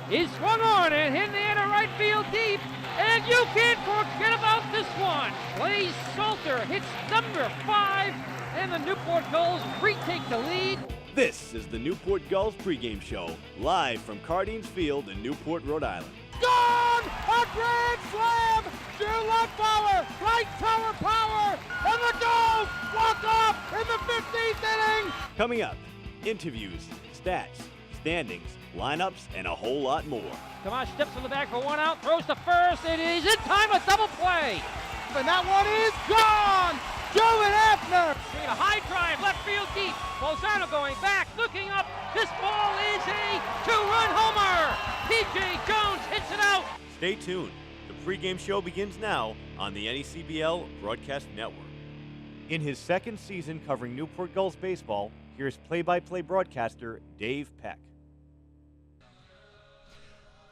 He swung on and hit the air to right field deep. And you can't forget about this one. Blaze Salter hits number 5, and the Newport Gulls retake the lead. This is the Newport Gulls pregame show, live from Cardines Field in Newport, Rhode Island. Gone! A grand slam! Two-left power, right tower power, and the Gulls walk off in the 15th inning! Coming up, interviews, stats, standings, lineups, and a whole lot more. Tomas steps on the bag for one out, throws to first, and he's in time, a double play. And that one is gone! Joe Hefner! A high drive, left field deep. Bolzano going back, looking up. This ball is a two-run homer. P.J. Jones hits it out. Stay tuned. The pregame show begins now on the NECBL Broadcast Network. In his second season covering Newport Gulls baseball, here's play-by-play broadcaster Dave Peck.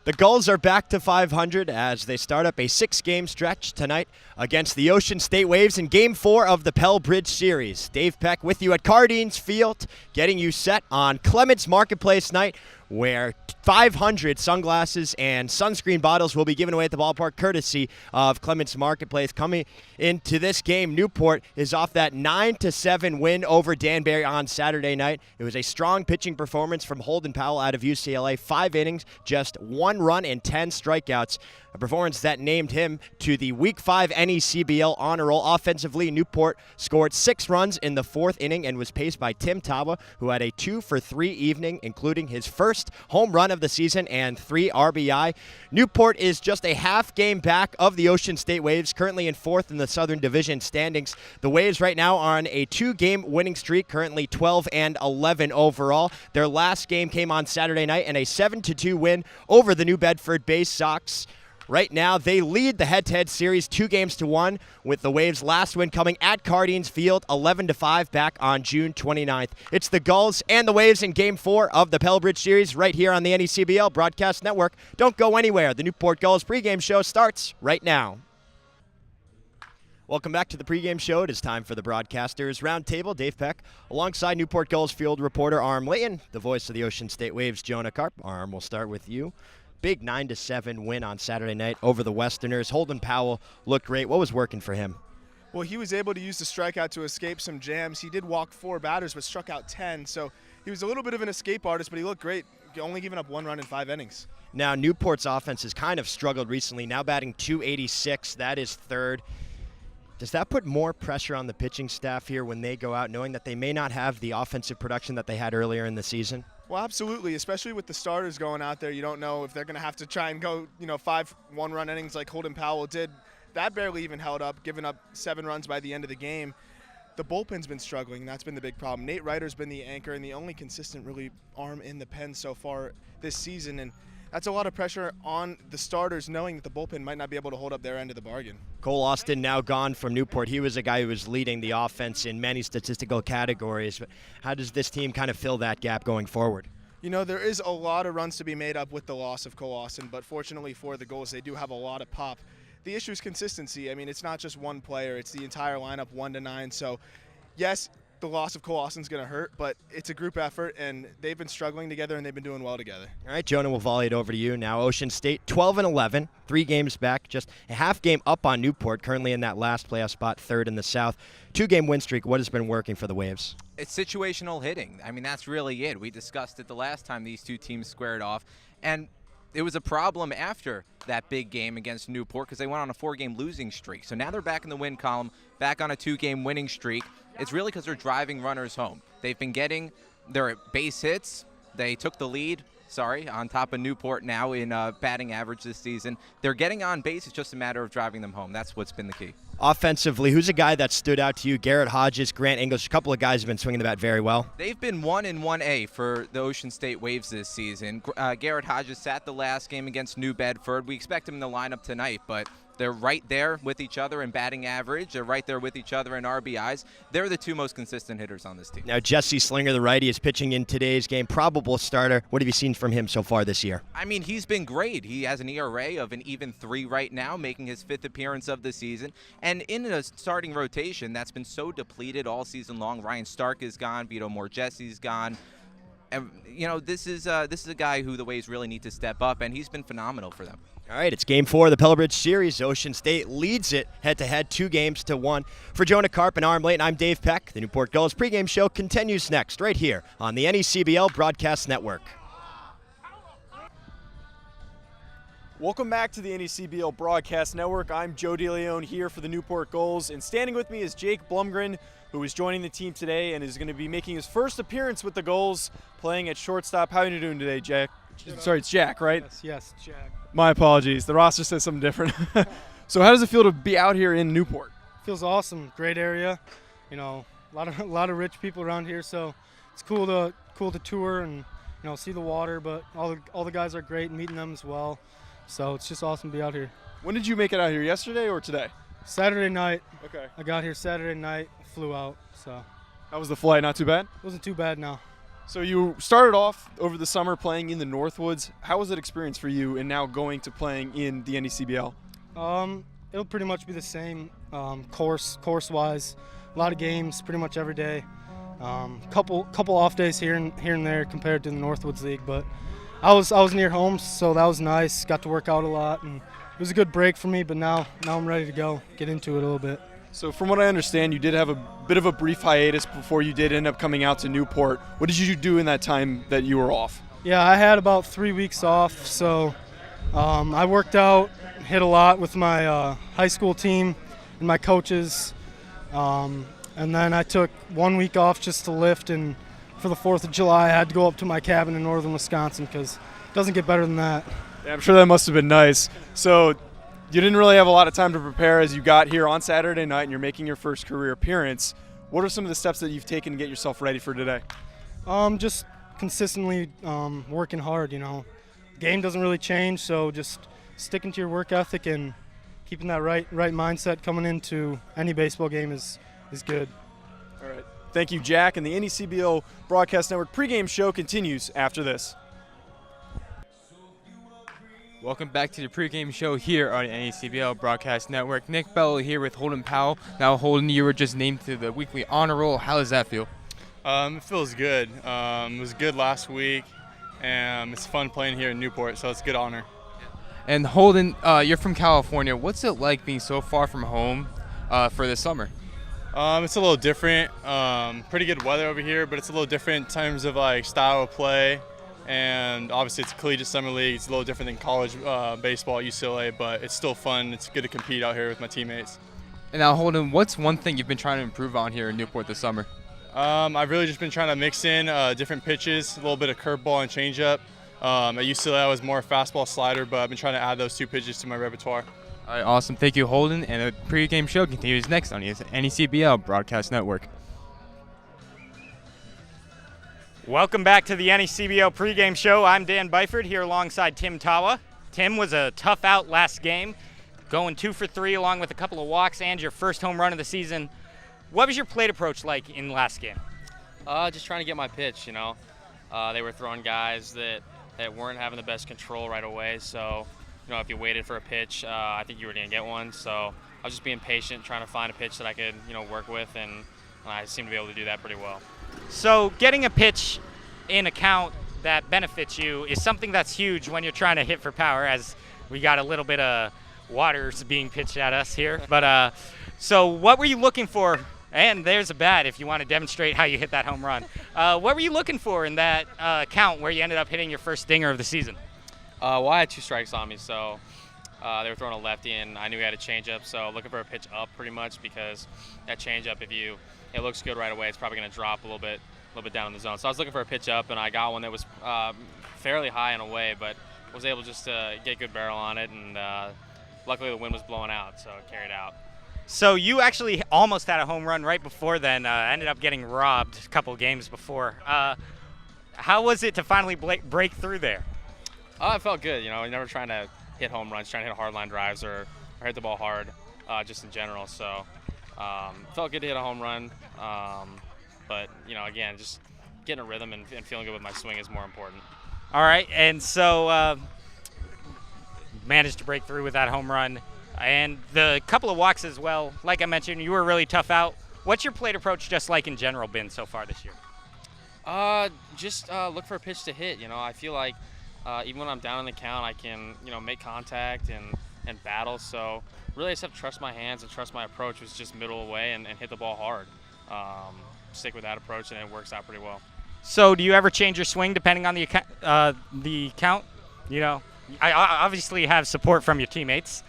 The Gulls are back to 500 as they start up a 6-game stretch tonight against the Ocean State Waves in Game 4 of the Pell Bridge Series. Dave Peck with you at Cardines Field, getting you set on Clements Marketplace night, where 500 sunglasses and sunscreen bottles will be given away at the ballpark courtesy of Clements Marketplace. Coming into this game, Newport is off that 9-7 win over Danbury on Saturday night. It was a strong pitching performance from Holden Powell out of UCLA. 5 innings, just 1 run and 10 strikeouts. A performance that named him to the Week 5 NECBL honor roll. Offensively, Newport scored 6 runs in the 4th inning and was paced by Tim Taba, who had a 2-for-3 evening, including his first home run of the season and 3 RBI. Newport is just a half game back of the Ocean State Waves, currently in 4th in the Southern Division standings. The Waves right now are on a 2-game winning streak, currently 12-11 overall. Their last game came on Saturday night and a 7-2 win over the New Bedford Bay Sox. Right now, they lead the head-to-head series 2-1, with the Waves' last win coming at Cardines Field 11-5 back on June 29th. It's the Gulls and the Waves in Game 4 of the Pell Bridge Series right here on the NECBL Broadcast Network. Don't go anywhere. The Newport Gulls pregame show starts right now. Welcome back to the pregame show. It is time for the Broadcasters Roundtable. Dave Peck, alongside Newport Gulls field reporter Arm Layton, the voice of the Ocean State Waves, Jonah Karp. Arm, we'll start with you. Big 9-7 win on Saturday night over the Westerners. Holden Powell looked great. What was working for him? Well, he was able to use the strikeout to escape some jams. He did walk 4 batters but struck out 10, so he was a little bit of an escape artist, but he looked great, only giving up 1 run in 5 innings. Now, Newport's offense has kind of struggled recently, now batting .286. That is 3rd. Does that put more pressure on the pitching staff here when they go out, knowing that they may not have the offensive production that they had earlier in the season? Well, absolutely, especially with the starters going out there. You don't know if they're going to have to try and go, 5 one-run innings like Holden Powell did. That barely even held up, giving up 7 runs by the end of the game. The bullpen's been struggling. That's been the big problem. Nate Ryder's been the anchor and the only consistent really arm in the pen so far this season, and that's a lot of pressure on the starters, knowing that the bullpen might not be able to hold up their end of the bargain. Cole Austin now gone from Newport. He was a guy who was leading the offense in many statistical categories. But how does this team kind of fill that gap going forward? There is a lot of runs to be made up with the loss of Cole Austin, but fortunately for the Gulls, they do have a lot of pop. The issue is consistency. I mean, it's not just one player. It's the entire lineup, 1-9. So, yes, the loss of Cole Austin's going to hurt, but it's a group effort, and they've been struggling together, and they've been doing well together. All right, Jonah, we'll volley it over to you now. Ocean State, 12-11, 3 games back, just a half game up on Newport, currently in that last playoff spot, 3rd in the South. 2-game win streak. What has been working for the Waves? It's situational hitting. I mean, that's really it. We discussed it the last time these two teams squared off, and it was a problem after that big game against Newport because they went on a 4-game losing streak. So now they're back in the win column, back on a 2-game winning streak. It's really because they're driving runners home. They've been getting their base hits. They took the lead, on top of Newport now in batting average this season. They're getting on base. It's just a matter of driving them home. That's what's been the key. Offensively, who's a guy that stood out to you? Garrett Hodges, Grant English, a couple of guys have been swinging the bat very well. They've been 1 and 1A for the Ocean State Waves this season. Garrett Hodges sat the last game against New Bedford. We expect him in the lineup tonight, but they're right there with each other in batting average. They're right there with each other in RBIs. They're the 2 most consistent hitters on this team. Now, Jesse Slinger, the righty, is pitching in today's game. Probable starter. What have you seen from him so far this year? I mean, he's been great. He has an ERA of an even 3 right now, making his 5th appearance of the season. And in a starting rotation that's been so depleted all season long, Ryan Stark is gone, Vito Morgesse's gone. And this is a guy who the Waves really need to step up, and he's been phenomenal for them. All right, it's Game 4 of the Pella Bridge Series. Ocean State leads it head-to-head 2-1. For Jonah Karp and Arm Layton, I'm Dave Peck. The Newport Gulls pregame show continues next, right here on the NECBL Broadcast Network. Welcome back to the NECBL Broadcast Network. I'm Joe DeLeon here for the Newport Gulls, and standing with me is Jake Blumgren, who is joining the team today and is going to be making his first appearance with the Gulls, playing at shortstop. How are you doing today, Jack? Sorry, it's Jack, right? Yes, Jack. My apologies. The roster says something different. So how does it feel to be out here in Newport? Feels awesome. Great area. A lot of rich people around here, so it's cool to tour and see the water. But all the guys are great, meeting them as well. So it's just awesome to be out here. When did you make it out here? Yesterday or today? Saturday night. Okay. I got here Saturday night. Flew out. So. How was the flight? Not too bad? Wasn't too bad, no. So you started off over the summer playing in the Northwoods. How was that experience for you, and now going to playing in the NECBL? It'll pretty much be the same course-wise. A lot of games, pretty much every day. Couple off days here and there compared to the Northwoods League, but I was near home, so that was nice. Got to work out a lot, and it was a good break for me. But now I'm ready to go, get into it a little bit. So from what I understand, you did have a bit of a brief hiatus before you did end up coming out to Newport. What did you do in that time that you were off? Yeah, I had about 3 weeks off, so I worked out, hit a lot with my high school team and my coaches, and then I took 1 week off just to lift, and for the 4th of July I had to go up to my cabin in northern Wisconsin because it doesn't get better than that. Yeah, I'm sure that must have been nice. So you didn't really have a lot of time to prepare as you got here on Saturday night and you're making your first career appearance. What are some of the steps that you've taken to get yourself ready for today? Just consistently working hard, Game doesn't really change, so just sticking to your work ethic and keeping that right mindset coming into any baseball game is good. All right. Thank you, Jack. And the NECBL Broadcast Network pregame show continues after this. Welcome back to the pregame show here on NECBL Broadcast Network. Nick Bell here with Holden Powell. Now, Holden, you were just named to the weekly honor roll. How does that feel? It feels good. It was good last week, and it's fun playing here in Newport, so it's a good honor. And Holden, you're from California. What's it like being so far from home for the summer? It's a little different. Pretty good weather over here, but it's a little different in terms of style of play. And obviously it's a collegiate summer league. It's a little different than college baseball at UCLA, but it's still fun. It's good to compete out here with my teammates. And now, Holden, what's one thing you've been trying to improve on here in Newport this summer? I've really just been trying to mix in different pitches, a little bit of curveball and changeup. At UCLA, I was more fastball slider, but I've been trying to add those two pitches to my repertoire. All right, awesome. Thank you, Holden. And the pregame show continues next on the NECBL Broadcast Network. Welcome back to the NECBL pregame show. I'm Dan Byford here alongside Tim Tawa. Tim was a tough out last game, going 2 for 3 along with a couple of walks and your first home run of the season. What was your plate approach like in last game? Just trying to get my pitch, They were throwing guys that weren't having the best control right away. So, if you waited for a pitch, I think you were going to get one. So I was just being patient, trying to find a pitch that I could, work with, and I seemed to be able to do that pretty well. So getting a pitch in a count that benefits you is something that's huge when you're trying to hit for power, as we got a little bit of waters being pitched at us here. But so what were you looking for? And there's a bat if you want to demonstrate how you hit that home run. What were you looking for in that count where you ended up hitting your first dinger of the season? Well, I had 2 strikes on me, so they were throwing a lefty, and I knew he had a changeup, so looking for a pitch up pretty much, because that changeup, it looks good right away, it's probably going to drop a little bit down in the zone. So I was looking for a pitch up, and I got one that was fairly high and away, but was able just to get good barrel on it, and luckily the wind was blowing out, so it carried out. So you actually almost had a home run right before then, ended up getting robbed a couple games before. How was it to finally break through there? It felt good, never trying to hit home runs, trying to hit hard line drives or hit the ball hard just in general. So felt good to hit a home run, but again, just getting a rhythm and feeling good with my swing is more important. All right, and so managed to break through with that home run and the couple of walks as well. Like I mentioned, you were really tough out. What's your plate approach just like in general been so far this year? Just look for a pitch to hit. I feel like even when I'm down in the count, I can make contact and battle. So really, I just have to trust my hands and trust my approach, which is just middle away and hit the ball hard. Stick with that approach, and it works out pretty well. So do you ever change your swing depending on the count? I obviously have support from your teammates.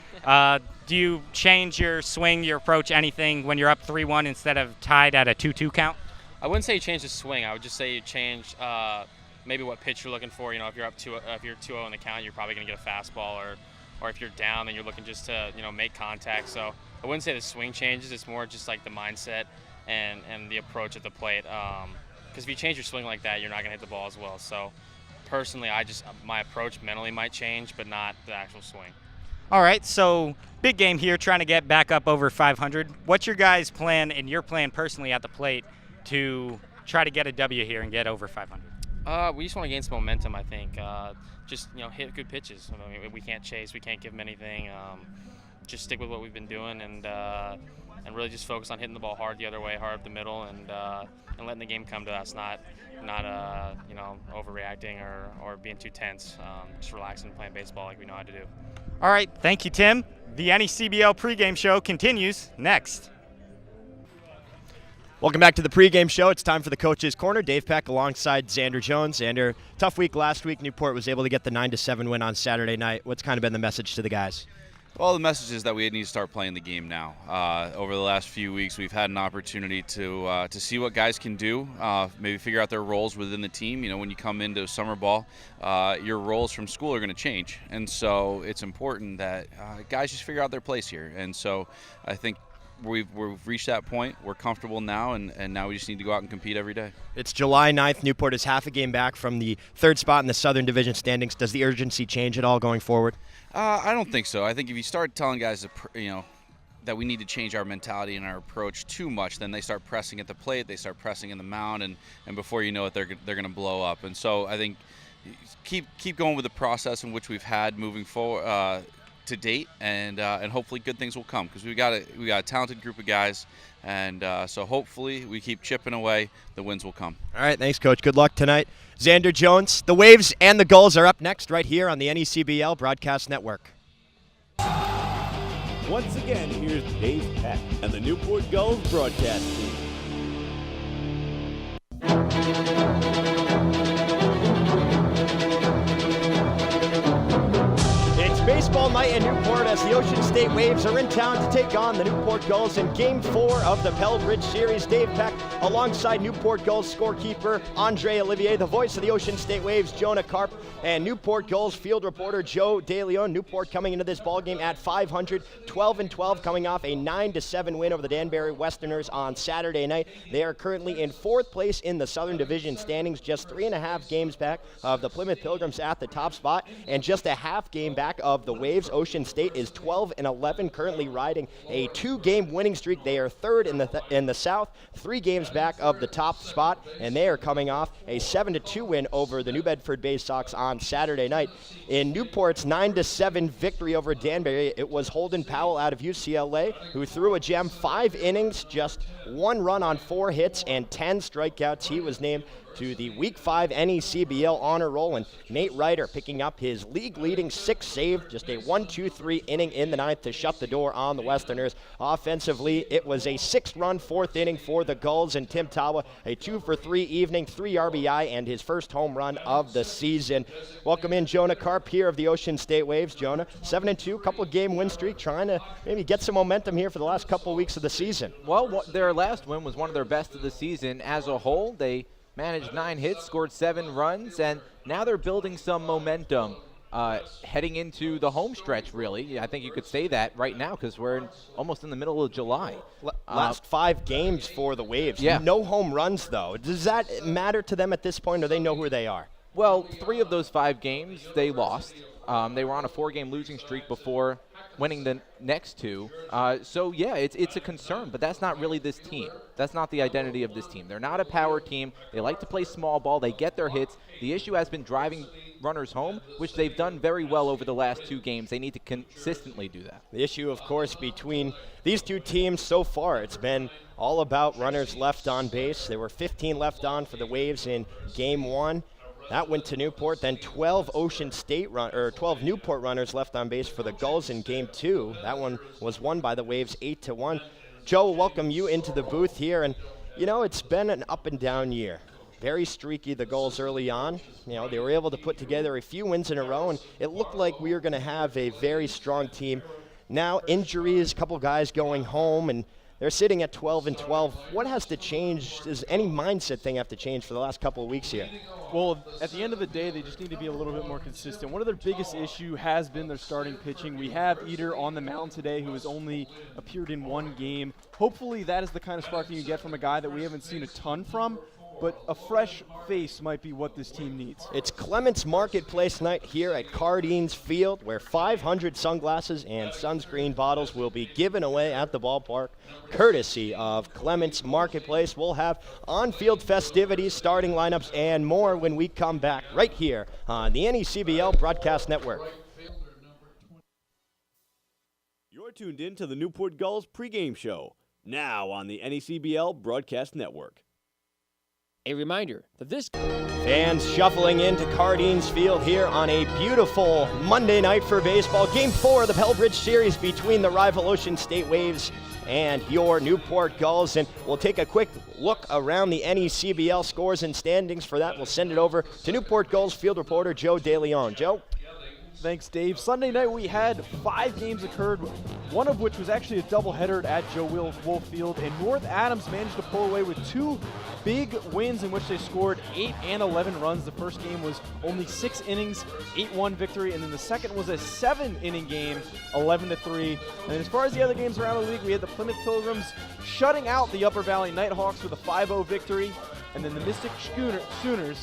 Do you change your swing, your approach, anything when you're up 3-1 instead of tied at a 2-2 count? I wouldn't say you change the swing. I would just say you change maybe what pitch you're looking for. If you're up 2-0 in the count, you're probably going to get a fastball, or if you're down, then you're looking just to make contact. So I wouldn't say the swing changes. It's more just like the mindset and the approach at the plate. Because if you change your swing like that, you're not going to hit the ball as well. So personally, my approach mentally might change, but not the actual swing. All right, so big game here, trying to get back up over 500. What's your guys' plan and your plan personally at the plate to try to get a W here and get over 500? We just want to gain some momentum, I think. Just hit good pitches. We can't chase. We can't give them anything. Just stick with what we've been doing and really just focus on hitting the ball hard the other way, hard up the middle, and letting the game come to us. Not overreacting or being too tense. Just relaxing and playing baseball like we know how to do. All right, thank you, Tim. The NECBL pregame show continues next. Welcome back to the pregame show. It's time for the Coach's Corner. Dave Peck alongside Xander Jones. Xander, tough week last week. Newport was able to get the 9-7 win on Saturday night. What's kind of been the message to the guys? Well, the message is that we need to start playing the game now. Over the last few weeks, we've had an opportunity to see what guys can do, maybe figure out their roles within the team. When you come into summer ball, your roles from school are going to change. And so it's important that guys just figure out their place here. And so I think we've reached that point. We're comfortable now, and now we just need to go out and compete every day. It's July 9th. Newport is half a game back from the third spot in the Southern Division standings. Does the urgency change at all going forward? I don't think so. I think if you start telling guys, that we need to change our mentality and our approach too much, then they start pressing at the plate, they start pressing in the mound, and before you know it, they're going to blow up. And so I think keep going with the process in which we've had moving forward to date, and hopefully good things will come because we got a talented group of guys, and so hopefully we keep chipping away, the wins will come. All right, thanks, Coach. Good luck tonight. Xander Jones, the Waves and the Gulls are up next right here on the NECBL Broadcast Network. Once again, here's Dave Peck and the Newport Gulls broadcast team. Baseball night in Newport as the Ocean State Waves are in town to take on the Newport Gulls in Game 4 of the Pell Bridge Series. Dave Peck alongside Newport Gulls scorekeeper Andre Olivier, the voice of the Ocean State Waves, Jonah Karp, and Newport Gulls field reporter Joe DeLeon. Newport coming into this ballgame at 500, 12-12, coming off a 9-7 win over the Danbury Westerners on Saturday night. They are currently in 4th place in the Southern Division standings, just 3.5 games back of the Plymouth Pilgrims at the top spot, and just a half game back of the Waves. Ocean State is 12-11, currently riding a 2-game winning streak. They are 3rd in the South, 3 games back of the top spot, and they are coming off a 7-2 win over the New Bedford Bay Sox on Saturday night. In Newport's 9-7 victory over Danbury, it was Holden Powell out of UCLA who threw a gem, 5 innings, just 1 run on 4 hits and 10 strikeouts. He was named to the Week 5 NECBL honor roll, and Nate Ryder picking up his league-leading 6th save, just a 1-2-3 inning in the 9th to shut the door on the Westerners. Offensively, it was a 6-run 4th inning for the Gulls, and Tim Tawa, a 2-for-3 evening, 3 RBI, and his first home run of the season. Welcome in Jonah Karp here of the Ocean State Waves. Jonah, 7-2, couple game win streak, trying to maybe get some momentum here for the last couple weeks of the season. Well, their last win was one of their best of the season as a whole. They managed 9 hits, scored 7 runs, and now they're building some momentum heading into the home stretch, really. I think you could say that right now because we're almost in the middle of July. Last 5 games for the Waves. Yeah. No home runs, though. Does that matter to them at this point, or they know who they are? Well, 3 of those 5 games they lost, They were on a 4-game losing streak before winning the next 2. So, yeah, it's a concern, but that's not really this team. That's not the identity of this team. They're not a power team. They like to play small ball. They get their hits. The issue has been driving runners home, which they've done very well over the last 2 games. They need to consistently do that. The issue, of course, between these two teams so far, it's been all about runners left on base. There were 15 left on for the Waves in Game 1. That went to Newport. Then 12 12 Newport runners left on base for the Gulls in Game 2. That one was won by the Waves 8-1. Joe, welcome you into the booth here, and it's been an up and down year. Very streaky, the Gulls early on. They were able to put together a few wins in a row, and it looked like we were going to have a very strong team. Now injuries, a couple guys going home, and they're sitting at 12-12. What has to change? Does any mindset thing have to change for the last couple of weeks here? Well, at the end of the day, they just need to be a little bit more consistent. One of their biggest issue has been their starting pitching. We have Eater on the mound today, who has only appeared in 1 game. Hopefully that is the kind of spark that you get from a guy that we haven't seen a ton from, but a fresh face might be what this team needs. It's Clements Marketplace night here at Cardines Field, where 500 sunglasses and sunscreen bottles will be given away at the ballpark, courtesy of Clements Marketplace. We'll have on-field festivities, starting lineups, and more when we come back right here on the NECBL Broadcast Network. You're tuned in to the Newport Gulls pregame show, now on the NECBL Broadcast Network. A reminder that this Fans shuffling into Cardines Field here on a beautiful Monday night for baseball. Game 4 of the Pell Bridge Series between the rival Ocean State Waves and your Newport Gulls. And we'll take a quick look around the NECBL scores and standings. For that, we'll send it over to Newport Gulls field reporter Joe DeLeon. Joe? Thanks, Dave. Sunday night we had 5 games occurred, one of which was actually a doubleheader at Joe Wolf Field, and North Adams managed to pull away with 2 big wins in which they scored 8 and 11 runs. The first game was only 6 innings, 8-1 victory, and then the second was a 7-inning game, 11-3. And as far as the other games around the league, we had the Plymouth Pilgrims shutting out the Upper Valley Nighthawks with a 5-0 victory. And then the Mystic Schooners,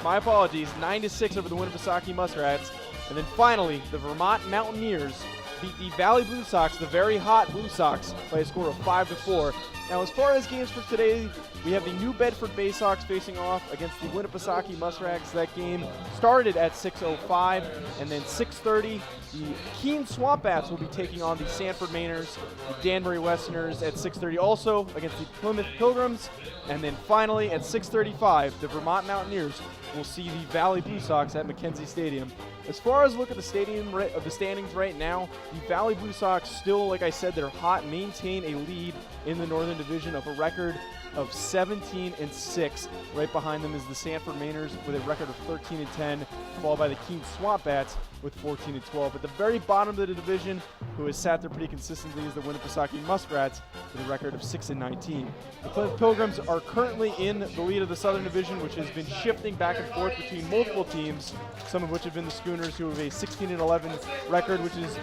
my apologies, 9-6 over the Winnipesaukee Muskrats. And then finally, the Vermont Mountaineers beat the Valley Blue Sox, the very hot Blue Sox, by a score of 5-4. Now, as far as games for today, we have the New Bedford Bay Sox facing off against the Winnipesaukee Muskrats. That game started at 6:05, and then 6:30, the Keene Swamp Bats will be taking on the Sanford Mainers, the Danbury Westerners at 6:30 also against the Plymouth Pilgrims. And then finally, at 6:35, the Vermont Mountaineers will see the Valley Blue Sox at Mackenzie Stadium. As far as look at the standings right now, the Valley Blue Sox still, like I said, they're hot, maintain a lead in the Northern Division of a record of 17-6. Right behind them is the Sanford Mainers with a record of 13-10, followed by the Keene Swamp Bats with 14-12. At the very bottom of the division, who has sat there pretty consistently, is the Winnipesaukee Muskrats with a record of 6-19. The Plymouth Pilgrims are currently in the lead of the Southern Division, which has been shifting back and forth between multiple teams, some of which have been the Schooners, who have a 16-11 record, which is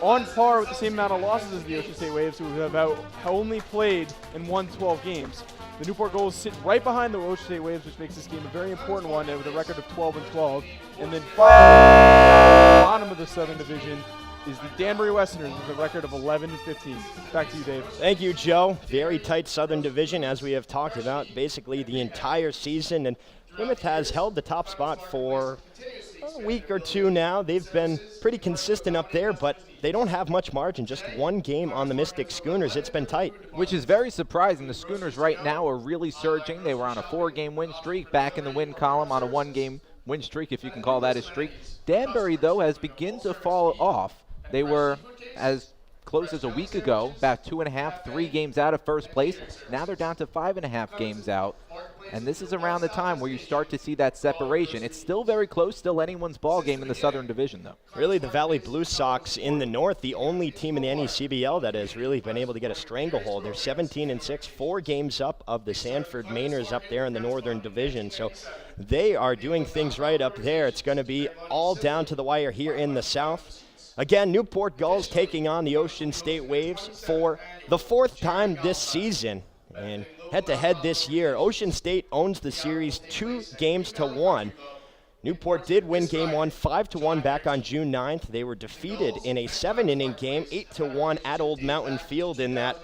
on par with the same amount of losses as the Ocean State Waves, who have only played and won 12 games. The Newport Gulls sit right behind the Ocean State Waves, which makes this game a very important one with a record of 12-12. And then finally, at the bottom of the Southern Division is the Danbury Westerners with a record of 11-15. Back to you, Dave. Thank you, Joe. Very tight Southern Division, as we have talked about basically the entire season. And Plymouth has held the top spot for a week or two now. They've been pretty consistent up there, but they don't have much margin. Just 1 game on the Mystic Schooners. It's been tight. Which is very surprising. The Schooners right now are really surging. They were on a 4-game win streak, back in the win column on a 1-game win streak, if you can call that a streak. Danbury, though, has begun to fall off. They were as close as a week ago, about 2.5, 3 games out of first place. Now they're down to 5.5 games out. And this is around the time where you start to see that separation. It's still very close, still anyone's ball game in the Southern Division, though. Really, the Valley Blue Sox in the north, the only team in the NECBL that has really been able to get a stranglehold. They're 17-6, 4 games up of the Sanford Mainers up there in the Northern Division. So they are doing things right up there. It's going to be all down to the wire here in the south. Again, Newport Gulls taking on the Ocean State Waves for the 4th time this season. And head-to-head this year, Ocean State owns the series 2-1. Newport did win game 1 5-1 back on June 9th. They were defeated in a 7-inning game 8-1 at Old Mountain Field in that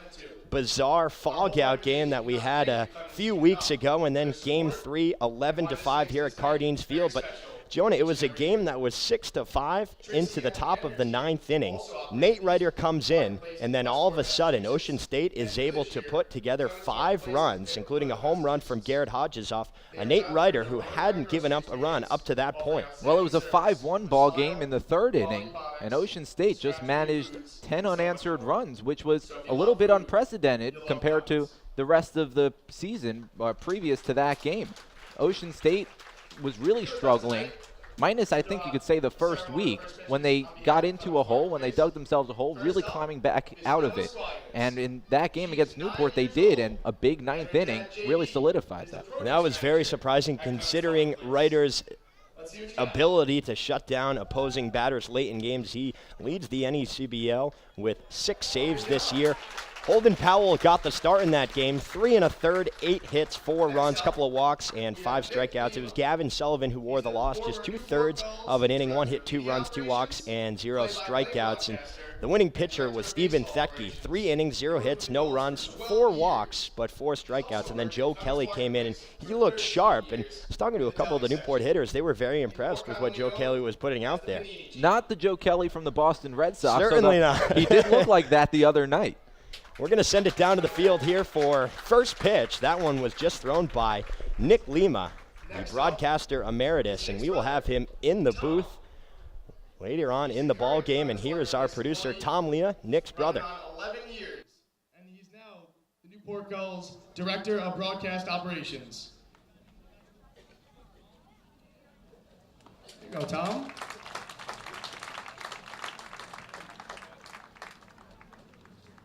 bizarre fog-out game that we had a few weeks ago, and then game 3 11-5 here at Cardines Field. But Jonah, it was a game that was 6-5 into the top of the 9th inning. Nate Ryder comes in, and then all of a sudden, Ocean State is able to put together 5 runs, including a home run from Garrett Hodges off a Nate Ryder who hadn't given up a run up to that point. Well, it was a 5-1 ball game in the 3rd inning, and Ocean State just managed 10 unanswered runs, which was a little bit unprecedented compared to the rest of the season previous to that game. Ocean State was really struggling, minus I think you could say the first week when they got into a hole, when they dug themselves a hole, really climbing back out of it. And in that game against Newport they did, and a big 9th inning really solidified that. And that was very surprising considering Ryder's ability to shut down opposing batters late in games. He leads the NECBL with 6 saves this year. Holden Powell got the start in that game, 3 1/3, 8 hits, 4 runs, couple of walks, and 5 strikeouts. It was Gavin Sullivan who wore the loss, just 2/3 of an inning, 1 hit, 2 runs, 2 walks, and 0 strikeouts. And the winning pitcher was Stephen Thetke, 3 innings, 0 hits, no runs, 4 walks, but 4 strikeouts. And then Joe Kelly came in, and he looked sharp. And I was talking to a couple of the Newport hitters. They were very impressed with what Joe Kelly was putting out there. Not the Joe Kelly from the Boston Red Sox. Certainly not. He did look like that the other night. We're going to send it down to the field here for first pitch. That one was just thrown by Nick Lima, the broadcaster emeritus, and we will have him in the booth later on in the ball game. And here is our producer, Tom Leah, Nick's brother. 11 years, and he's now the Newport Gulls Director of Broadcast Operations. There you go, Tom.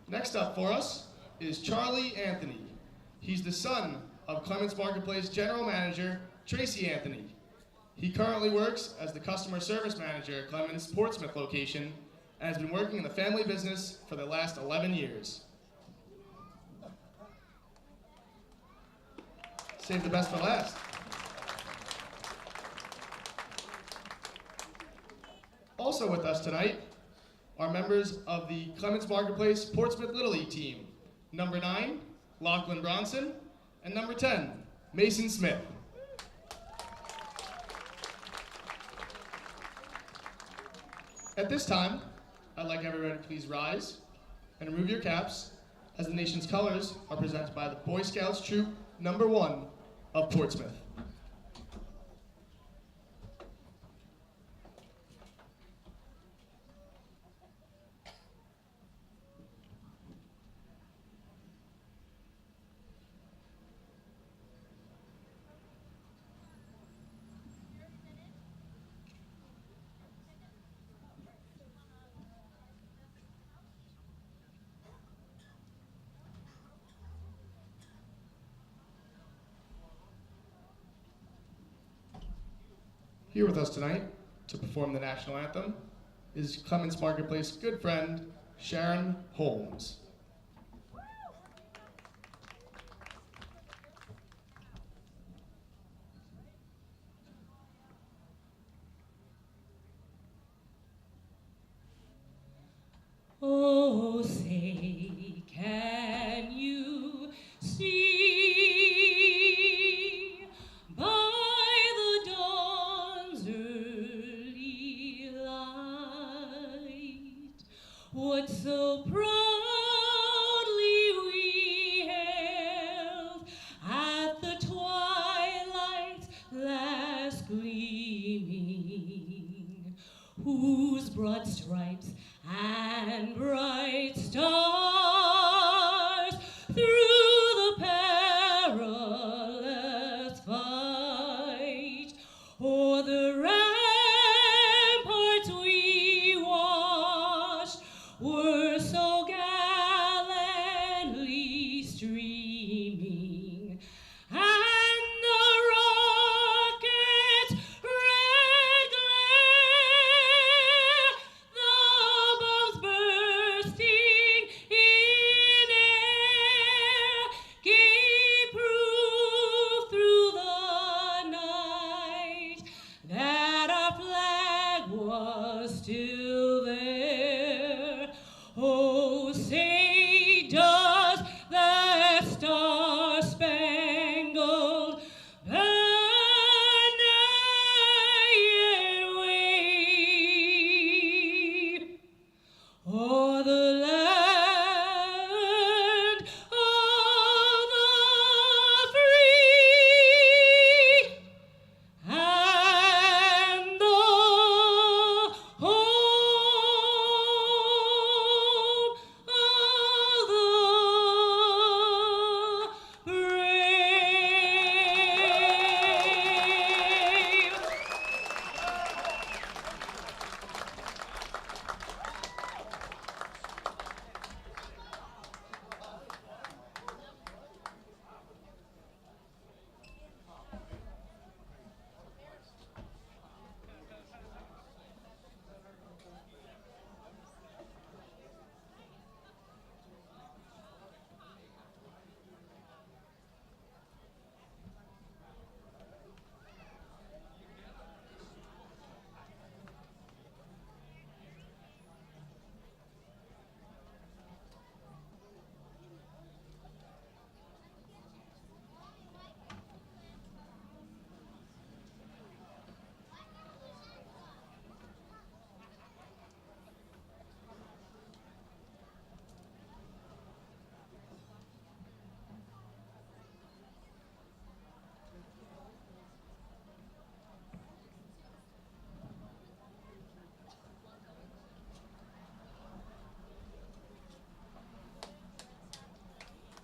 Next up for us is Charlie Anthony. He's the son of Clements Marketplace General Manager Tracy Anthony. He currently works as the Customer Service Manager at Clements Portsmouth location and has been working in the family business for the last 11 years. Save the best for last. Also with us tonight are members of the Clements Marketplace Portsmouth Little League team. Number 9, Lachlan Bronson, and number 10, Mason Smith. At this time, I'd like everyone to please rise and remove your caps as the nation's colors are presented by the Boy Scouts Troop Number 1 of Portsmouth. Here with us tonight to perform the national anthem is Clements Marketplace good friend, Sharon Holmes. Oh, say, can you see by the dawn's early light what so proudly we hailed at the twilight's last gleaming, whose broad stripes and bright stars through the perilous fight o'er the ramparts we watched were so gallantly streaming, and the rocket's red glare, the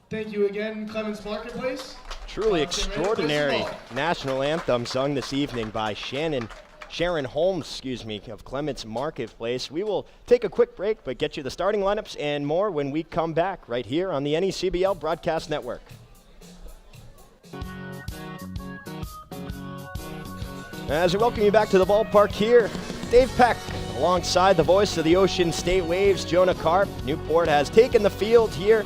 Thank you again, Clements Marketplace. Truly Get ready for extraordinary baseball. national anthem sung this evening by Sharon Holmes, of Clements Marketplace. We will take a quick break, but get you the starting lineups and more when we come back right here on the NECBL Broadcast Network. As we welcome you back to the ballpark here, Dave Peck alongside the voice of the Ocean State Waves, Jonah Karp. Newport has taken the field here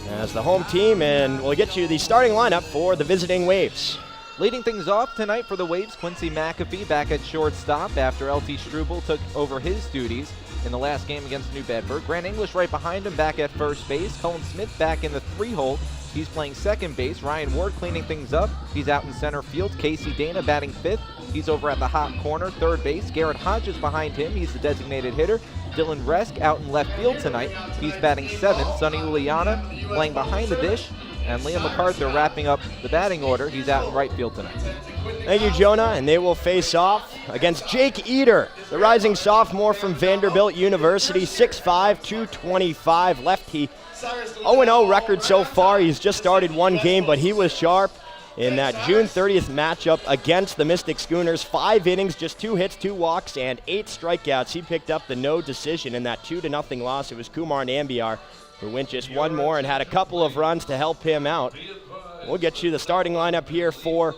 as the home team, and we'll get you the starting lineup for the visiting Waves. Leading things off tonight for the Waves, Quincy McAfee back at shortstop after LT Struble took over his duties in the last game against New Bedford. Grant English right behind him back at first base. Colin Smith back in the 3-hole. He's playing second base. Ryan Ward cleaning things up. He's out in center field. Casey Dana batting fifth. He's over at the hot corner, third base. Garrett Hodges behind him. He's the designated hitter. Dylan Resk out in left field tonight. He's batting seventh. Sonny Uliana playing behind the dish. And Liam MacArthur wrapping up the batting order. He's out in right field tonight. Thank you, Jonah, and they will face off against Jake Eder, the rising sophomore from Vanderbilt University, 6'5", 225 lefty. 0-0 record so far. He's just started one game, but he was sharp in that June 30th matchup against the Mystic Schooners. 5 innings, just 2 hits, 2 walks, and 8 strikeouts. He picked up the no decision in that 2-0 loss. It was Kumar Nambiar who went just one more and had a couple of runs to help him out. We'll get you the starting lineup here for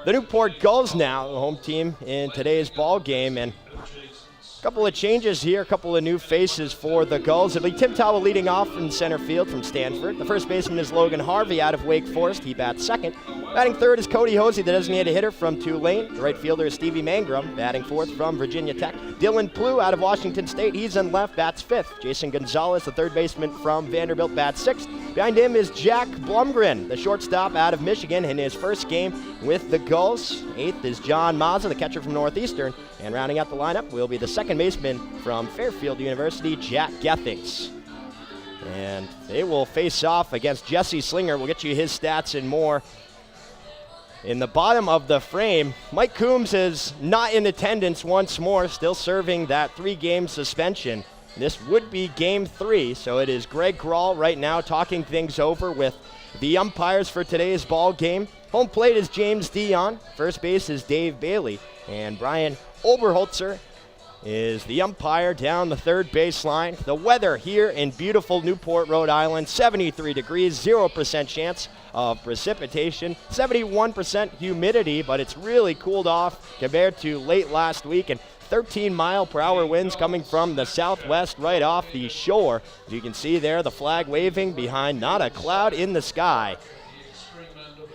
the Newport Gulls now, the home team in today's ball game. And a couple of changes here, a couple of new faces for the Gulls. It'll be Tim Towell leading off in center field from Stanford. The first baseman is Logan Harvey out of Wake Forest. He bats second. Batting third is Cody Hosey, the designated hitter from Tulane. The right fielder is Stevie Mangrum, batting fourth from Virginia Tech. Dylan Plew out of Washington State. He's in left, bats fifth. Jason Gonzalez, the third baseman from Vanderbilt, bats sixth. Behind him is Jack Blumgren, the shortstop out of Michigan in his first game with the Gulls. Eighth is John Mazza, the catcher from Northeastern. And rounding out the lineup will be the second baseman from Fairfield University, Jack Gethings. And they will face off against Jesse Slinger. We'll get you his stats and more. In the bottom of the frame, Mike Coombs is not in attendance once more, still serving that 3-game suspension. This would be game 3, so it is Greg Grawl right now talking things over with the umpires for today's ball game. Home plate is James Dion. First base is Dave Bailey. And Brian Oberholzer is the umpire down the third baseline. The weather here in beautiful Newport, Rhode Island, 73 degrees, 0% chance of precipitation, 71% humidity, but it's really cooled off compared to late last week, and 13-mile-per-hour winds coming from the southwest right off the shore. As you can see there, the flag waving behind, not a cloud in the sky.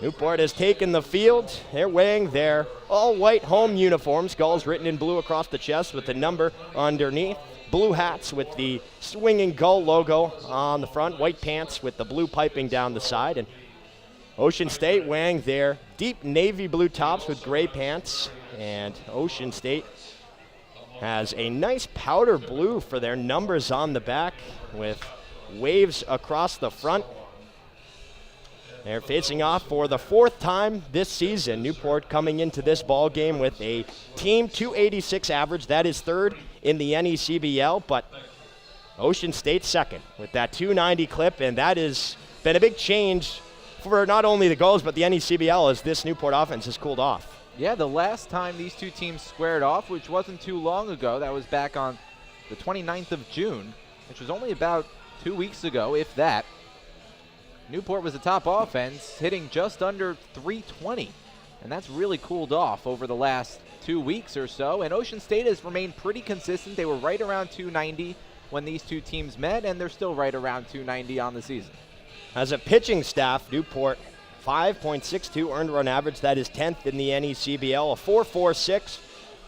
Newport has taken the field. They're wearing their all-white home uniforms, Gulls written in blue across the chest with the number underneath. Blue hats with the swinging Gull logo on the front. White pants with the blue piping down the side. And Ocean State wearing their deep navy blue tops with gray pants. And Ocean State has a nice powder blue for their numbers on the back with waves across the front. They're facing off for the 4th time this season. Newport coming into this ball game with a team 286 average. That is third in the NECBL, but Ocean State second with that 290 clip, and that has been a big change for not only the Gulls but the NECBL as this Newport offense has cooled off. Yeah, the last time these two teams squared off, which wasn't too long ago, that was back on the 29th of June, which was only about 2 weeks ago, if that. Newport was the top offense, hitting just under 320, and that's really cooled off over the last 2 weeks or so, and Ocean State has remained pretty consistent. They were right around 290 when these two teams met, and they're still right around 290 on the season. As a pitching staff, Newport 5.62 earned run average. That is 10th in the NECBL. A 4.46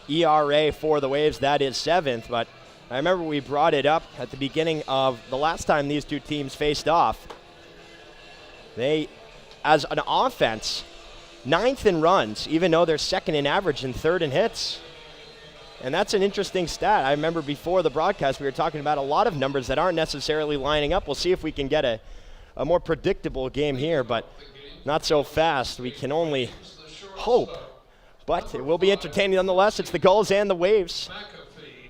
ERA for the Waves. That is 7th, but I remember we brought it up at the beginning of the last time these two teams faced off. They, as an offense, 9th in runs, even though they're second in average and third in hits. And that's an interesting stat. I remember before the broadcast we were talking about a lot of numbers that aren't necessarily lining up. We'll see if we can get a more predictable game here, but not so fast. We can only hope. But it will be entertaining nonetheless. It's the Gulls and the Waves.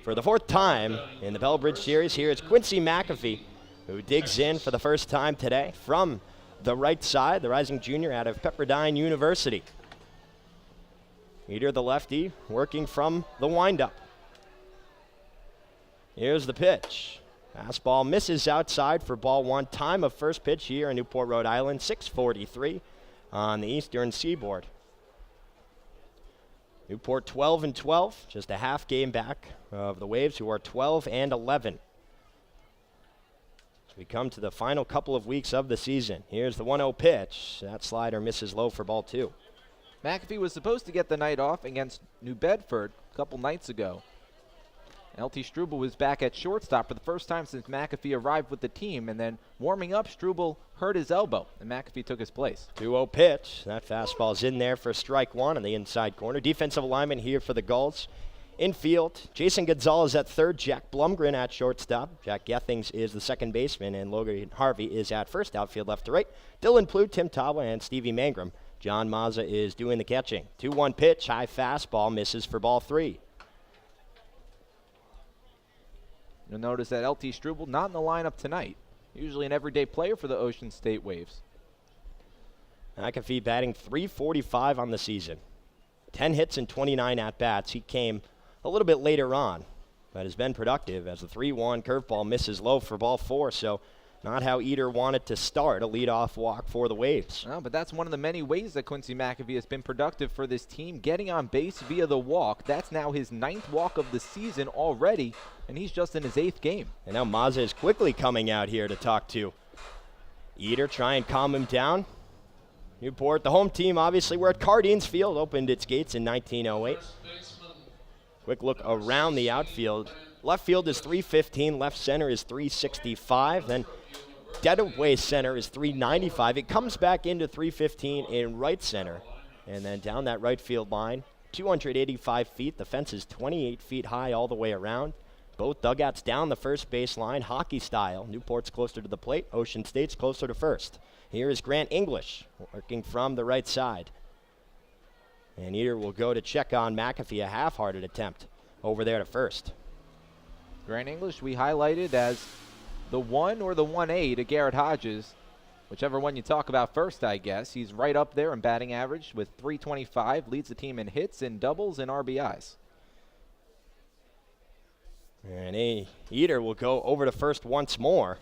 For the 4th time in the Bell Bridge Series, here is Quincy McAfee who digs in for the first time today from the right side, the rising junior out of Pepperdine University. Eder, the lefty, working from the windup. Here's the pitch. Fastball misses outside for ball one. Time of first pitch here in Newport, Rhode Island, 6:43 on the eastern seaboard. Newport 12-12, just a half game back of the Waves, who are 12-11. As we come to the final couple of weeks of the season. Here's the 1-0 pitch. That slider misses low for ball two. McAfee was supposed to get the night off against New Bedford a couple nights ago. LT Struble was back at shortstop for the first time since McAfee arrived with the team, and then warming up, Struble hurt his elbow, and McAfee took his place. 2-0 pitch. That fastball's in there for strike one on the inside corner. Defensive alignment here for the Gulls. Infield, Jason Gonzalez at third, Jack Blumgren at shortstop. Jack Gethings is the second baseman, and Logan Harvey is at first, outfield left to right. Dylan Plouffe, Tim Tawa, and Stevie Mangrum. John Mazza is doing the catching. 2-1 pitch, high fastball, misses for ball three. You'll notice that LT Struble not in the lineup tonight. Usually an everyday player for the Ocean State Waves. McAfee batting .345 on the season. 10 hits and 29 at-bats. He came a little bit later on, but has been productive as the 3-1 curveball misses low for ball four, so not how Eder wanted to start, a leadoff walk for the Waves. Well, but that's one of the many ways that Quincy McAfee has been productive for this team, getting on base via the walk. That's now his 9th walk of the season already, and he's just in his 8th game. And now Mazza is quickly coming out here to talk to Eder, try and calm him down. Newport, the home team, obviously, we're at Cardines Field, opened its gates in 1908. Quick look around the outfield. Left field is .315, left center is .365, then dead away center is .395. It comes back into .315 in right center, and then down that right field line, 285 feet. The fence is 28 feet high all the way around. Both dugouts down the first base line, hockey style. Newport's closer to the plate, Ocean State's closer to first. Here is Grant English working from the right side. And Eder will go to check on McAfee, a half-hearted attempt over there to first. Grant English we highlighted as the 1 or the 1A to Garrett Hodges, whichever one you talk about first, I guess. He's right up there in batting average with .325, leads the team in hits and doubles and RBIs. And Eder will go over to first once more.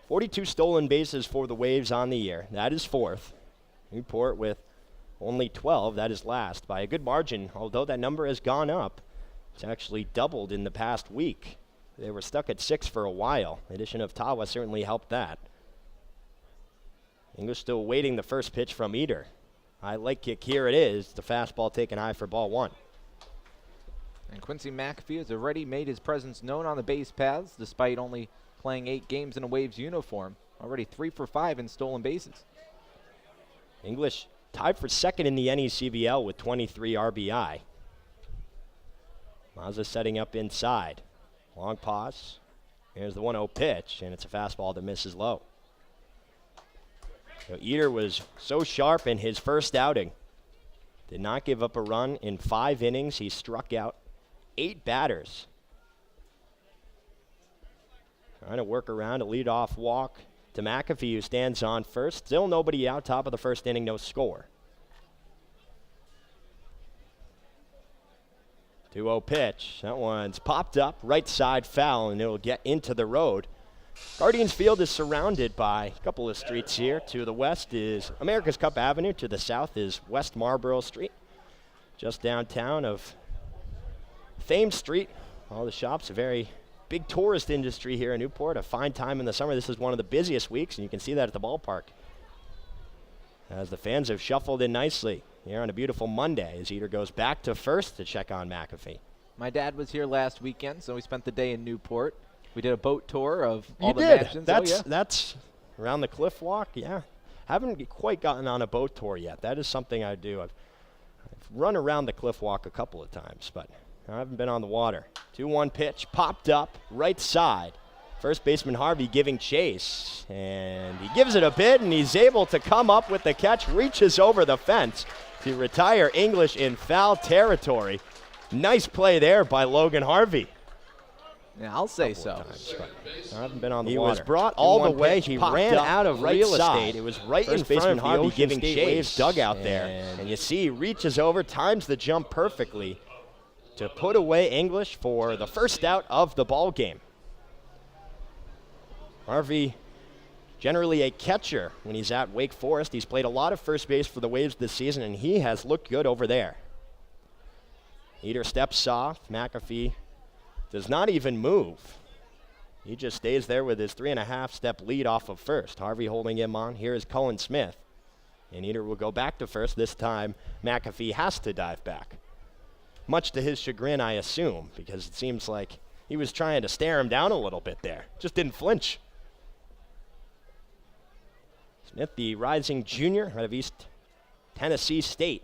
42 stolen bases for the Waves on the year. That is fourth. Newport with only 12. That is last by a good margin, although that number has gone up. It's actually doubled in the past week. They were stuck at 6 for a while. The addition of Tawa certainly helped that. English still waiting the first pitch from Eder. High leg kick, here it is. The fastball taken high for ball one. And Quincy McAfee has already made his presence known on the base paths, despite only playing 8 games in a Waves uniform. Already 3 for 5 in stolen bases. English tied for second in the NECBL with 23 RBI. Mazza setting up inside. Long pause. Here's the 1-0 pitch, and it's a fastball that misses low. So Eder was so sharp in his first outing. Did not give up a run in 5 innings. He struck out 8 batters. Trying to work around a leadoff walk to McAfee, who stands on first. Still nobody out, top of the first inning, no score. 2-0 pitch. That one's popped up, right side foul, and it'll get into the road. Guardians Field is surrounded by a couple of streets here. To the west is America's Cup Avenue. To the south is West Marlborough Street. Just downtown of Thames Street. All the shops, a very big tourist industry here in Newport. A fine time in the summer. This is one of the busiest weeks, and you can see that at the ballpark. As the fans have shuffled in nicely here on a beautiful Monday as Eder goes back to first to check on McAfee. My dad was here last weekend, so we spent the day in Newport. We did a boat tour of all the did. mansions. That's around the cliff walk, yeah. Haven't quite gotten on a boat tour yet. That is something I do. I've run around the cliff walk a couple of times, but I haven't been on the water. 2-1 pitch, popped up, right side. First baseman Harvey giving chase, and he gives it a bit, and he's able to come up with the catch, reaches over the fence to retire English in foul territory. Nice play there by Logan Harvey. Yeah, I'll say so. I haven't been on the He water. was brought all the 2-1 way. pitch, He popped ran up out of right real side. estate. It was right in First front baseman of the Harvey Ocean giving State chase. Waves dugout there. And you see he reaches over, times the jump perfectly to put away English for the first out of the ball game. Harvey, generally a catcher when he's at Wake Forest. He's played a lot of first base for the Waves this season, and he has looked good over there. Eder steps soft. McAfee does not even move. He just stays there with his 3.5-step lead off of first. Harvey holding him on. Here is Cullen Smith. And Eder will go back to first. This time, McAfee has to dive back. Much to his chagrin, I assume, because it seems like he was trying to stare him down a little bit there. Just didn't flinch. Smith, the rising junior out of East Tennessee State.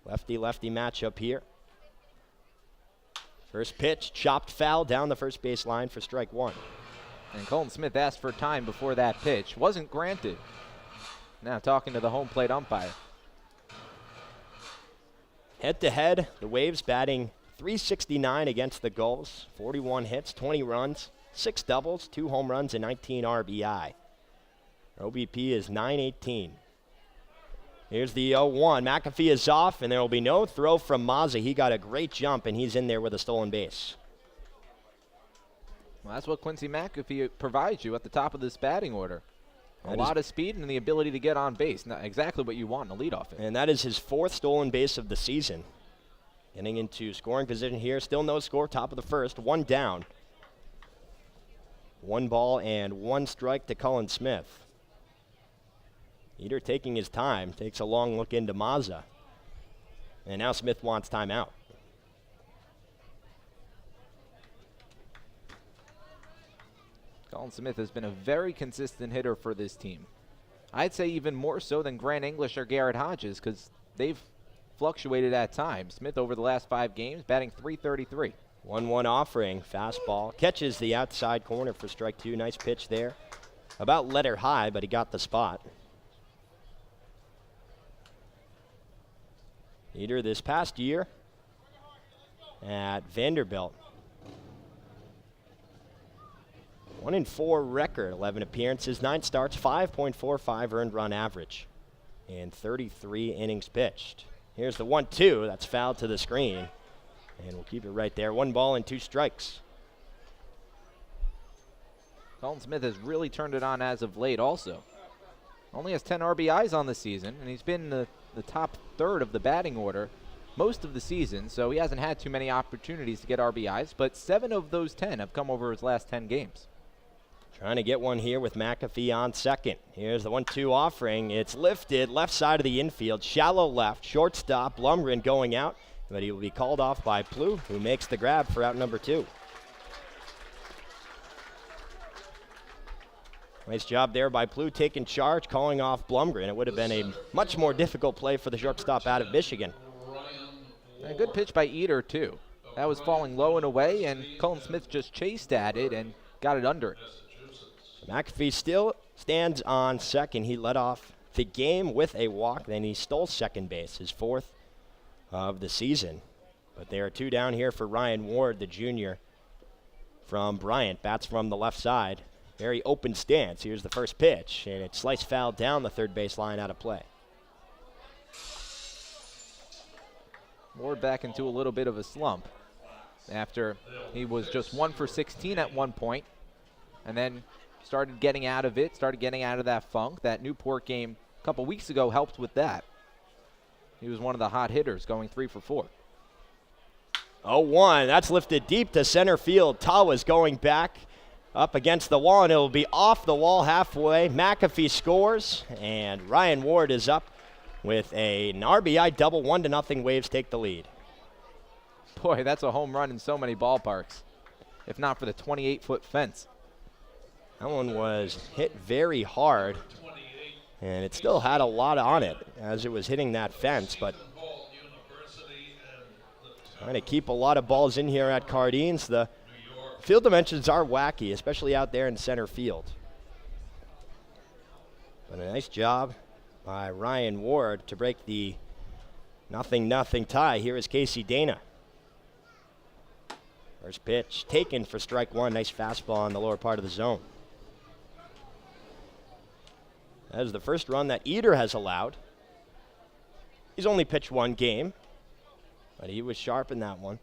Lefty-lefty matchup here. First pitch, chopped foul down the first base line for strike one. And Colton Smith asked for time before that pitch. Wasn't granted. Now talking to the home plate umpire. Head-to-head, the Waves batting .369 against the Gulls. 41 hits, 20 runs, 6 doubles, 2 home runs, and 19 RBI. Our OBP is .918. Here's the 0-1. McAfee is off, and there will be no throw from Mazza. He got a great jump, and he's in there with a stolen base. Well, that's what Quincy McAfee provides you at the top of this batting order. A lot of speed and the ability to get on base. Not exactly what you want in a leadoff hit. And that is his 4th stolen base of the season. Getting into scoring position here. Still no score. Top of the first. 1 down. 1 ball and 1 strike to Cullen Smith. Eder taking his time. Takes a long look into Mazza. And now Smith wants timeout. Colin Smith has been a very consistent hitter for this team. I'd say even more so than Grant English or Garrett Hodges because they've fluctuated at times. Smith over the last 5 games batting .333. 1-1 offering. Fastball. Catches the outside corner for strike 2. Nice pitch there. About letter high, but he got the spot. Eder this past year at Vanderbilt. 1-4 record, 11 appearances, 9 starts, 5.45 earned run average, and 33 innings pitched. Here's the 1-2, that's fouled to the screen, and we'll keep it right there. 1 ball and 2 strikes. Colin Smith has really turned it on as of late also. Only has 10 RBIs on the season, and he's been in the top third of the batting order most of the season, so he hasn't had too many opportunities to get RBIs, but 7 of those 10 have come over his last 10 games. Trying to get one here with McAfee on second. Here's the 1-2 offering. It's lifted left side of the infield, shallow left, shortstop, Blumgren going out, but he will be called off by Plouffe, who makes the grab for out number 2. Nice job there by Plouffe taking charge, calling off Blumgren. It would have been a much more difficult play for the shortstop out of Michigan. A good pitch by Eder, too. That was falling low and away, and Colin Smith just chased at it and got it under it. McAfee still stands on second. He led off the game with a walk. Then he stole second base, his 4th of the season. But there are 2 down here for Ryan Ward, the junior from Bryant. Bats from the left side. Very open stance. Here's the first pitch, and it's sliced foul down the third base line out of play. Ward back into a little bit of a slump after he was just 1 for 16 at one point, and then started getting out of it, started getting out of that funk. That Newport game a couple weeks ago helped with that. He was one of the hot hitters, going 3 for 4. 0-1, that's lifted deep to center field. Tawa's going back up against the wall, and it'll be off the wall halfway. McAfee scores, and Ryan Ward is up with an RBI double. 1-0, Waves take the lead. Boy, that's a home run in so many ballparks, if not for the 28-foot fence. That one was hit very hard, and it still had a lot on it as it was hitting that fence, but trying to keep a lot of balls in here at Cardines. The field dimensions are wacky, especially out there in center field. But a nice job by Ryan Ward to break the 0-0 tie. Here is Casey Dana. First pitch taken for strike one. Nice fastball on the lower part of the zone. That is the first run that Eder has allowed. He's only pitched one game, but he was sharp in that one.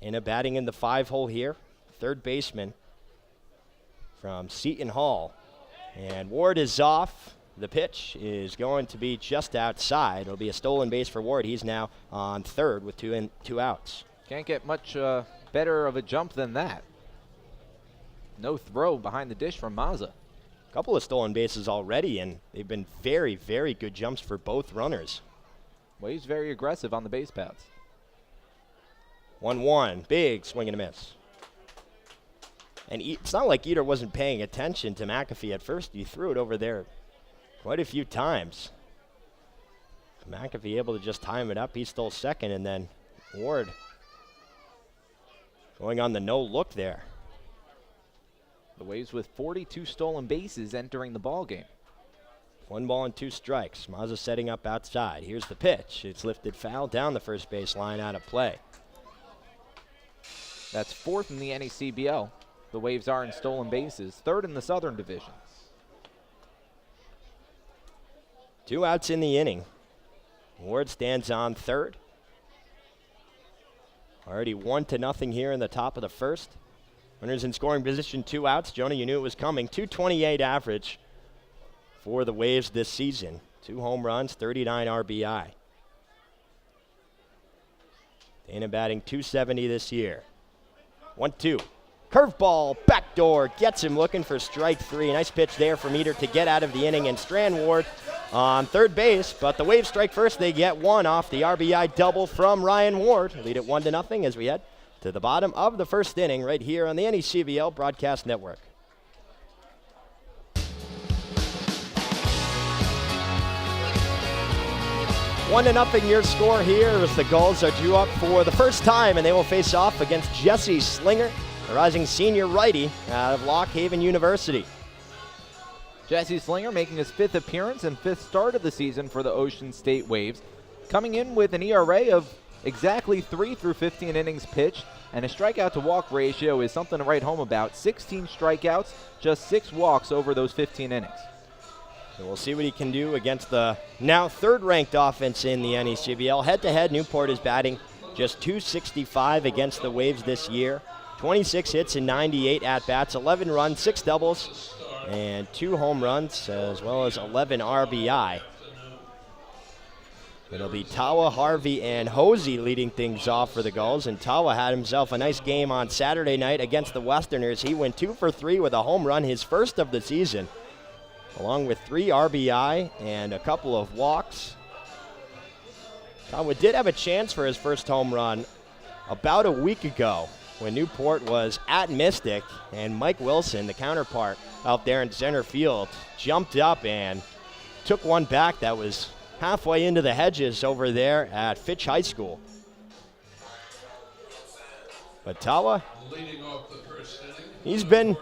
Ina batting in the 5-hole here. Third baseman from Seton Hall. And Ward is off. The pitch is going to be just outside. It'll be a stolen base for Ward. He's now on third with two outs. Can't get much better of a jump than that. No throw behind the dish from Mazza. A couple of stolen bases already, and they've been very, very good jumps for both runners. Well, he's very aggressive on the base paths. 1-1, big swing and a miss. And it's not like Eder wasn't paying attention to McAfee at first. He threw it over there quite a few times. McAfee able to just time it up. He stole second, and then Ward going on the no look there. The Waves with 42 stolen bases entering the ball game. 1 ball and 2 strikes. Mazza setting up outside. Here's the pitch. It's lifted foul down the first base line, out of play. That's 4th in the NECBL. The Waves are in stolen bases, 3rd in the Southern Division. 2 outs in the inning. Ward stands on third. Already 1-0 here in the top of the first. Runners in scoring position, 2 outs. Jonah, you knew it was coming. 228 average for the Waves this season. 2 home runs, 39 RBI. Dana batting .270 this year. 1-2. Curveball, backdoor, gets him looking for strike 3. Nice pitch there from Eder to get out of the inning, and Strand Ward on third base, but the Waves strike first. They get 1 off the RBI double from Ryan Ward. Lead it 1-0 as we head to the bottom of the first inning right here on the NECBL Broadcast Network. One to nothing your score here as the Gulls are due up for the first time, and they will face off against Jesse Slinger, a rising senior righty out of Lock Haven University. Jesse Slinger making his 5th appearance and 5th start of the season for the Ocean State Waves, coming in with an ERA of exactly 3 through 15 innings pitched, and a strikeout to walk ratio is something to write home about. 16 strikeouts, just 6 walks over those 15 innings. So we'll see what he can do against the now 3rd-ranked offense in the NECBL. Head-to-head, Newport is batting just .265 against the Waves this year. 26 hits and 98 at-bats, 11 runs, 6 doubles, and 2 home runs, as well as 11 RBI. It'll be Tawa, Harvey, and Hosey leading things off for the Gulls, and Tawa had himself a nice game on Saturday night against the Westerners. He went 2 for 3 with a home run, his first of the season, along with 3 RBI and a couple of walks. Tawa did have a chance for his first home run about a week ago when Newport was at Mystic, and Mike Wilson, the counterpart out there in center field, jumped up and took one back that was halfway into the hedges over there at Fitch High School. But Tawa, he's been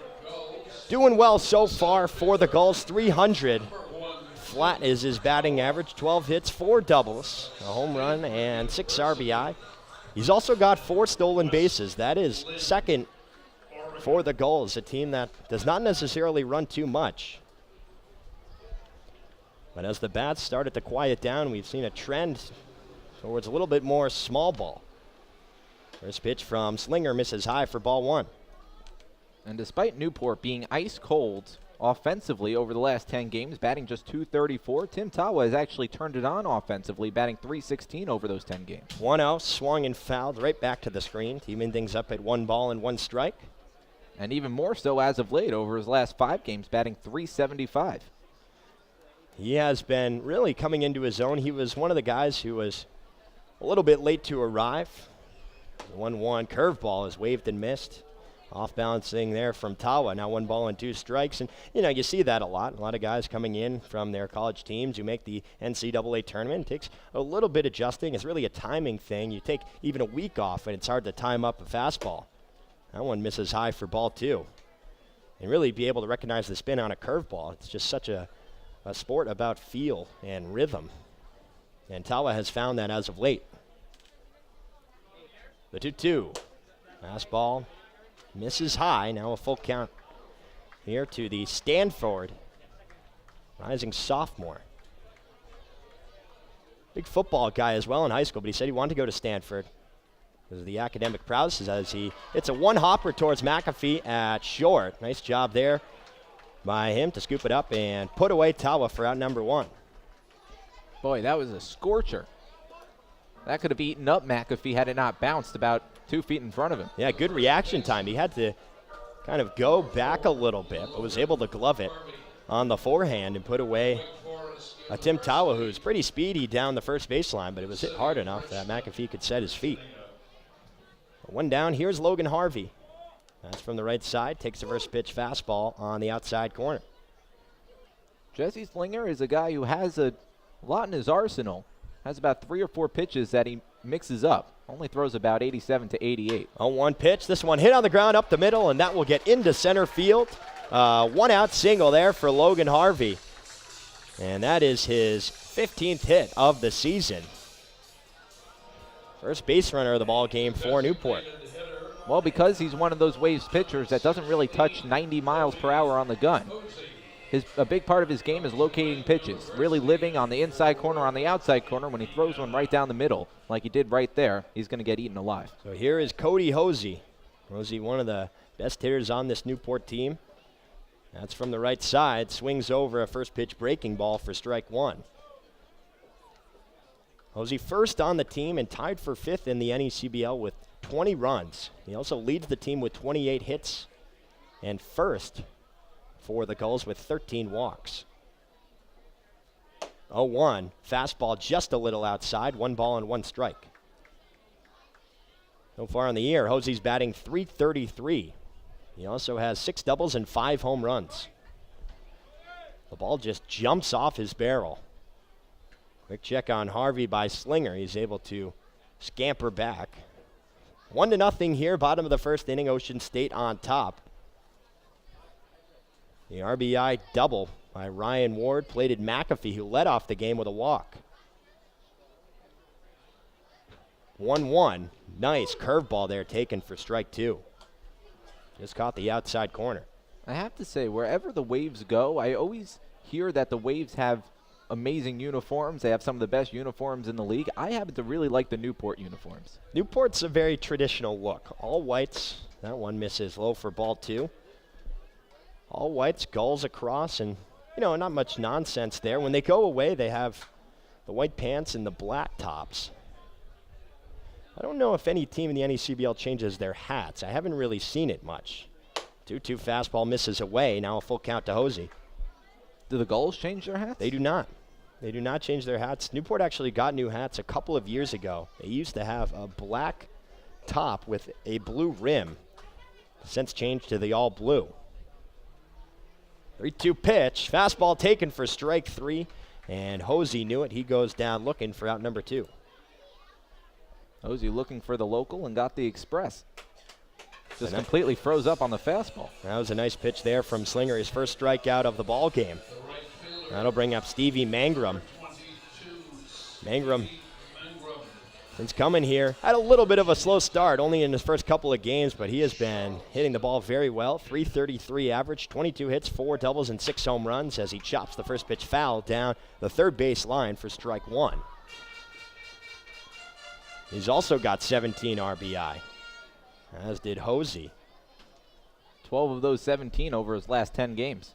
doing well so far for the Gulls. 300 flat is his batting average, 12 hits, 4 doubles, a home run, and 6 RBI. He's also got 4 stolen bases. That is second for the Gulls, a team that does not necessarily run too much. But as the bats started to quiet down, we've seen a trend towards a little bit more small ball. First pitch from Slinger misses high for ball 1. And despite Newport being ice cold offensively over the last 10 games, batting just .234, Tim Tawa has actually turned it on offensively, batting .316 over those 10 games. 1-0, swung and fouled right back to the screen, teaming things up at 1 ball and 1 strike. And even more so as of late over his last 5 games, batting .375. He has been really coming into his own. He was one of the guys who was a little bit late to arrive. The 1-1 curveball is waved and missed. Off balancing there from Tawa. Now 1 ball and 2 strikes. And, you see that a lot. A lot of guys coming in from their college teams who make the NCAA tournament. It takes a little bit adjusting. It's really a timing thing. You take even a week off, and it's hard to time up a fastball. That one misses high for ball 2. And really be able to recognize the spin on a curveball. It's just such a sport about feel and rhythm. And Tawa has found that as of late. The 2-2. Fastball misses high. Now a full count here to the Stanford rising sophomore. Big football guy as well in high school, but he said he wanted to go to Stanford because of the academic prowess as he hits a one-hopper towards McAfee at short. Nice job there by him to scoop it up and put away Tawa for out number 1. Boy, that was a scorcher. That could have eaten up McAfee had it not bounced about 2 feet in front of him. Yeah, good reaction time. He had to kind of go back a little bit, but was able to glove it on the forehand and put away a Tim Tawa, who's pretty speedy down the first baseline, but it was hit hard enough that McAfee could set his feet. One down, here's Logan Harvey. That's from the right side, takes the first pitch fastball on the outside corner. Jesse Slinger is a guy who has a lot in his arsenal. Has about 3 or 4 pitches that he mixes up. Only throws about 87 to 88. 0-1 pitch. This one hit on the ground up the middle, and that will get into center field. One out single there for Logan Harvey. And that is his 15th hit of the season. First base runner of the ball game for Newport. Well, because he's one of those Waves pitchers that doesn't really touch 90 miles per hour on the gun. A big part of his game is locating pitches, really living on the inside corner, on the outside corner. When he throws one right down the middle, like he did right there, he's going to get eaten alive. So here is Cody Hosey. Hosey, one of the best hitters on this Newport team. That's from the right side, swings over a first pitch breaking ball for strike 1. Hosey first on the team and tied for 5th in the NECBL with 20 runs. He also leads the team with 28 hits and first for the Gulls with 13 walks. 0-1, fastball just a little outside, 1 ball and 1 strike. So far in the year, Hosey's batting .333. He also has 6 doubles and 5 home runs. The ball just jumps off his barrel. Quick check on Harvey by Slinger. He's able to scamper back. 1-0 here, bottom of the first inning, Ocean State on top. The RBI double by Ryan Ward plated McAfee, who led off the game with a walk. 1-1. Nice curveball there taken for strike 2. Just caught the outside corner. I have to say, wherever the Waves go, I always hear that the Waves have amazing uniforms. They have some of the best uniforms in the league. I happen to really like the Newport uniforms. Newport's a very traditional look. All whites. That one misses low for ball 2. All whites, Gulls across, and, not much nonsense there. When they go away, they have the white pants and the black tops. I don't know if any team in the NECBL changes their hats. I haven't really seen it much. 2-2 fastball misses away. Now a full count to Hosey. Do the Gulls change their hats? They do not. They do not change their hats. Newport actually got new hats a couple of years ago. They used to have a black top with a blue rim. Since changed to the all blue. 3-2 pitch. Fastball taken for strike 3. And Hosey knew it. He goes down looking for out number 2. Hosey looking for the local and got the express. Just completely froze up on the fastball. That was a nice pitch there from Slinger, his first strikeout of the ball game. That'll bring up Stevie Mangrum. Mangrum, since coming here, had a little bit of a slow start, only in his first couple of games, but he has been hitting the ball very well. .333 average, 22 hits, 4 doubles, and 6 home runs as he chops the first pitch foul down the third base line for strike 1. He's also got 17 RBI, as did Hosey. 12 of those 17 over his last 10 games.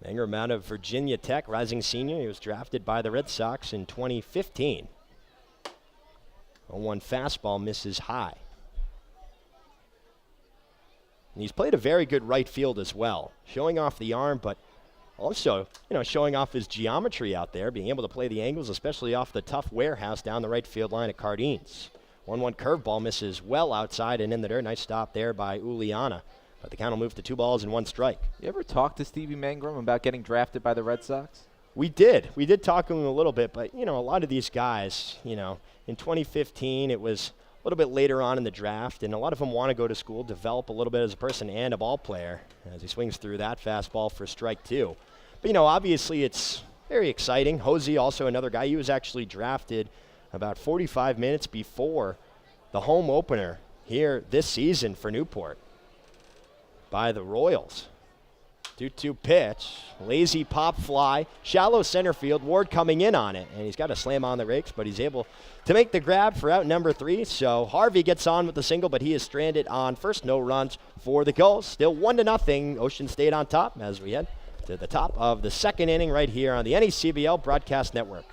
Mangrum out of Virginia Tech, rising senior. He was drafted by the Red Sox in 2015. 0-1 fastball misses high. And he's played a very good right field as well, showing off the arm, but also, showing off his geometry out there, being able to play the angles, especially off the tough warehouse down the right field line at Cardines. 1-1 curveball misses well outside and in the dirt. Nice stop there by Uliana. But the count will move to 2 balls and 1 strike. You ever talk to Stevie Mangrum about getting drafted by the Red Sox? We did. We did talk to him a little bit, but, a lot of these guys, in 2015, it was a little bit later on in the draft, and a lot of them want to go to school, develop a little bit as a person and a ball player, as he swings through that fastball for strike 2. But, obviously it's very exciting. Hosey, also another guy, he was actually drafted about 45 minutes before the home opener here this season for Newport by the Royals. 2-2 pitch, lazy pop fly, shallow center field. Ward coming in on it, and he's got to slam on the rakes, but he's able to make the grab for out number 3. So Harvey gets on with the single, but he is stranded on first. No runs for the Gulls. Still 1-0. Ocean State on top as we head to the top of the second inning right here on the NECBL Broadcast Network.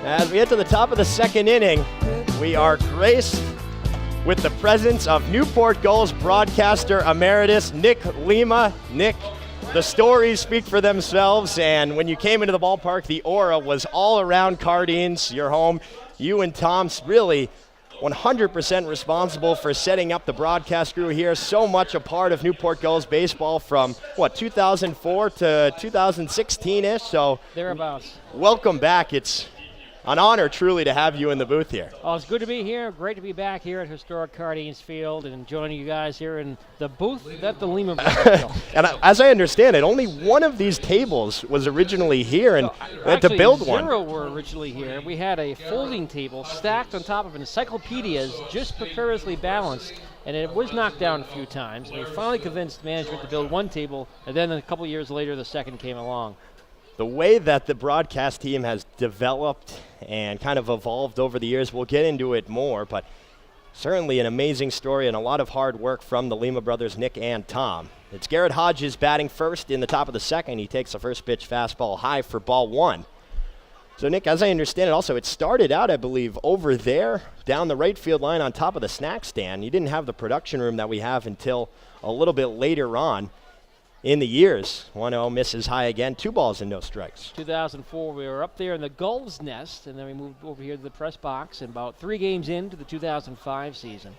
As we get to the top of the second inning, we are graced with the presence of Newport Gulls broadcaster emeritus Nick Lima. Nick, the stories speak for themselves, and when you came into the ballpark, the aura was all around Cardines, your home. You and Tom's really 100% responsible for setting up the broadcast crew here. So much a part of Newport Gulls baseball from, 2004 to 2016-ish? So thereabouts. Welcome back. It's an honor, truly, to have you in the booth here. Oh, it's good to be here. Great to be back here at historic Cardines Field and joining you guys here in the booth at the Lima Brothers. And as I understand it, only one of these tables was originally here, and we had to build one. 0 were originally here. We had a folding table stacked on top of encyclopedias, just precariously balanced, and it was knocked down a few times. And we finally convinced management to build one table, and then a couple years later, the second came along. The way that the broadcast team has developed and kind of evolved over the years, we'll get into it more, but certainly an amazing story and a lot of hard work from the Lima brothers, Nick and Tom. It's Garrett Hodges batting first in the top of the second. He takes the first pitch fastball high for ball 1. So, Nick, as I understand it also, it started out, I believe, over there down the right field line on top of the snack stand. You didn't have the production room that we have until a little bit later on in the years. 1-0 misses high again, 2 balls and no strikes. 2004, we were up there in the Gulls nest, and then we moved over here to the press box, and about 3 games into the 2005 season.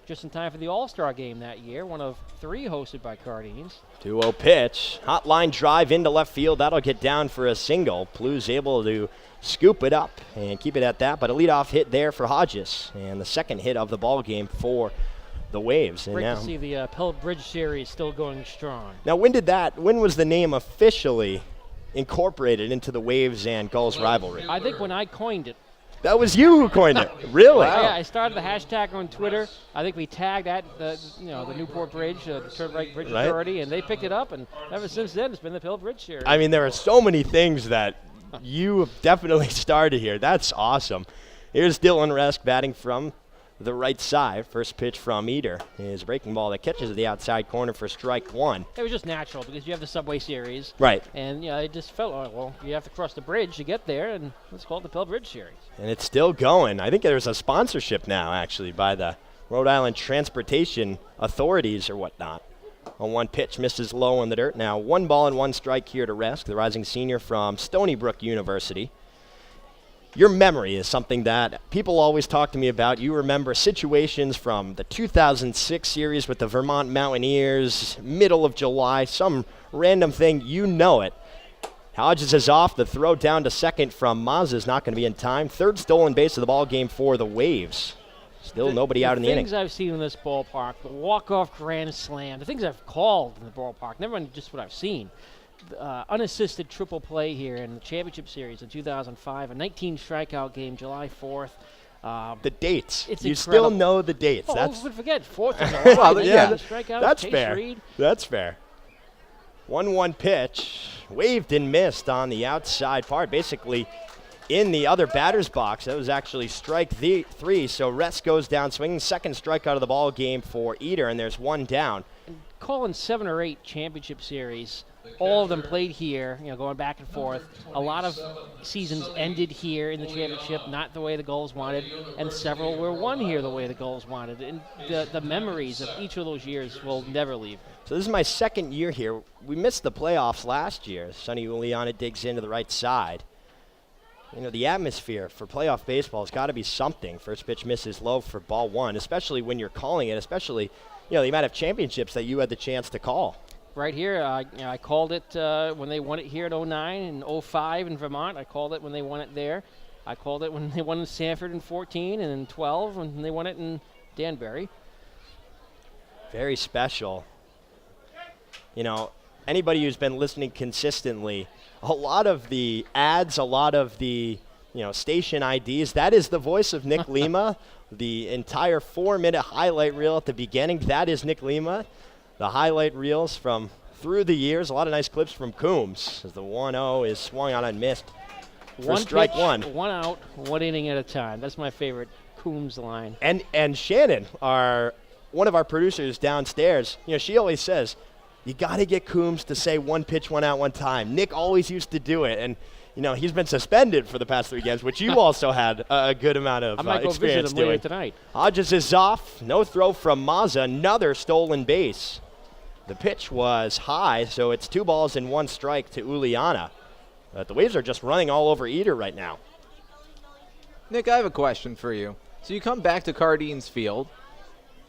Just in time for the All-Star game that year, one of 3 hosted by Cardines. 2-0 pitch, hot line drive into left field. That'll get down for a single. Plu's able to scoop it up and keep it at that, but a leadoff hit there for Hodges, and the second hit of the ball game for the Waves. Great to see the Pelt Bridge series still going strong. Now, when was the name officially incorporated into the Waves and Gulls rivalry? I think when I coined it. That was you who coined it, really? Wow. Yeah, I started the hashtag on Twitter. I think we tagged at the Newport Bridge, the Turnpike Bridge Authority, and they picked it up, and ever since then it's been the Pelt Bridge series. I mean, there are so many things that you have definitely started here. That's awesome. Here's Dylan Resk batting from the right side. First pitch from Eder is a breaking ball that catches the outside corner for strike 1. It was just natural because you have the Subway Series. Right. And it just felt, you have to cross the bridge to get there, and let's call it the Pell Bridge Series. And it's still going. I think there's a sponsorship now, actually, by the Rhode Island Transportation Authorities or whatnot. On 1 pitch, misses low in the dirt. Now 1 ball and 1 strike here to Resk, the rising senior from Stony Brook University. Your memory is something that people always talk to me about. You remember situations from the 2006 series with the Vermont Mountaineers, middle of July, some random thing, you know it. Hodges is off. The throw down to second from Mazza is not going to be in time. 3rd stolen base of the ball game for the Waves. Still nobody out in the inning. The things I've seen in this ballpark, the walk-off grand slam, the things I've called in the ballpark, never just what I've seen. Unassisted triple play here in the championship series in 2005, a 19 strikeout game, July 4th. The dates. It's you incredible. Still know the dates. That's who would forget? 4th of July. That's fair. That's fair. 1-1 pitch, waved and missed on the outside part, basically in the other batter's box. That was actually strike 3, so Resk goes down swinging. Second strikeout of the ball game for Eder, and there's 1 down. And calling 7 or 8 championship series. All of them played here, going back and forth. A lot of seasons ended here in the championship, not the way the Gulls wanted, and several were won here the way the Gulls wanted. And the memories of each of those years will never leave. So this is my 2nd year here. We missed the playoffs last year. Sonny Uliana digs into the right side. The atmosphere for playoff baseball has got to be something. First pitch misses low for ball 1, especially when you're calling it, especially the amount of championships that you had the chance to call. Right here, I called it when they won it here in 09 and 05 in Vermont. I called it when they won it there. I called it when they won in Sanford in 14 and in 12 when they won it in Danbury. Very special. anybody who's been listening consistently, a lot of the ads, a lot of the station IDs, that is the voice of Nick Lima. The entire 4-minute highlight reel at the beginning, that is Nick Lima. The highlight reels from through the years, a lot of nice clips from Coombs as the 1-0 is swung on and missed for One strike pitch, one. 1 out, 1 inning at a time. That's my favorite Coombs line. And Shannon, one of our producers downstairs, she always says, you got to get Coombs to say 1 pitch, 1 out, 1 time. Nick always used to do it, and he's been suspended for the past 3 games, which you also had a good amount of I might go experience visit him later doing. tonight. Hodges is off. No throw from Mazza. Another stolen base. The pitch was high, so it's 2 balls and 1 strike to Uliana. But the Waves are just running all over Eder right now. Nick, I have a question for you. So you come back to Cardines Field,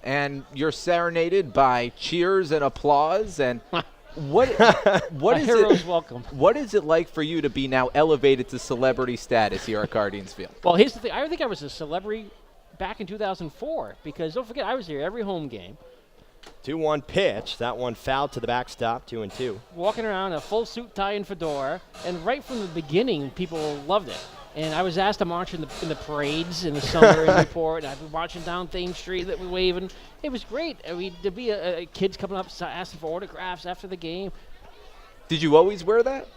and you're serenaded by cheers and applause, and what is hero's it? welcome. What is it like for you to be now elevated to celebrity status here at Cardines Field? Well, here's the thing. I think I was a celebrity back in 2004 because don't forget I was here every home game. 2-1 pitch. That one fouled to the backstop, 2-2. Walking around in a full suit, tie, and fedora, and right from the beginning, people loved it. And I was asked to march in the parades in the summer in Newport. I'd be marching down Thames Street, that we waving. It was great. I mean, to be kids coming up asking for autographs after the game. Did you always wear that?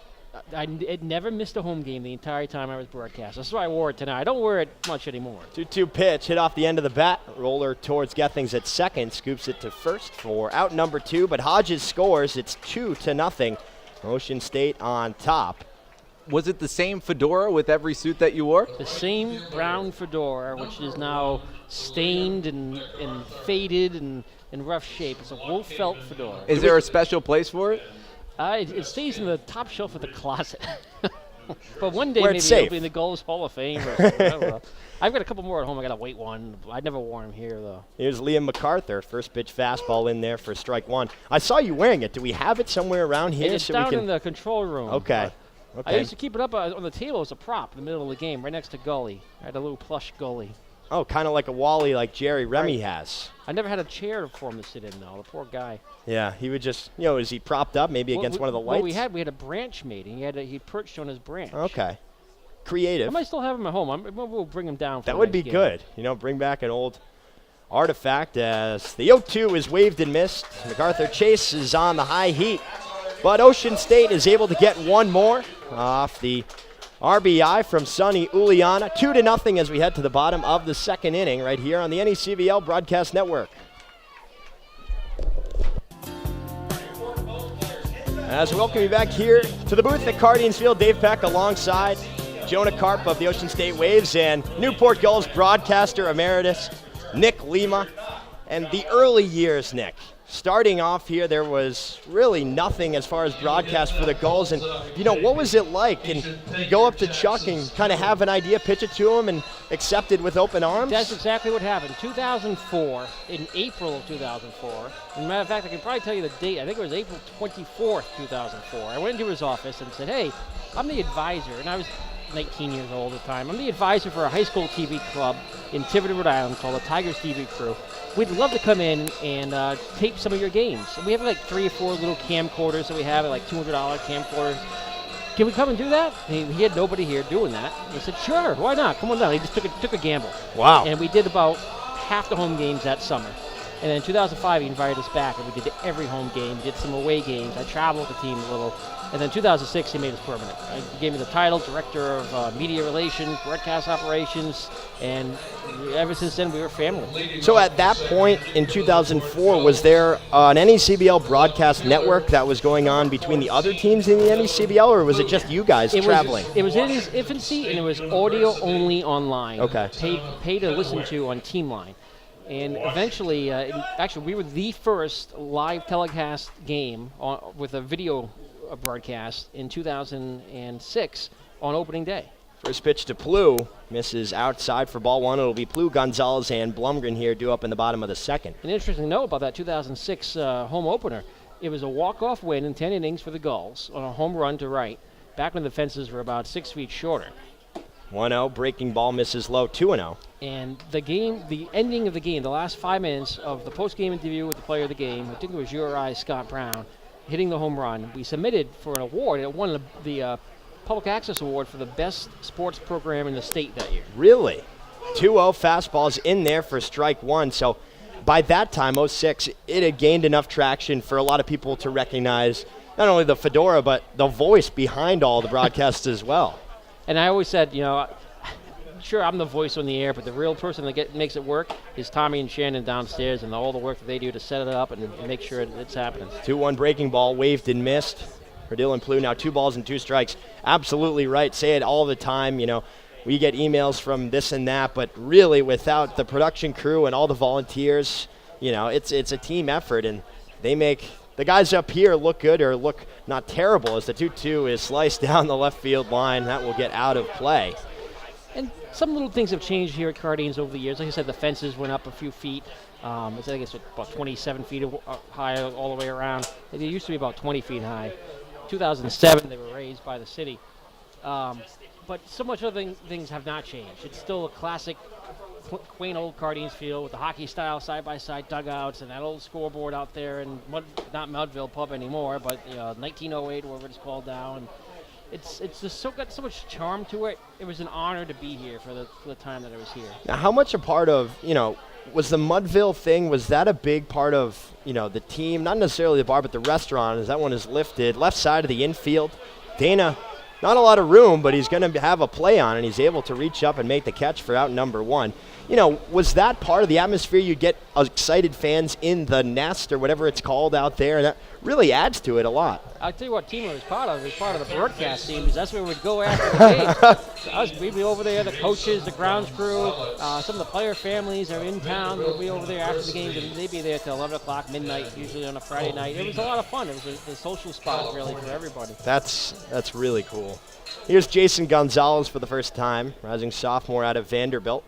I never missed a home game the entire time I was broadcast. That's why I wore it tonight. I don't wear it much anymore. 2-2 pitch, hit off the end of the bat. Roller towards Gethings at second, scoops it to first for out number 2, but Hodges scores. It's 2-0. Ocean State on top. Was it the same fedora with every suit that you wore? The same brown fedora, which is now stained and faded and in rough shape. It's a wool felt fedora. Is there a special place for it? It stays in the top shelf of the closet. But one day Where maybe it's it'll safe. be in the Gulls Hall of Fame or something. I don't know. I've got a couple more at home. I got to wait one. I never wore them here, though. Here's Liam MacArthur. First pitch fastball in there for strike 1. I saw you wearing it. Do we have it somewhere around here? It's down in the control room. Okay. I used to keep it up on the table as a prop in the middle of the game, right next to Gully. I had a little plush Gully. Oh, kind of like a Wally like Jerry Remy has. I never had a chair for him to sit in, though. The poor guy. Yeah, he would just, is he propped up maybe against one of the lights? Well, we had a branch mate. He perched on his branch. Okay. Creative. I might still have him at home. We'll bring him down. That would be good. Bring back an old artifact as the 0-2 is waved and missed. MacArthur Chase is on the high heat, but Ocean State is able to get one more off the RBI from Sonny Uliana. 2-0 as we head to the bottom of the second inning right here on the NECBL Broadcast Network. As we welcome you back here to the booth at Cardines Field, Dave Peck alongside Jonah Karp of the Ocean State Waves and Newport Gulls broadcaster emeritus Nick Lima. And the early years, Nick, starting off here, there was really nothing as far as broadcast for the Gulls. And, what was it like? And go up to Chuck and kind of have an idea, pitch it to him, and accept it with open arms? That's exactly what happened. 2004, in April of 2004. As a matter of fact, I can probably tell you the date. I think it was April 24th, 2004. I went into his office and said, hey, I'm the advisor. And I was 19 years old at the time. I'm the advisor for a high school TV club in Tiverton, Rhode Island called the Tigers TV Crew. We'd love to come in and tape some of your games. And we have like 3 or 4 little camcorders that we have at like $200 camcorders. Can we come and do that? And he had nobody here doing that. He said, sure, why not? Come on down. He just took a gamble. Wow. And we did about half the home games that summer. And then in 2005, he invited us back, and we did every home game, did some away games. I traveled with the team a little. And then 2006, he made us permanent. He gave me the title, Director of Media Relations, Broadcast Operations, and ever since then, we were family. So at that point in 2004, was there an NECBL broadcast network that was going on between the other teams in the NECBL, or was it just you guys traveling? It was in its infancy, and it was audio only online. Okay. Pay to listen to on Teamline. And eventually, actually, we were the first live telecast game with a video broadcast in 2006 on opening day. First pitch to Plu, misses outside for ball 1. It'll be Plu, Gonzalez, and Blumgren here due up in the bottom of the second. An interesting note about that 2006 home opener, it was a walk-off win in 10 innings for the Gulls on a home run to right, back when the fences were about 6 feet shorter. 1-0, breaking ball misses low, 2-0. And the ending of the game, the last 5 minutes of the post-game interview with the player of the game, I think it was your eyes, Scott Brown, hitting the home run. We submitted for an award. It won the Public Access Award for the best sports program in the state that year. Really? 2-0 fastballs in there for strike one. So by that time, 06, it had gained enough traction for a lot of people to recognize not only the fedora, but the voice behind all the broadcasts as well. And I always said, sure, I'm the voice on the air, but the real person that makes it work is Tommy and Shannon downstairs and all the work that they do to set it up and make sure it's happening. 2-1 breaking ball, waved and missed for Dylan Plew. Now 2 balls and 2 strikes. Absolutely right. Say it all the time. We get emails from this and that, but really without the production crew and all the volunteers, it's a team effort, and they make the guys up here look good or look not terrible as the 2-2 is sliced down the left field line. That will get out of play. And some little things have changed here at Cardines over the years. Like I said, the fences went up a few feet. I think it's about 27 feet high all the way around. They used to be about 20 feet high. 2007, they were raised by the city. But so much other things have not changed. It's still a classic, quaint old Cardines field with the hockey-style side-by-side dugouts and that old scoreboard out there, and not Mudville Pub anymore, but 1908, wherever it's called now. And it's just got so much charm to it. It was an honor to be here for the time that I was here. Now, how much a part of, was the Mudville thing, was that a big part of, the team? Not necessarily the bar, but the restaurant, as that one is lifted. Left side of the infield. Dana, not a lot of room, but he's going to have a play on, and he's able to reach up and make the catch for out number one. Was that part of the atmosphere? You get excited fans in the nest or whatever it's called out there, and that really adds to it a lot. I'll tell you what team I was part of. It was part of the broadcast team, because that's where we'd go after the game. We'd be over there, the coaches, the grounds crew, some of the player families are in town. They'd be over there after the games, and they'd be there till 11 o'clock, midnight, usually on a Friday night. It was a lot of fun. It was a social spot, really, for everybody. That's really cool. Here's Jason Gonzalez for the first time, rising sophomore out of Vanderbilt.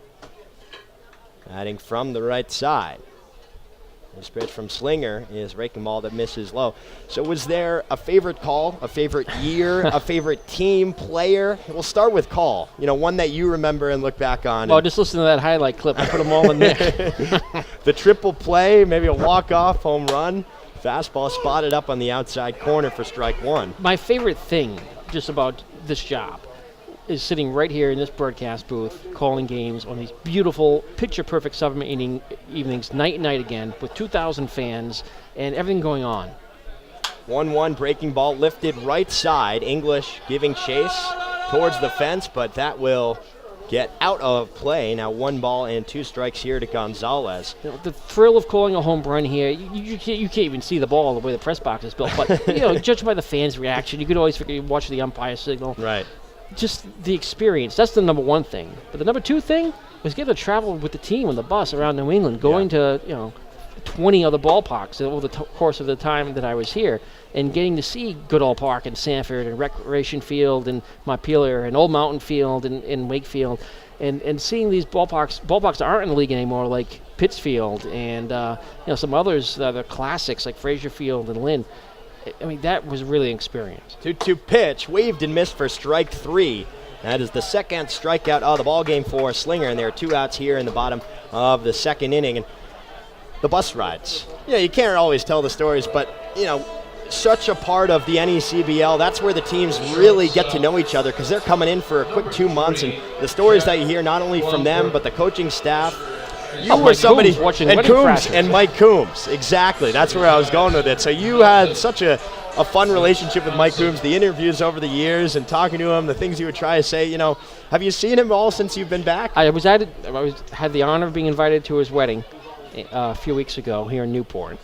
Batting from the right side. This pitch from Slinger is breaking ball that misses low. So was there a favorite call, a favorite year, a favorite team, player? We'll start with call. One that you remember and look back on. Well, just listen to that highlight clip. I put them all in there. The triple play, maybe a walk-off home run. Fastball spotted up on the outside corner for strike one. My favorite thing just about this job is sitting right here in this broadcast booth calling games on these beautiful, picture-perfect summer evenings, night and night again, with 2,000 fans and everything going on. 1-1 breaking ball lifted right side. English giving chase towards the fence, but that will get out of play. Now 1 ball and 2 strikes here to Gonzalez. The thrill of calling a home run here, you can't even see the ball the way the press box is built, but judging by the fans' reaction, you could always watch the umpire signal. Right. Just the experience. That's the number one thing. But the number two thing was getting to travel with the team on the bus around New England, going to 20 other ballparks over the course of the time that I was here, and getting to see Goodall Park and Sanford and Recreation Field and Montpelier and Old Mountain Field and Wakefield, and seeing these ballparks that aren't in the league anymore, like Pittsfield and some others that are classics like Frazier Field and Lynn. I mean, that was really an experience. 2-2 pitch, waved and missed for strike 3. That is the second strikeout of the ballgame for Slinger, and there are 2 outs here in the bottom of the second inning. And the bus rides. You can't always tell the stories, but, such a part of the NECBL. That's where the teams really get to know each other, because they're coming in for a quick 2 months, and the stories that you hear not only from them, but the coaching staff. You were somebody, and Mike Coombs, exactly. That's where I was going with it. So you had such a fun relationship with Mike Coombs, the interviews over the years and talking to him, the things he would try to say. Have you seen him all since you've been back? I had the honor of being invited to his wedding a few weeks ago here in Newport.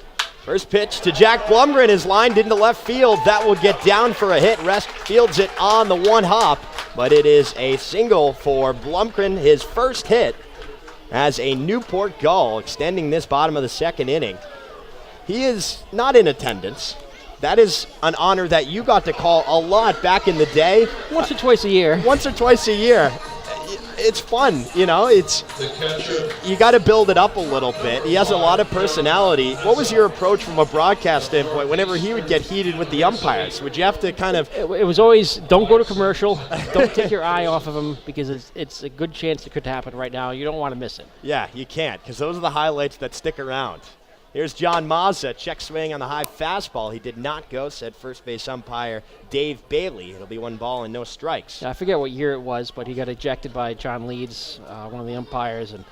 First pitch to Jack Blumgren is lined into left field. That will get down for a hit. Rest fields it on the one hop, but it is a single for Blumgren, his first hit as a Newport Gull, extending this bottom of the second inning. He is not in attendance. That is an honor that you got to call a lot back in the day. Once or twice a year. It's fun, it's you got to build it up a little bit. He has a lot of personality. What was your approach from a broadcast standpoint whenever he would get heated with the umpires? Would you have to kind of... It was always, don't go to commercial, don't take your eye off of him, because it's a good chance it could happen right now. You don't want to miss it. Yeah, you can't, because those are the highlights that stick around. Here's John Mazza, check swing on the high fastball. He did not go, said first base umpire Dave Bailey. It'll be 1 ball and no strikes. I forget what year it was, but he got ejected by John Leeds, one of the umpires, and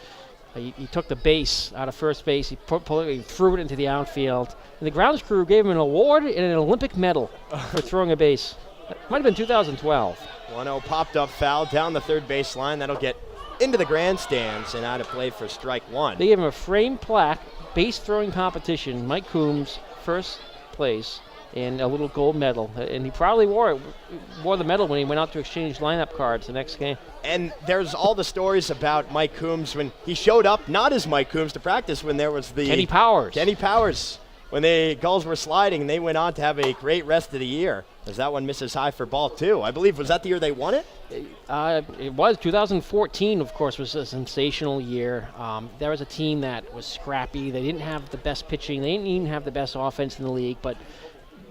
he took the base out of first base. He threw it into the outfield, and the grounds crew gave him an award and an Olympic medal for throwing a base. It might have been 2012. 1-0 popped up foul down the third baseline. That'll get into the grandstands and out of play for strike 1. They gave him a framed plaque, base throwing competition, Mike Coombs, first place, and a little gold medal. And he probably wore the medal when he went out to exchange lineup cards the next game. And there's all the stories about Mike Coombs when he showed up, not as Mike Coombs, to practice when there was the Kenny Powers. When the Gulls were sliding, and they went on to have a great rest of the year, as that one misses high for ball 2. I believe, was that the year they won it? It was. 2014, of course, was a sensational year. There was a team that was scrappy. They didn't have the best pitching. They didn't even have the best offense in the league, but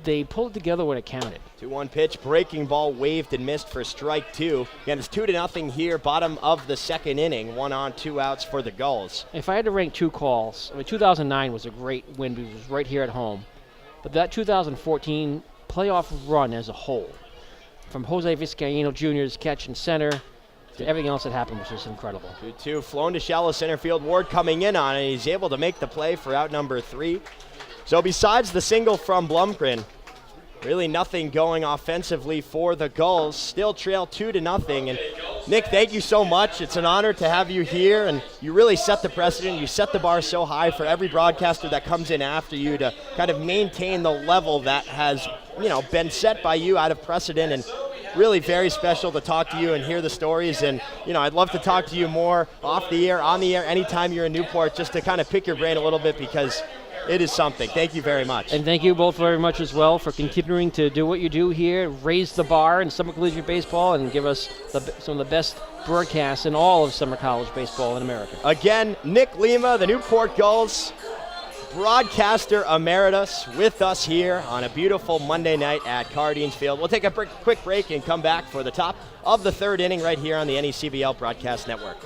they pulled together when it counted. 2-1 pitch, breaking ball waved and missed for strike 2. Again, it's 2-0 here, bottom of the second inning. 1 on, 2 outs for the Gulls. If I had to rank 2 calls, 2009 was a great win because it was right here at home. But that 2014 playoff run as a whole, from Jose Vizcaíno Jr.'s catch in center to everything else that happened, was just incredible. 2-2, flown to shallow center field. Ward coming in on it. He's able to make the play for out number 3. So besides the single from Blumgren, really nothing going offensively for the Gulls. Still trail 2-0. And Nick, thank you so much. It's an honor to have you here, and you really set the precedent. You set the bar so high for every broadcaster that comes in after you to kind of maintain the level that has, been set by you out of precedent. And really very special to talk to you and hear the stories. And, I'd love to talk to you more off the air, on the air, anytime you're in Newport, just to kind of pick your brain a little bit, because it is something. Thank you very much. And thank you both very much as well for continuing to do what you do here, raise the bar in summer collegiate baseball, and give us some of the best broadcasts in all of summer college baseball in America. Again, Nick Lima, the Newport Gulls broadcaster emeritus, with us here on a beautiful Monday night at Cardines Field. We'll take a quick break and come back for the top of the third inning right here on the NECBL Broadcast Network.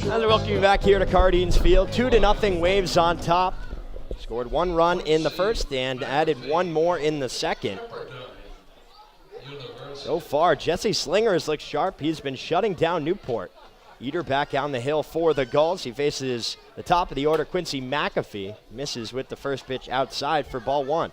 And welcome you back here to Cardines Field. 2-0 Waves on top. Scored 1 run in the first and added 1 more in the second. So far, Jesse Slinger has looked sharp. He's been shutting down Newport. Eater back down the hill for the Gulls. He faces the top of the order, Quincy McAfee. Misses with the first pitch outside for ball 1.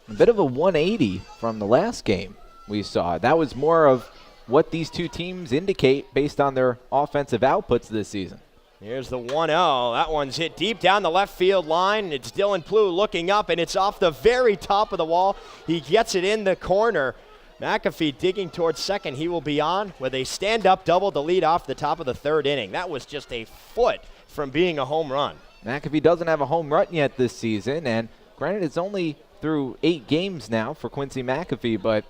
A bit of a 180 from the last game we saw. That was more of what these two teams indicate based on their offensive outputs this season. Here's the 1-0. That one's hit deep down the left field line. It's Dylan Plew looking up, and it's off the very top of the wall. He gets it in the corner. McAfee digging towards second. He will be on with a stand-up double to lead off the top of the third inning. That was just a foot from being a home run. McAfee doesn't have a home run yet this season, and granted it's only through 8 games now for Quincy McAfee, but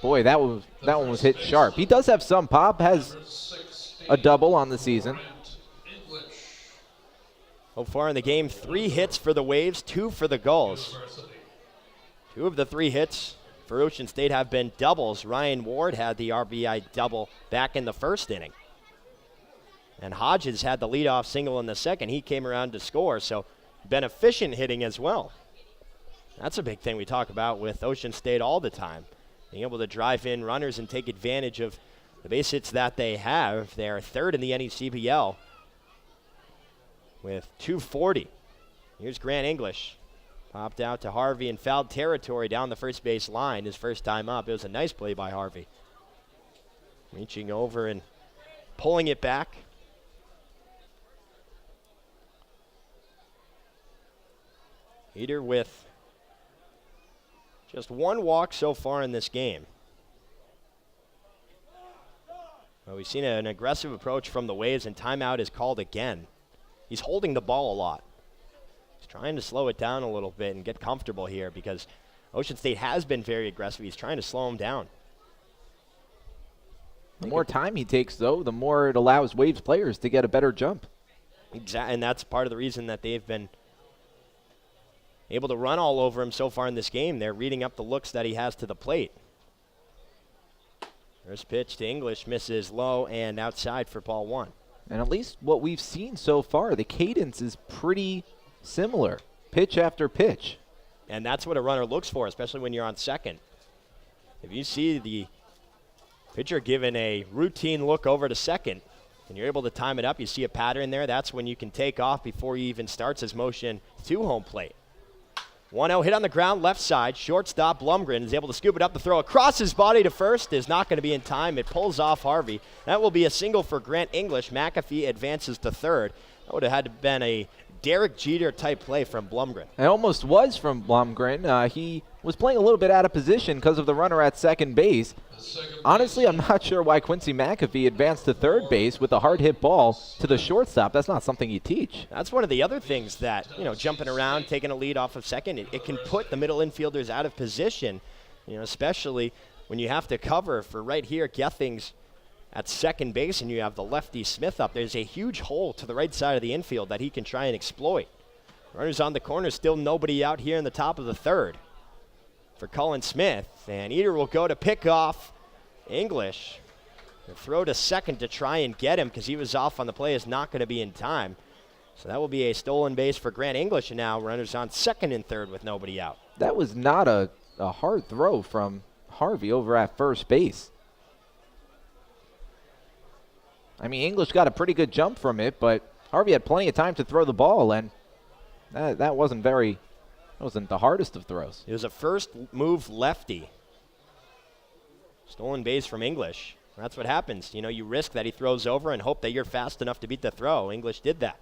boy, that one was hit sharp. He does have some pop, has a double on the season. So far in the game, 3 hits for the Waves, 2 for the Gulls. 2 of the 3 hits for Ocean State have been doubles. Ryan Ward had the RBI double back in the first inning. And Hodges had the leadoff single in the second. He came around to score, so been efficient hitting as well. That's a big thing we talk about with Ocean State all the time. Being able to drive in runners and take advantage of the base hits that they have. They're third in the NECBL with 240. Here's Grant English. Popped out to Harvey in foul territory down the first base line his first time up. It was a nice play by Harvey. Reaching over and pulling it back. Eater with just 1 walk so far in this game. Well, we've seen an aggressive approach from the Waves, and timeout is called again. He's holding the ball a lot. He's trying to slow it down a little bit and get comfortable here because Ocean State has been very aggressive. He's trying to slow him down. The more time he takes, though, the more it allows Waves players to get a better jump. Exactly, and that's part of the reason that they've been able to run all over him so far in this game. They're reading up the looks that he has to the plate. First pitch to English misses low and outside for ball 1. And at least what we've seen so far, the cadence is pretty similar, pitch after pitch. And that's what a runner looks for, especially when you're on second. If you see the pitcher giving a routine look over to second, and you're able to time it up, you see a pattern there, that's when you can take off before he even starts his motion to home plate. 1-0 hit on the ground, left side. Shortstop Blumgren is able to scoop it up. The throw across his body to first is not going to be in time. It pulls off Harvey. That will be a single for Grant English. McAfee advances to third. That would have had to been a Derek Jeter type play from Blumgren. It almost was from Blumgren. He was playing a little bit out of position because of the runner at second base. Honestly, I'm not sure why Quincy McAfee advanced to third base with a hard hit ball to the shortstop. That's not something you teach. That's one of the other things that, jumping around, taking a lead off of second, it can put the middle infielders out of position, especially when you have to cover for right here, Gethings at second base, and you have the lefty Smith up. There's a huge hole to the right side of the infield that he can try and exploit. Runners on the corner, still nobody out here in the top of the third for Colin Smith, and Eater will go to pick off English. The throw to second to try and get him because he was off on the play is not going to be in time. So that will be a stolen base for Grant English, and now runners on second and third with nobody out. That was not a hard throw from Harvey over at first base. I mean, English got a pretty good jump from it, but Harvey had plenty of time to throw the ball, and that wasn't the hardest of throws. It was a first move lefty. Stolen base from English. That's what happens. You risk that he throws over and hope that you're fast enough to beat the throw. English did that.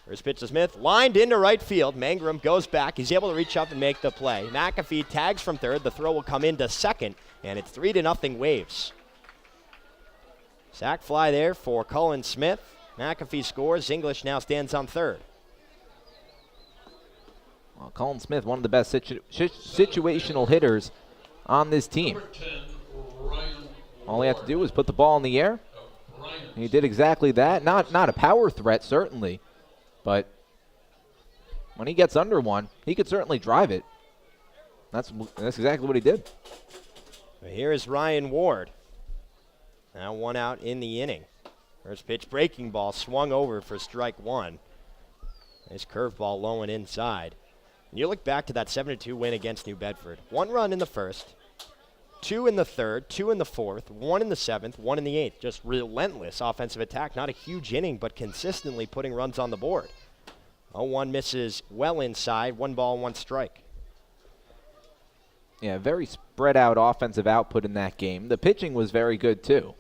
First pitch to Smith, lined into right field. Mangrum goes back. He's able to reach up and make the play. McAfee tags from third. The throw will come into second, and it's 3-0 Waves. Sack fly there for Colin Smith. McAfee scores. English now stands on third. Well, Colin Smith, one of the best situational hitters on this team. All he had to do was put the ball in the air. He did exactly that. Not a power threat, certainly, but when he gets under one, he could certainly drive it. That's exactly what he did. Here is Ryan Ward. Now 1 out in the inning. First pitch breaking ball swung over for strike 1. Nice curveball low and inside. And you look back to that 7-2 win against New Bedford. 1 run in the first, 2 in the third, 2 in the fourth, 1 in the seventh, 1 in the eighth. Just relentless offensive attack. Not a huge inning, but consistently putting runs on the board. 0-1 misses well inside. 1 ball, 1 strike. Yeah, very spread out offensive output in that game. The pitching was very good too.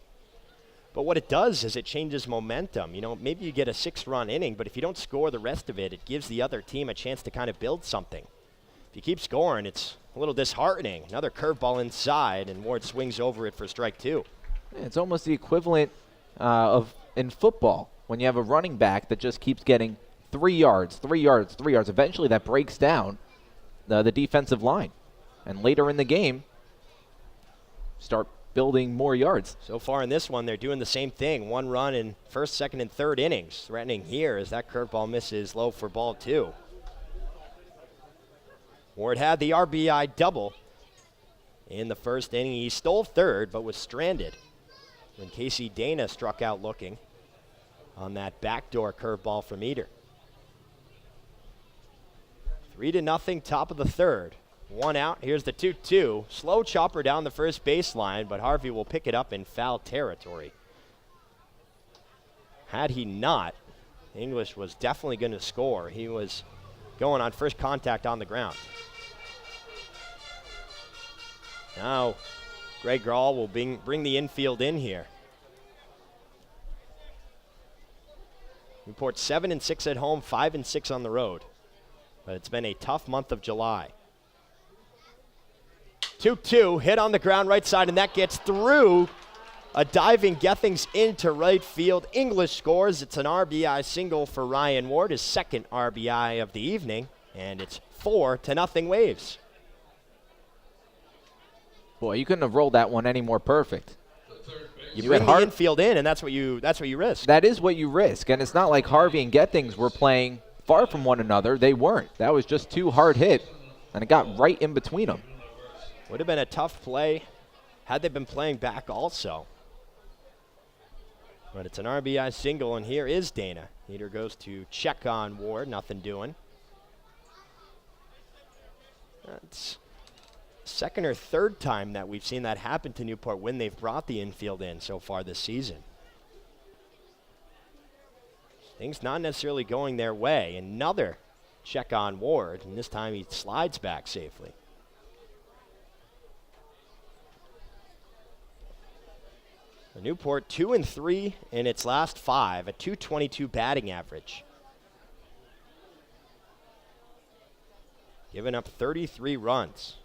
But what it does is it changes momentum. Maybe you get a 6-run inning, but if you don't score the rest of it, it gives the other team a chance to kind of build something. If you keep scoring, it's a little disheartening. Another curveball inside, and Ward swings over it for strike 2. Yeah, it's almost the equivalent of in football when you have a running back that just keeps getting 3 yards, 3 yards, 3 yards. Eventually that breaks down the defensive line. And later in the game, start building more yards. So far in this one, they're doing the same thing. 1 run in first, second, and third innings. Threatening here as that curveball misses low for ball 2. Ward had the RBI double in the first inning. He stole third, but was stranded when Casey Dana struck out looking on that backdoor curveball from Eater. 3-0, top of the third. 1 out. Here's the 2-2. Slow chopper down the first baseline, but Harvey will pick it up in foul territory. Had he not, English was definitely going to score. He was going on first contact on the ground. Now, Greg Grawl will bring the infield in here. Newport 7-6 at home, 5-6 on the road. But it's been a tough month of July. 2-2, hit on the ground right side, and that gets through. A diving Gethings into right field. English scores. It's an RBI single for Ryan Ward, his second RBI of the evening, and it's 4-0 Waves. Boy, you couldn't have rolled that one any more perfect. You bring the infield in, and that's what you risk. That is what you risk, and it's not like Harvey and Gethings were playing far from one another. They weren't. That was just 2 hard hit, and it got right in between them. Would have been a tough play had they been playing back also. But it's an RBI single, and here is Dana. Heater goes to check on Ward, nothing doing. That's second or third time that we've seen that happen to Newport when they've brought the infield in so far this season. Things not necessarily going their way. Another check on Ward, and this time he slides back safely. Newport 2-3 in its last 5, a .222 batting average. Giving up 33 runs.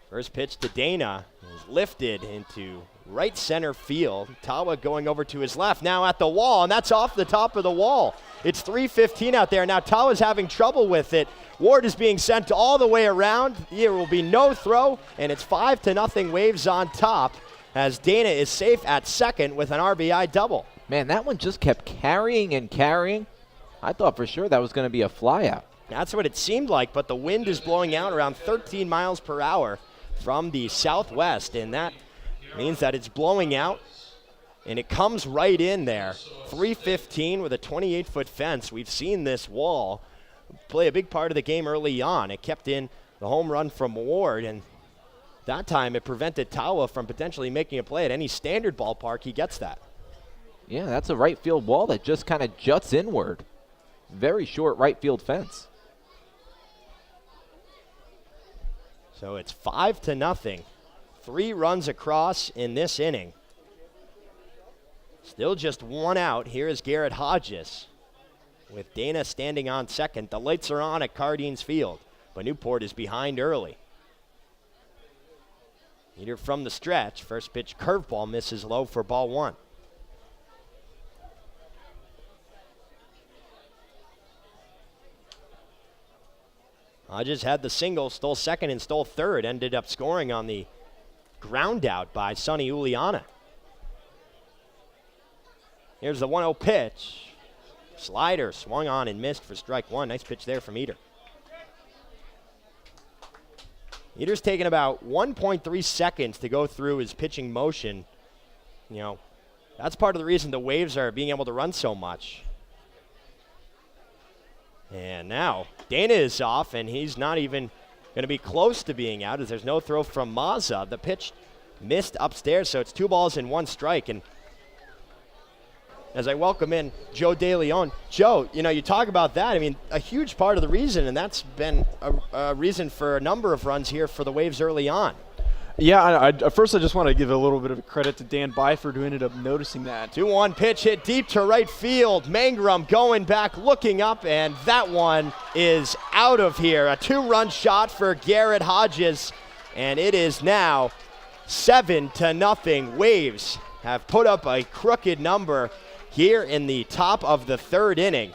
First pitch to Dana is lifted into right center field. Tawa going over to his left, now at the wall, and that's off the top of the wall. It's 3:15 out there. Now Tawa's having trouble with it. Ward is being sent all the way around. There will be no throw, and it's 5-0 Waves on top as Dana is safe at second with an RBI double. Man, that one just kept carrying and carrying. I thought for sure that was going to be a flyout. That's what it seemed like, but the wind is blowing out around 13 miles per hour from the southwest, and that means that it's blowing out, and it comes right in there. 315 with a 28-foot fence. We've seen this wall play a big part of the game early on. It kept in the home run from Ward, and that time it prevented Tawa from potentially making a play at any standard ballpark. He gets that. Yeah, that's a right field wall that just kind of juts inward. Very short right field fence. So it's 5-0. 3 runs across in this inning. Still just one out. Here is Garrett Hodges with Dana standing on second. The lights are on at Cardines Field, but Newport is behind early. Heater from the stretch. First pitch curveball misses low for ball 1. Hodges had the single, stole second and stole third, ended up scoring on the ground out by Sonny Uliana. Here's the 1-0 pitch. Slider swung on and missed for strike 1. Nice pitch there from Heater. Heater's taken about 1.3 seconds to go through his pitching motion. You know, that's part of the reason the Waves are being able to run so much. And now Dana is off, and he's not even going to be close to being out as there's no throw from Mazza. The pitch missed upstairs, so it's 2 balls and 1 strike. And as I welcome in Joe DeLeon. Joe, you know, you talk about that. I mean, a huge part of the reason, and that's been a reason for a number of runs here for the Waves early on. Yeah, first I just want to give a little bit of credit to Dan Byford, who ended up noticing that. 2-1 pitch hit deep to right field. Mangrum going back, looking up, and that one is out of here. A 2-run shot for Garrett Hodges, and it is now 7-0. Waves have put up a crooked number here in the top of the 3rd inning.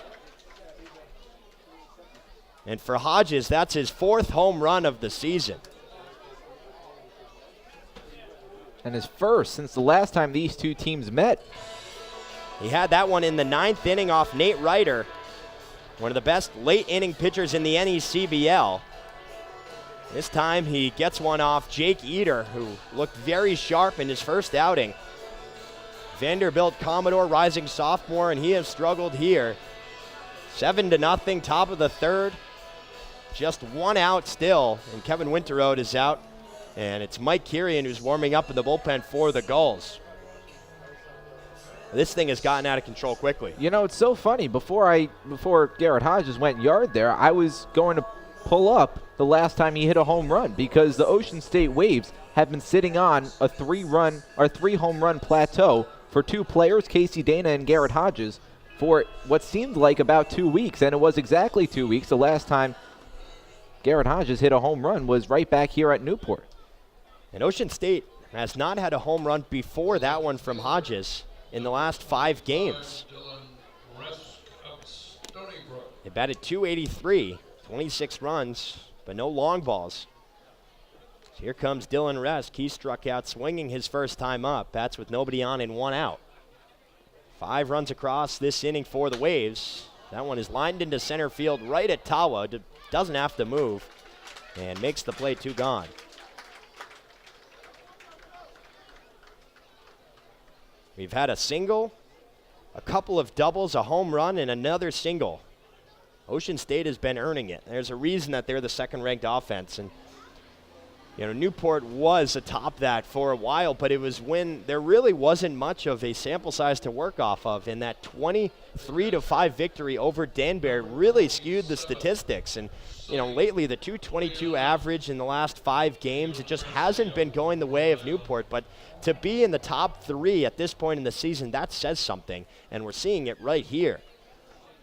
And for Hodges, that's his 4th home run of the season. And his first since the last time these two teams met. He had that one in the 9th inning off Nate Ryder, one of the best late inning pitchers in the NECBL. This time he gets one off Jake Eater, who looked very sharp in his first outing. Vanderbilt Commodore rising sophomore, and he has struggled here. 7-0, top of the 3rd. Just 1 out still, and Kevin Winterode is out. And it's Mike Kirian who's warming up in the bullpen for the Gulls. This thing has gotten out of control quickly. You know, it's so funny. Before Garrett Hodges went yard there, I was going to pull up the last time he hit a home run because the Ocean State Waves have been sitting on a 3-home run plateau for 2 players, Casey Dana and Garrett Hodges, for what seemed like about 2 weeks, and it was exactly 2 weeks. The last time Garrett Hodges hit a home run was right back here at Newport. And Ocean State has not had a home run before that one from Hodges in the last 5 games. They batted .283, 26 runs, but no long balls. So here comes Dylan Resk. He struck out swinging his first time up. Bats with nobody on and 1 out. 5 runs across this inning for the Waves. That one is lined into center field right at Tawa. Doesn't have to move and makes the play 2 gone. We've had a single, a couple of doubles, a home run, and another single. Ocean State has been earning it. There's a reason that they're the second-ranked offense. And, Newport was atop that for a while, but it was when there really wasn't much of a sample size to work off of. And that 23-5 victory over Danbury really skewed the statistics. And, lately the 222 average in the last 5 games, it just hasn't been going the way of Newport. But to be in the top 3 at this point in the season, that says something. And we're seeing it right here.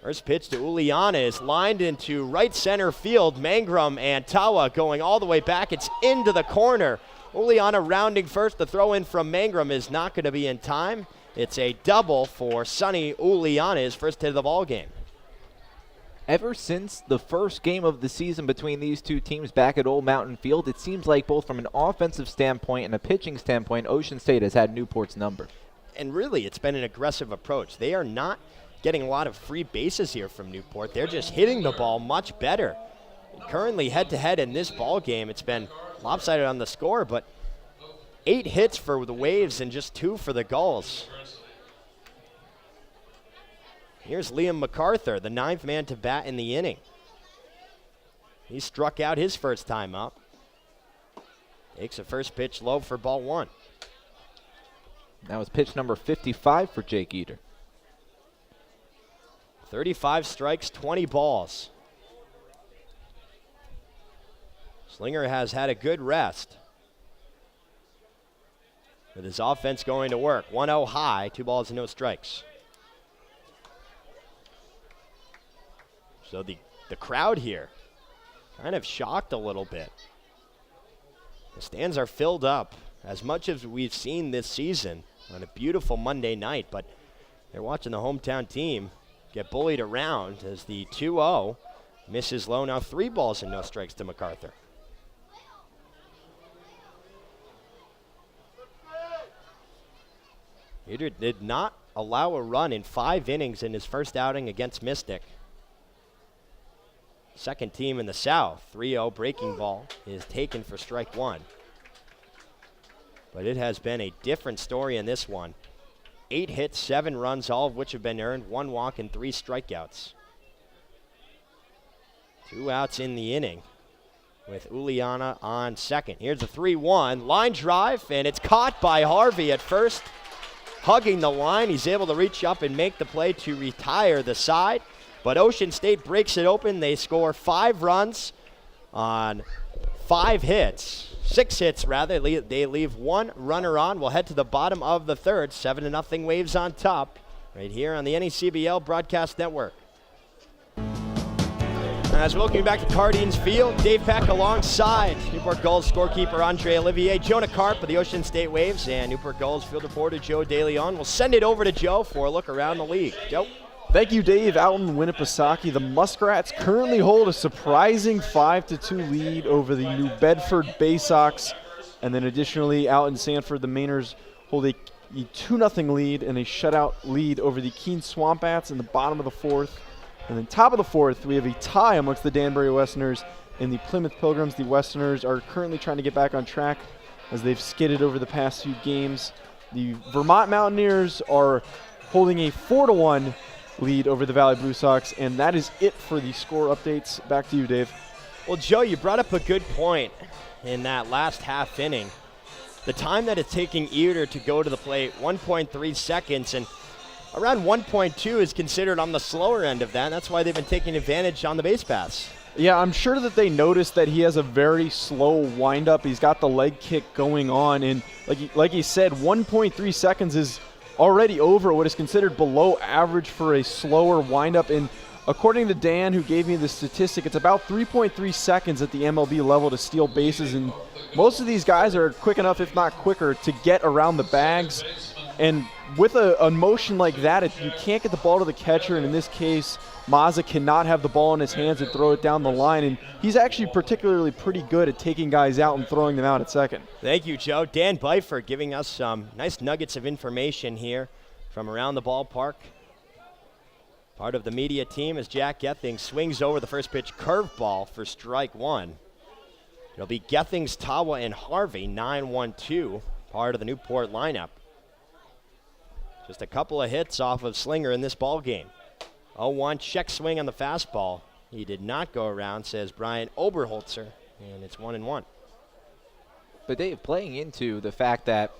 First pitch to Uliana is lined into right center field. Mangrum and Tawa going all the way back. It's into the corner. Uliana rounding first. The throw in from Mangrum is not going to be in time. It's a double for Sonny Uliana, his first hit of the ball game. Ever since the first game of the season between these two teams back at Old Mountain Field, it seems like both from an offensive standpoint and a pitching standpoint, Ocean State has had Newport's number. And really, it's been an aggressive approach. They are not getting a lot of free bases here from Newport. They're just hitting the ball much better. Currently head-to-head in this ball game, it's been lopsided on the score, but 8 hits for the Waves and just 2 for the Gulls. Here's Liam MacArthur, the 9th man to bat in the inning. He struck out his first time up. Takes a first pitch low for ball 1. That was pitch number 55 for Jake Eater. 35 strikes, 20 balls. Slinger has had a good rest, with his offense going to work. 1-0 high, 2 balls and no strikes. So the crowd here kind of shocked a little bit. The stands are filled up as much as we've seen this season on a beautiful Monday night, but they're watching the hometown team get bullied around as the 2-0 misses low. Now 3 balls and no strikes to MacArthur. Eater did not allow a run in 5 innings in his first outing against Mystic. Second team in the South. 3-0 breaking ball is taken for strike 1. But it has been a different story in this one. 8 hits, 7 runs, all of which have been earned, 1 walk and 3 strikeouts. 2 outs in the inning with Uliana on second. Here's a 3-1, line drive, and it's caught by Harvey at first. Hugging the line, he's able to reach up and make the play to retire the side. But Ocean State breaks it open. They score 5 runs on 5 hits. 6 hits, rather. They leave 1 runner on. We'll head to the bottom of the third. 7-0 Waves on top right here on the NECBL Broadcast Network. As welcoming back to Cardines Field, Dave Peck alongside Newport Gulls scorekeeper Andre Olivier, Jonah Karp of the Ocean State Waves, and Newport Gulls field reporter Joe DeLeon. We'll send it over to Joe for a look around the league. Joe? Thank you, Dave. Out in Winnipesaukee, the Muskrats currently hold a surprising 5-2 lead over the New Bedford Bay Sox. And then additionally, out in Sanford, the Mainers hold a 2-0 lead and a shutout lead over the Keene Swamp Bats in the bottom of the 4th. And then top of the 4th, we have a tie amongst the Danbury Westerners and the Plymouth Pilgrims. The Westerners are currently trying to get back on track as they've skidded over the past few games. The Vermont Mountaineers are holding a 4-1 lead over the Valley Blue Sox, and that is it for the score updates. Back to you, Dave. Well, Joe, you brought up a good point in that last half inning. The time that it's taking Eater to go to the plate, 1.3 seconds, and around 1.2 is considered on the slower end of that. That's why they've been taking advantage on the base paths. Yeah, I'm sure that they noticed that he has a very slow windup. He's got the leg kick going on, and like he said, 1.3 seconds is already over what is considered below average for a slower windup. And according to Dan, who gave me the statistic, it's about 3.3 seconds at the MLB level to steal bases. And most of these guys are quick enough, if not quicker, to get around the bags. And with a motion like that, you can't get the ball to the catcher. And in this case, Mazza cannot have the ball in his hands and throw it down the line. And he's actually particularly pretty good at taking guys out and throwing them out at second. Thank you, Joe. Dan Byford giving us some nice nuggets of information here from around the ballpark. Part of the media team as Jack Gething swings over the first pitch curveball for strike 1. It'll be Gethings, Tawa, and Harvey, 9-1-2, part of the Newport lineup. Just a couple of hits off of Slinger in this ball game. 0-1 check swing on the fastball. He did not go around, says Brian Oberholzer, and it's 1-1. But Dave, playing into the fact that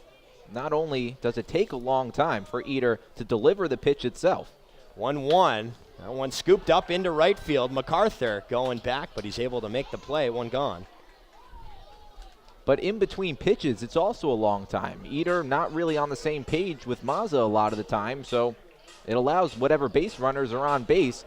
not only does it take a long time for Eder to deliver the pitch itself. 1-1. That one scooped up into right field. MacArthur going back, but he's able to make the play. One gone. But in between pitches, it's also a long time. Eder not really on the same page with Mazza a lot of the time, so it allows whatever base runners are on base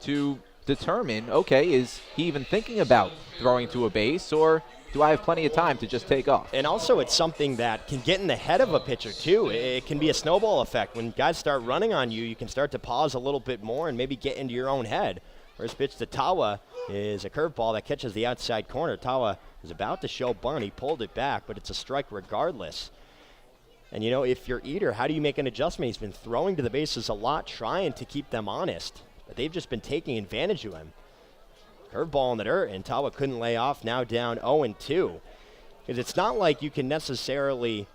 to determine, okay, is he even thinking about throwing to a base, or do I have plenty of time to just take off? And also it's something that can get in the head of a pitcher too. It can be a snowball effect. When guys start running on you, you can start to pause a little bit more and maybe get into your own head. First pitch to Tawa is a curveball that catches the outside corner. Tawa is about to show bunt. He pulled it back, but it's a strike regardless. And, you know, if you're Eder, how do you make an adjustment? He's been throwing to the bases a lot, trying to keep them honest. But they've just been taking advantage of him. Curveball in the dirt, and Tawa couldn't lay off, now down 0-2. Because it's not like you can necessarily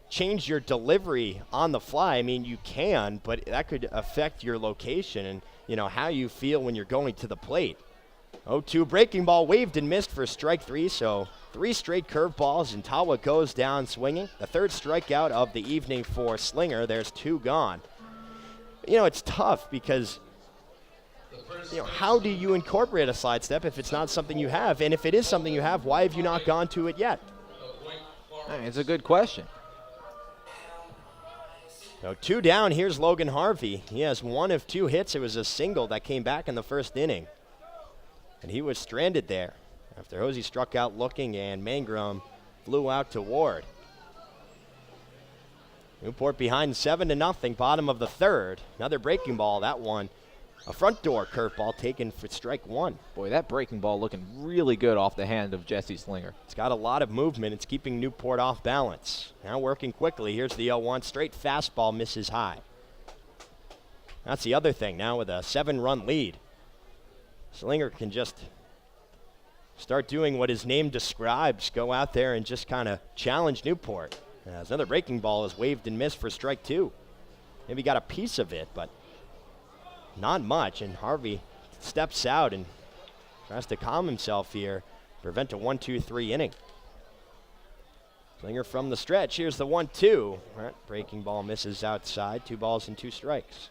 change your delivery on the fly. I mean, you can, but that could affect your location and, you know, how you feel when you're going to the plate. 0-2 breaking ball, waved and missed for strike 3, so 3 straight curveballs, and Tawa goes down swinging. The third strikeout of the evening for Slinger. There's 2 gone. You know, it's tough because, you know, how do you incorporate a slide step if it's not something you have? And if it is something you have, why have you not gone to it yet? It's a good question. So 2 down, here's Logan Harvey. He has 1 of 2 hits. It was a single that came back in the first inning. And he was stranded there after Hosey struck out looking and Mangrum flew out to Ward. Newport behind 7-0, bottom of the third. Another breaking ball, that one. A front door curveball taken for strike 1. Boy, that breaking ball looking really good off the hand of Jesse Slinger. It's got a lot of movement. It's keeping Newport off balance. Now working quickly. Here's the 0-1. Straight fastball misses high. That's the other thing now with a 7-run lead. Slinger can just start doing what his name describes. Go out there and just kind of challenge Newport. As another breaking ball is waved and missed for strike 2. Maybe got a piece of it, but not much. And Harvey steps out and tries to calm himself here, prevent a 1-2-3 inning. Slinger from the stretch. Here's the 1-2. Right, breaking ball misses outside. 2 balls and 2 strikes.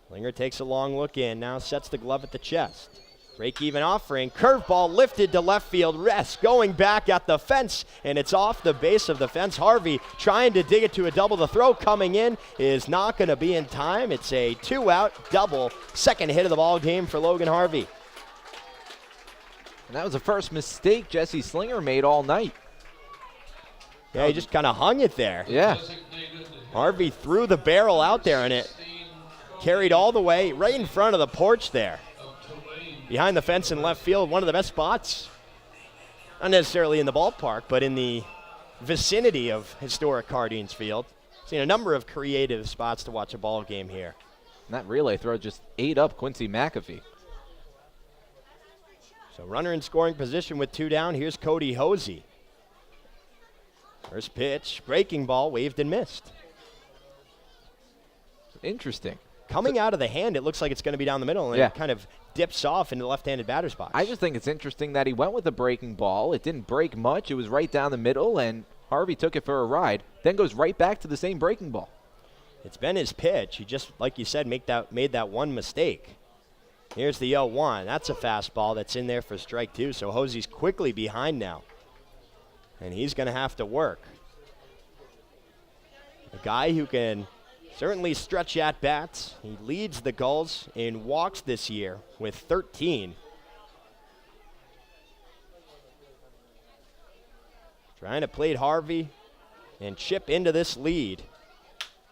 Slinger takes a long look in, now sets the glove at the chest. Break-even offering, curveball lifted to left field, rest going back at the fence, and it's off the base of the fence. Harvey trying to dig it to a double. The throw coming in is not going to be in time. It's a 2-out double, second hit of the ball game for Logan Harvey. And that was the first mistake Jesse Slinger made all night. Yeah, he just kind of hung it there. Yeah. Harvey threw the barrel out there, and it carried all the way right in front of the porch there. Behind the fence in left field, one of the best spots. Not necessarily in the ballpark, but in the vicinity of historic Cardines Field. Seen a number of creative spots to watch a ball game here. And that relay throw just ate up Quincy McAfee. So runner in scoring position with 2 down. Here's Cody Hosey. First pitch, breaking ball, waved and missed. Interesting. Coming out of the hand, it looks like it's going to be down the middle, and it kind of dips off into the left-handed batter's box. I just think it's interesting that he went with the breaking ball. It didn't break much. It was right down the middle, and Harvey took it for a ride, then goes right back to the same breaking ball. It's been his pitch. He just, like you said, made that one mistake. Here's the 0-1. That's a fastball that's in there for strike 2, so Hosey's quickly behind now. And he's going to have to work. A guy who can certainly stretch at bats. He leads the Gulls in walks this year with 13. Trying to plate Harvey and chip into this lead.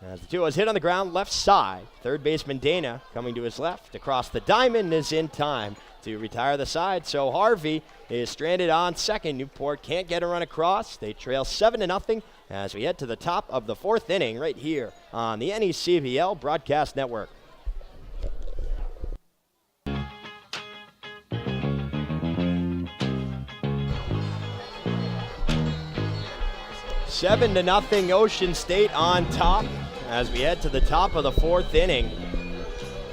As the 2 is hit on the ground left side. Third baseman Dana coming to his left. Across the diamond is in time to retire the side. So Harvey is stranded on second. Newport can't get a run across. They trail 7-0 as we head to the top of the 4th inning right here on the NECBL Broadcast Network. 7-0 Ocean State on top as we head to the top of the fourth inning.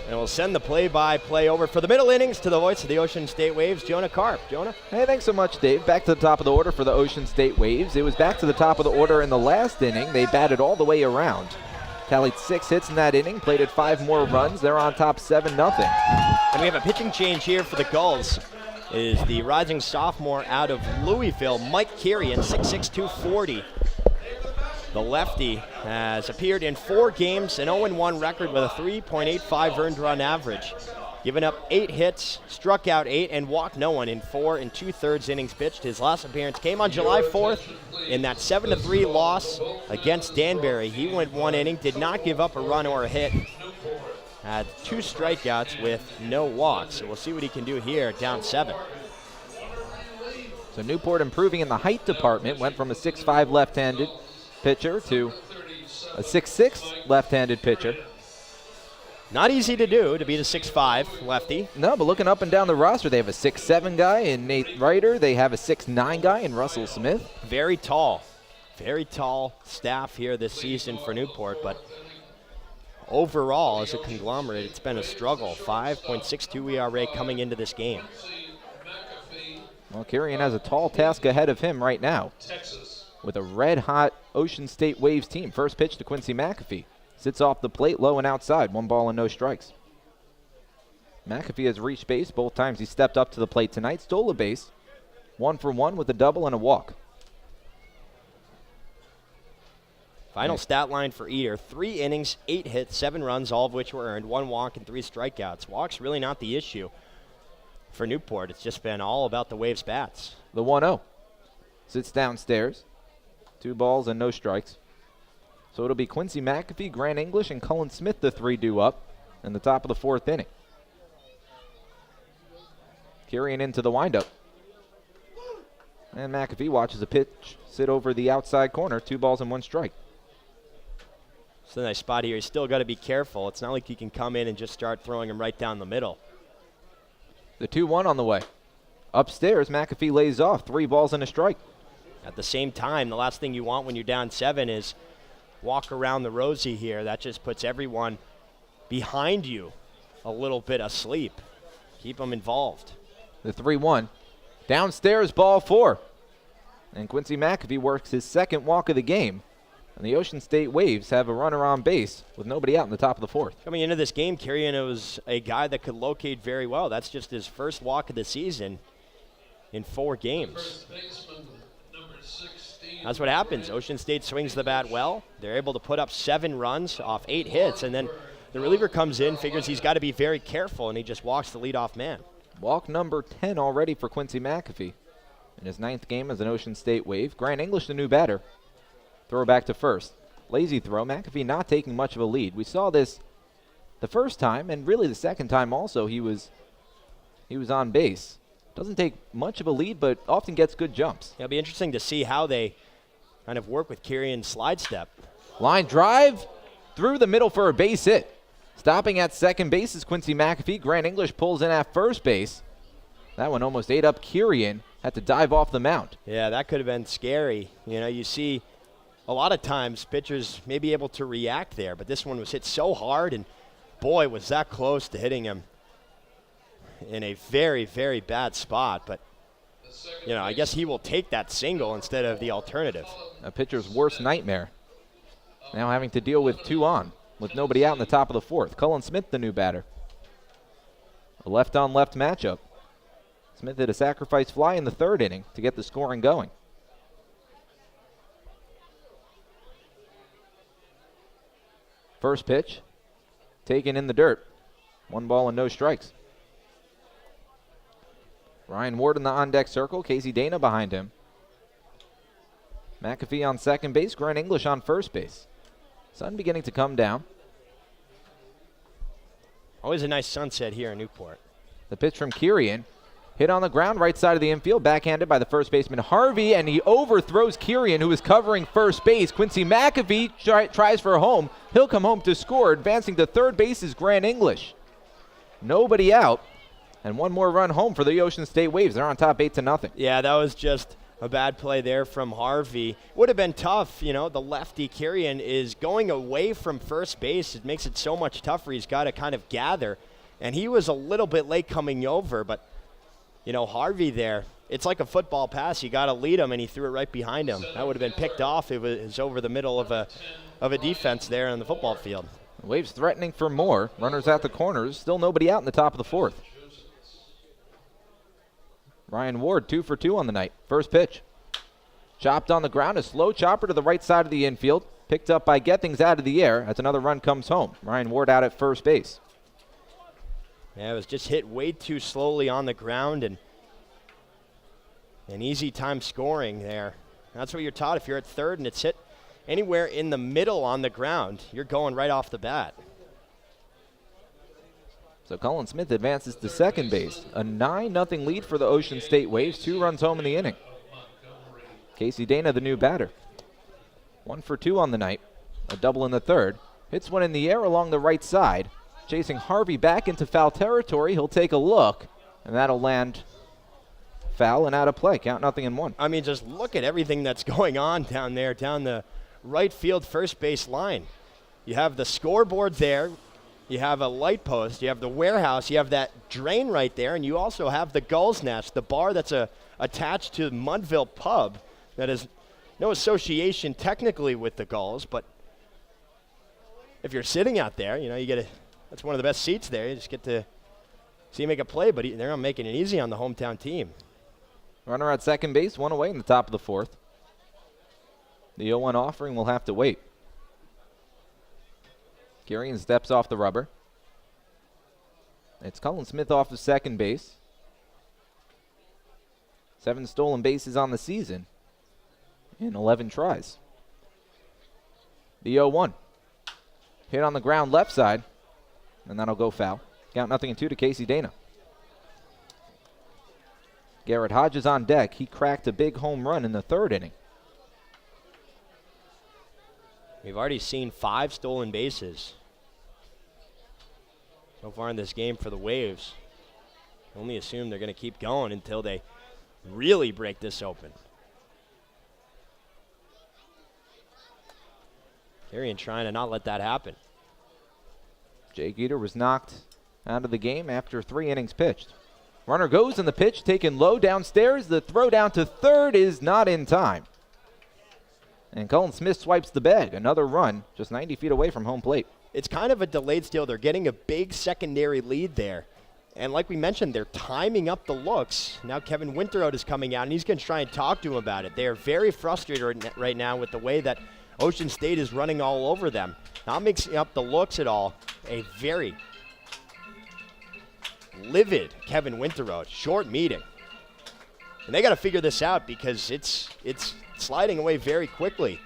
And we'll send the play-by-play over for the middle innings to the voice of the Ocean State Waves, Jonah Karp. Jonah? Hey, thanks so much, Dave. Back to the top of the order for the Ocean State Waves. It was back to the top of the order in the last inning. They batted all the way around. Tallied 6 hits in that inning, plated 5 more runs. They're on top 7-0. And we have a pitching change here for the Gulls. It is the rising sophomore out of Louisville, Mike Kirian, 6'6", 240. The lefty has appeared in 4 games, an 0-1 record with a 3.85 earned run average. Given up 8 hits, struck out 8, and walked no one in 4 2/3 innings pitched. His last appearance came on July 4th in that 7-3 loss against Danbury. He went 1 inning, did not give up a run or a hit. Had 2 strikeouts with no walks. So we'll see what he can do here, down 7. So Newport improving in the height department, went from a 6'5 left-handed pitcher to a 6'6 left-handed pitcher. Not easy to do, to be the 6'5 lefty. No, but looking up and down the roster, they have a 6'7 guy in Nate Ryder. They have a 6'9 guy in Russell Smith. Very tall staff here this season for Newport, but overall, as a conglomerate, it's been a struggle. 5.62 ERA coming into this game. Well, Kirian has a tall task ahead of him right now with a red-hot Ocean State Waves team. First pitch to Quincy McAfee. Sits off the plate, low and outside. 1 ball and no strikes. McAfee has reached base both times he stepped up to the plate tonight. Stole a base. 1 for 1 with a double and a walk. Final stat line for Eder, 3 innings, 8 hits, 7 runs, all of which were earned, 1 walk and 3 strikeouts. Walk's really not the issue for Newport. It's just been all about the Waves bats. The 1-0. Sits downstairs. 2 balls and no strikes. So it'll be Quincy McAfee, Grant English, and Cullen Smith, the 3 due up in the top of the 4th inning. Kirian into the windup. And McAfee watches a pitch sit over the outside corner. 2 balls and 1 strike. It's a nice spot here. He's still got to be careful. It's not like you can come in and just start throwing him right down the middle. The 2-1 on the way. Upstairs, McAfee lays off. 3 balls and a strike. At the same time, the last thing you want when you're down 7 is walk around the rosy here. That just puts everyone behind you a little bit asleep. Keep them involved. The 3-1. Downstairs, ball 4. And Quincy McAfee works his 2nd walk of the game. And the Ocean State Waves have a runner on base with nobody out in the top of the 4th. Coming into this game, Kirian was a guy that could locate very well. That's just his first walk of the season in 4 games. That's what happens. Ocean State swings the bat well. They're able to put up 7 runs off 8 hits, and then the reliever comes in, figures he's got to be very careful, and he just walks the leadoff man. Walk number 10 already for Quincy McAfee in his 9th game as an Ocean State Wave. Grant English, the new batter. Throw back to first. Lazy throw. McAfee not taking much of a lead. We saw this the first time, and really the second time also he was on base. Doesn't take much of a lead, but often gets good jumps. It'll be interesting to see how they kind of work with Kirian's slide step. Line drive through the middle for a base hit. Stopping at second base is Quincy McAfee. Grant English pulls in at first base. That one almost ate up Kirian. Had to dive off the mound. Yeah, that could have been scary. You know, you see a lot of times pitchers may be able to react there, but this one was hit so hard, and boy, was that close to hitting him in a very, very bad spot. But, you know, I guess he will take that single instead of the alternative. A pitcher's worst nightmare. Now having to deal with 2 on with nobody out in the top of the 4th. Cullen Smith, the new batter. A left-on-left matchup. Smith hit a sacrifice fly in the 3rd inning to get the scoring going. First pitch, taken in the dirt. 1 ball and no strikes. Ryan Ward in the on-deck circle. Casey Dana behind him. McAfee on second base. Grant English on first base. Sun beginning to come down. Always a nice sunset here in Newport. The pitch from Kirian. Hit on the ground, right side of the infield. Backhanded by the first baseman Harvey, and he overthrows Kirian, who is covering first base. Quincy McAfee tries for a home. He'll come home to score. Advancing to third base is Grant English. Nobody out. And 1 more run home for the Ocean State Waves. They're on top 8-0. Yeah, that was just A bad play there from Harvey. Would have been tough, you know, the lefty Kyrian is going away from first base. It makes it so much tougher. He's got to kind of gather. And he was a little bit late coming over, but, you know, Harvey there, it's like a football pass. You got to lead him, and he threw it right behind him. That would have been picked off. It was over the middle of a defense there on the football field. Waves threatening for more. Runners at the corners. Still nobody out in the top of the fourth. Ryan Ward 2 for 2 on the night. First pitch. Chopped on the ground. A slow chopper to the right side of the infield. Picked up by Gethings out of the air as another run comes home. Ryan Ward out at first base. Yeah, it was just hit way too slowly on the ground, and an easy time scoring there. That's what you're taught. If you're at third and it's hit anywhere in the middle on the ground, you're going right off the bat. So Colin Smith advances to second base. A 9-0 lead for the Ocean State Waves. 2 runs home in the inning. Casey Dana, the new batter. 1 for 2 on the night. A double in the third. Hits one in the air along the right side. Chasing Harvey back into foul territory. He'll take a look, and that'll land foul and out of play. Count 0-1. I mean, just look at everything that's going on down there, down the right field first base line. You have the scoreboard there. You have a light post, you have the warehouse, you have that drain right there, and you also have the Gulls Nest, the bar that's attached to Mudville Pub that has no association technically with the Gulls, but if you're sitting out there, you know, that's one of the best seats there. You just get to see him make a play, but they're not making it easy on the hometown team. Runner at second base, 1 away in the top of the fourth. The 0-1 offering will have to wait. Kyrian steps off the rubber. It's Colin Smith off of second base. 7 stolen bases on the season in 11 tries. The 0-1. Hit on the ground left side, and that'll go foul. Count 0-2 to Casey Dana. Garrett Hodges on deck. He cracked a big home run in the third inning. We've already seen 5 stolen bases so far in this game for the Waves. Only assume they're going to keep going until they really break this open. Kyrian trying to not let that happen. Jake Eater was knocked out of the game after 3 innings pitched. Runner goes, and the pitch taken low downstairs. The throw down to third is not in time. And Colin Smith swipes the bag. Another run just 90 feet away from home plate. It's kind of a delayed steal. They're getting a big secondary lead there. And like we mentioned, they're timing up the looks. Now Kevin Winterroad is coming out, and he's going to try and talk to him about it. They are very frustrated right now with the way that Ocean State is running all over them. Not mixing up the looks at all. A very livid Kevin Winterroad. Short meeting. And they got to figure this out because it's sliding away very quickly.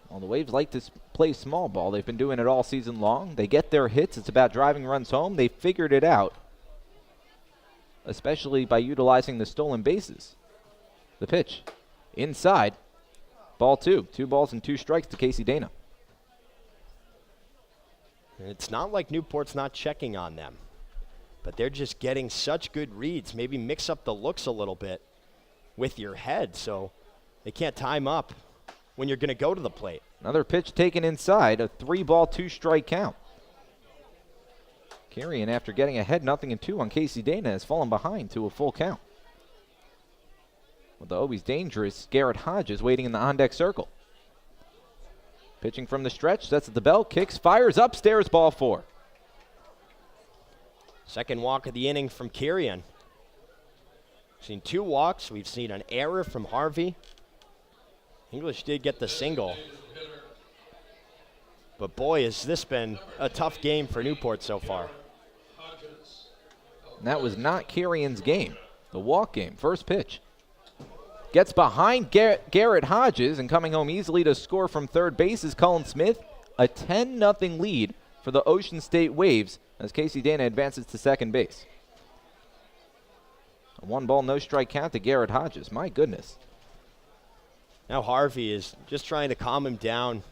Well, the Waves like to play small ball. They've been doing it all season long. They get their hits. It's about driving runs home. They figured it out, especially by utilizing the stolen bases. The pitch inside. Ball 2. 2 balls and 2 strikes to Casey Dana. It's not like Newport's not checking on them, but they're just getting such good reads. Maybe mix up the looks a little bit with your head so they can't time up when you're going to go to the plate. Another pitch taken inside, a 3-ball, 2-strike count. Kyrian, after getting ahead 0-2 on Casey Dana, has fallen behind to a full count. With the always dangerous Garrett Hodges waiting in the on-deck circle. Pitching from the stretch, sets at the belt, kicks, fires upstairs, ball 4. Second walk of the inning from Kyrian. We've seen 2 walks. We've seen an error from Harvey. English did get the single. But boy, has this been a tough game for Newport so far. And that was not Kyrian's game. The walk game, first pitch. Gets behind Garrett Hodges, and coming home easily to score from third base is Colin Smith. A 10-0 lead for the Ocean State Waves as Casey Dana advances to second base. A 1-ball, no-strike count to Garrett Hodges. My goodness. Now Harvey is just trying to calm him down.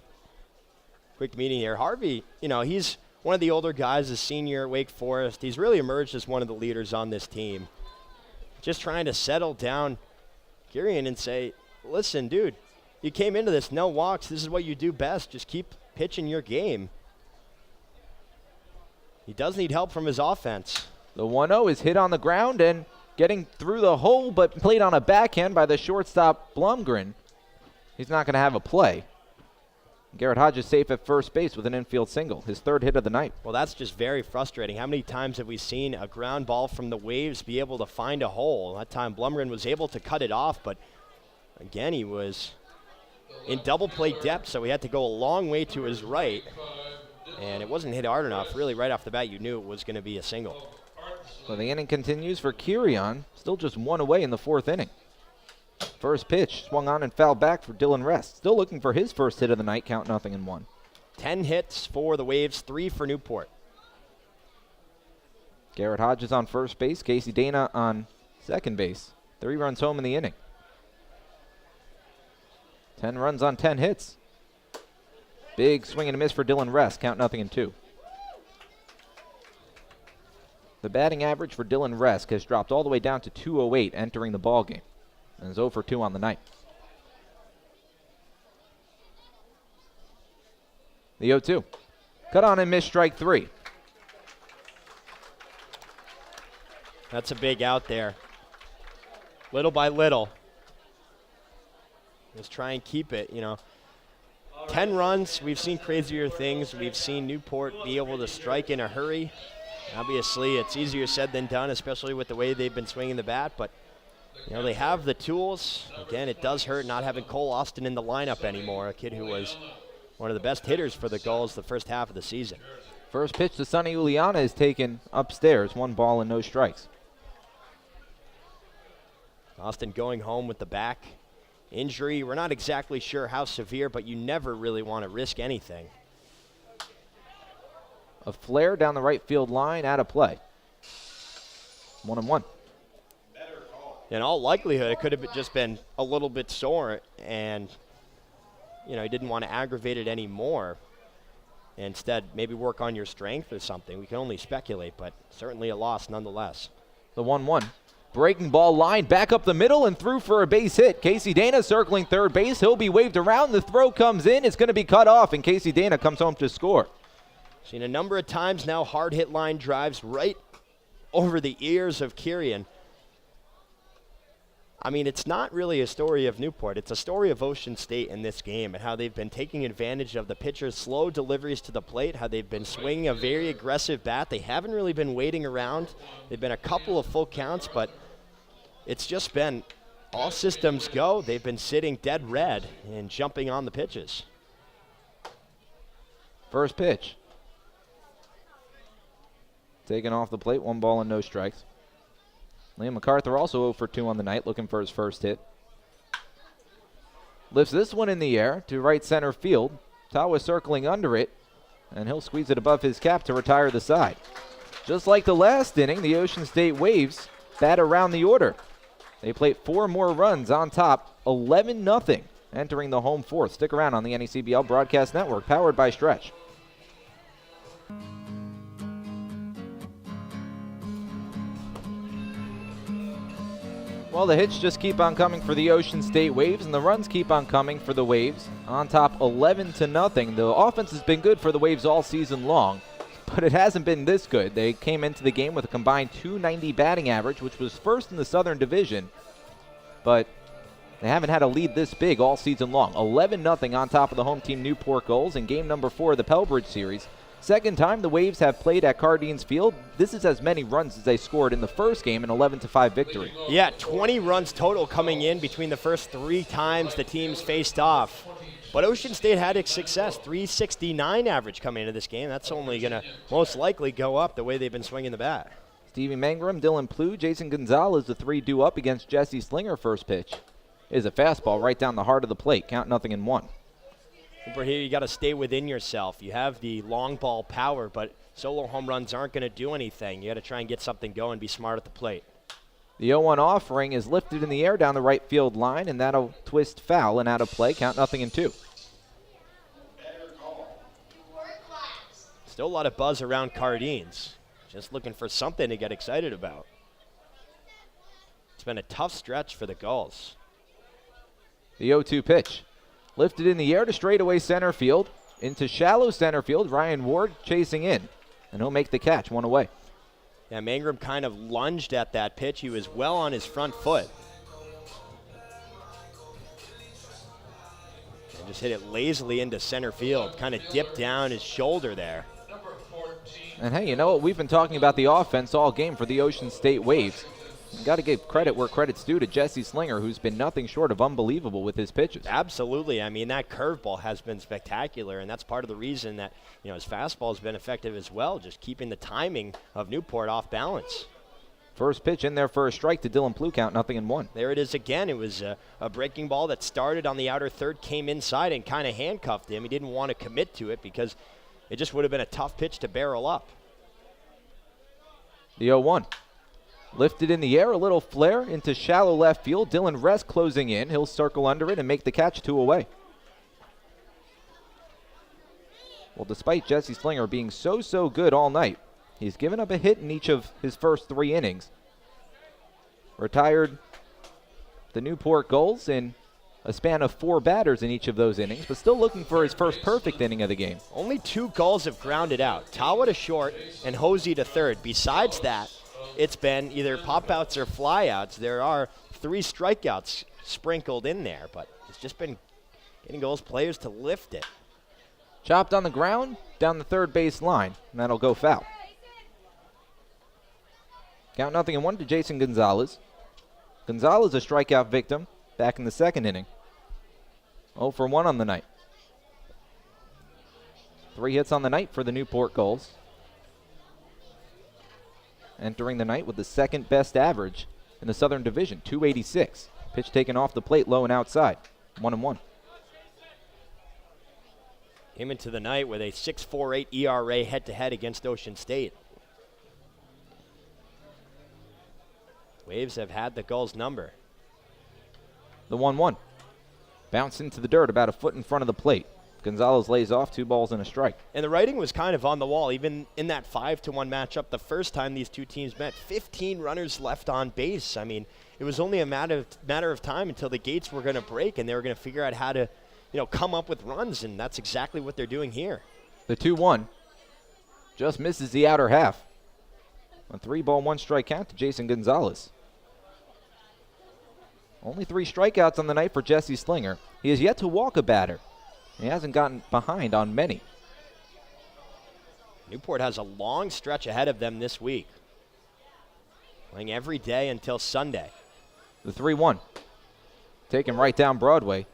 Quick meeting here. Harvey, you know, he's one of the older guys, a senior at Wake Forest. He's really emerged as one of the leaders on this team. Just trying to settle down Kirian and say, listen, dude, you came into this, no walks. This is what you do best. Just keep pitching your game. He does need help from his offense. The 1-0 is hit on the ground and getting through the hole, but played on a backhand by the shortstop Blumgren. He's not going to have a play. Garrett Hodges safe at first base with an infield single, his third hit of the night. Well, that's just very frustrating. How many times have we seen a ground ball from the Waves be able to find a hole? That time Blumgren was able to cut it off, but again, he was in double play depth, so he had to go a long way to his right, and it wasn't hit hard enough. Really, right off the bat, you knew it was going to be a single. So the inning continues for Kirian, still just one away in the fourth inning. First pitch swung on and fouled back for Dylan Rest. Still looking for his first hit of the night, count 0-1. 10 hits for the Waves, 3 for Newport. Garrett Hodges on first base, Casey Dana on second base. 3 runs home in the inning. 10 runs on 10 hits. Big swing and a miss for Dylan Rest, count 0-2. The batting average for Dylan Rest has dropped all the way down to 208 entering the ballgame, and is 0 for 2 on the night. The 0-2. Cut on and miss, strike 3. That's a big out there. Little by little. Let's try and keep it, 10 runs, we've seen crazier things. We've seen Newport be able to strike in a hurry. Obviously, it's easier said than done, especially with the way they've been swinging the bat, but they have the tools. Again, it does hurt not having Cole Austin in the lineup anymore, a kid who was one of the best hitters for the Gulls the first half of the season. First pitch to Sonny Uliana is taken upstairs, 1 ball and no strikes. Austin going home with the back injury. We're not exactly sure how severe, but you never really want to risk anything. A flare down the right field line, out of play. 1-1. In all likelihood, it could have just been a little bit sore, and he didn't want to aggravate it anymore. Instead, maybe work on your strength or something. We can only speculate, but certainly a loss nonetheless. The 1-1. Breaking ball line back up the middle and through for a base hit. Casey Dana circling third base. He'll be waved around. The throw comes in. It's going to be cut off, and Casey Dana comes home to score. Seen a number of times now hard hit line drives right over the ears of Kirian. I mean, it's not really a story of Newport. It's a story of Ocean State in this game and how they've been taking advantage of the pitcher's slow deliveries to the plate, how they've been swinging a very aggressive bat. They haven't really been waiting around. They've been a couple of full counts, but it's just been all systems go. They've been sitting dead red and jumping on the pitches. First pitch. Taken off the plate, 1 ball and no strikes. Liam MacArthur also 0 for 2 on the night, looking for his first hit. Lifts this one in the air to right center field. Tawa circling under it, and he'll squeeze it above his cap to retire the side. Just like the last inning, the Ocean State Waves bat around the order. They plate 4 more runs on top, 11-0, entering the home fourth. Stick around on the NECBL Broadcast Network, powered by Stretch. Well, the hits just keep on coming for the Ocean State Waves, and the runs keep on coming for the Waves. On top 11-0. The offense has been good for the Waves all season long, but it hasn't been this good. They came into the game with a combined .290 batting average, which was first in the Southern Division, but they haven't had a lead this big all season long. 11-0 on top of the home team Newport Gulls in game number 4 of the Pellbridge Series. Second time the Waves have played at Cardines Field. This is as many runs as they scored in the first game, an 11-5 victory. Yeah, 20 runs total coming in between the first 3 times the teams faced off. But Ocean State had its success, 369 average coming into this game. That's only going to most likely go up the way they've been swinging the bat. Stevie Mangrum, Dylan Plew, Jason Gonzalez, the 3 due up against Jesse Slinger. First pitch is a fastball right down the heart of the plate, count 0-1. Over here, you got to stay within yourself. You have the long ball power, but solo home runs aren't going to do anything. You got to try and get something going, be smart at the plate. The 0-1 offering is lifted in the air down the right field line, and that'll twist foul and out of play, count 0-2. Still a lot of buzz around Cardines. Just looking for something to get excited about. It's been a tough stretch for the Gulls. The 0-2 pitch. Lifted in the air to straightaway center field. Into shallow center field. Ryan Ward chasing in. And he'll make the catch, 1 away. Yeah, Mangrum kind of lunged at that pitch. He was well on his front foot. And just hit it lazily into center field. Kind of dipped down his shoulder there. And hey, you know what? We've been talking about the offense all game for the Ocean State Waves. Got to give credit where credit's due to Jesse Slinger, who's been nothing short of unbelievable with his pitches. Absolutely. I mean, that curveball has been spectacular, and that's part of the reason that, you know, his fastball has been effective as well, just keeping the timing of Newport off balance. First pitch in there for a strike to Dylan Plew, count 0-1. There it is again. It was a breaking ball that started on the outer third, came inside and kind of handcuffed him. He didn't want to commit to it because it just would have been a tough pitch to barrel up. The 0-1. Lifted in the air, a little flare into shallow left field. Dylan Rest closing in. He'll circle under it and make the catch, 2 away. Well, despite Jesse Slinger being so good all night, he's given up a hit in each of his first 3 innings. Retired the Newport Gulls in a span of 4 batters in each of those innings, but still looking for his first perfect inning of the game. Only 2 Gulls have grounded out. Tawa to short and Hosey to third. Besides that, it's been either pop-outs or fly-outs. There are 3 strikeouts sprinkled in there, but it's just been getting Gulls players to lift it. Chopped on the ground, down the third base line, and that'll go foul. Count 0-1 to Jason Gonzalez. Gonzalez a strikeout victim back in the second inning. 0 for 1 on the night. 3 hits on the night for the Newport Gulls. Entering the night with the second best average in the Southern Division, 286. Pitch taken off the plate, low and outside, 1-1. Came into the night with a 6.48 ERA head-to-head against Ocean State. Waves have had the Gulls number. The 1-1. Bounce into the dirt about a foot in front of the plate. Gonzalez lays off, 2 balls and a strike. And the writing was kind of on the wall, even in that 5-1 matchup the first time these two teams met. 15 runners left on base. I mean, it was only a matter of time until the gates were going to break and they were going to figure out how to, you know, come up with runs, and that's exactly what they're doing here. The 2-1 just misses the outer half. A 3-ball, 1-strike count to Jason Gonzalez. Only 3 strikeouts on the night for Jesse Slinger. He has yet to walk a batter. He hasn't gotten behind on many. Newport has a long stretch ahead of them this week. Playing every day until Sunday. The 3-1. Taken right down Broadway.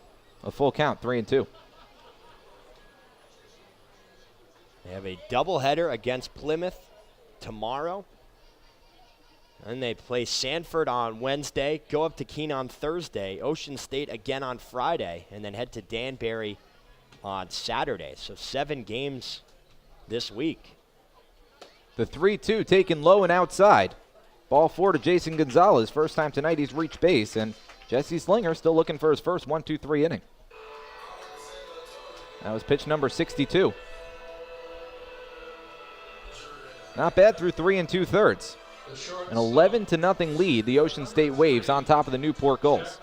A full count, 3-2. They have a doubleheader against Plymouth tomorrow. And they play Sanford on Wednesday, go up to Keene on Thursday, Ocean State again on Friday, and then head to Danbury on Saturday. So 7 games this week. The 3-2 taken low and outside. Ball 4 to Jason Gonzalez. First time tonight he's reached base, and Jesse Slinger still looking for his first 1-2-3 inning. That was pitch number 62. Not bad through 3 2/3. An 11-0 lead, the Ocean State Waves on top of the Newport Gulls.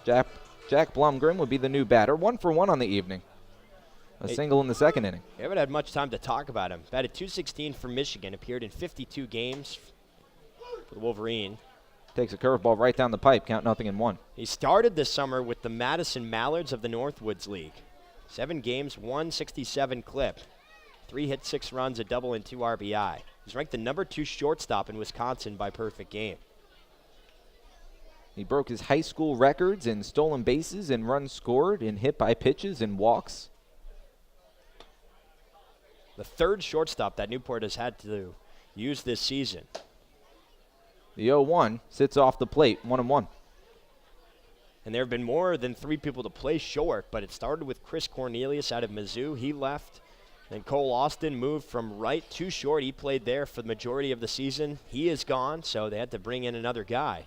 Jack Blumgren would be the new batter. 1 for 1 on the evening. A single in the second inning. We haven't had much time to talk about him. Batted .216 for Michigan, appeared in 52 games for the Wolverine. Takes a curveball right down the pipe, count 0-1. He started this summer with the Madison Mallards of the Northwoods League. 7 games, 167 clip. 3 hits, 6 runs, a double, and 2 RBI. He's ranked the number 2 shortstop in Wisconsin by perfect game. He broke his high school records in stolen bases and runs scored, in hit by pitches and walks. The 3rd shortstop that Newport has had to use this season. The 0-1 sits off the plate, 1-1. And there have been more than 3 people to play short, but it started with Chris Cornelius out of Mizzou. He left. Then Cole Austin moved from right to short. He played there for the majority of the season. He is gone, so they had to bring in another guy.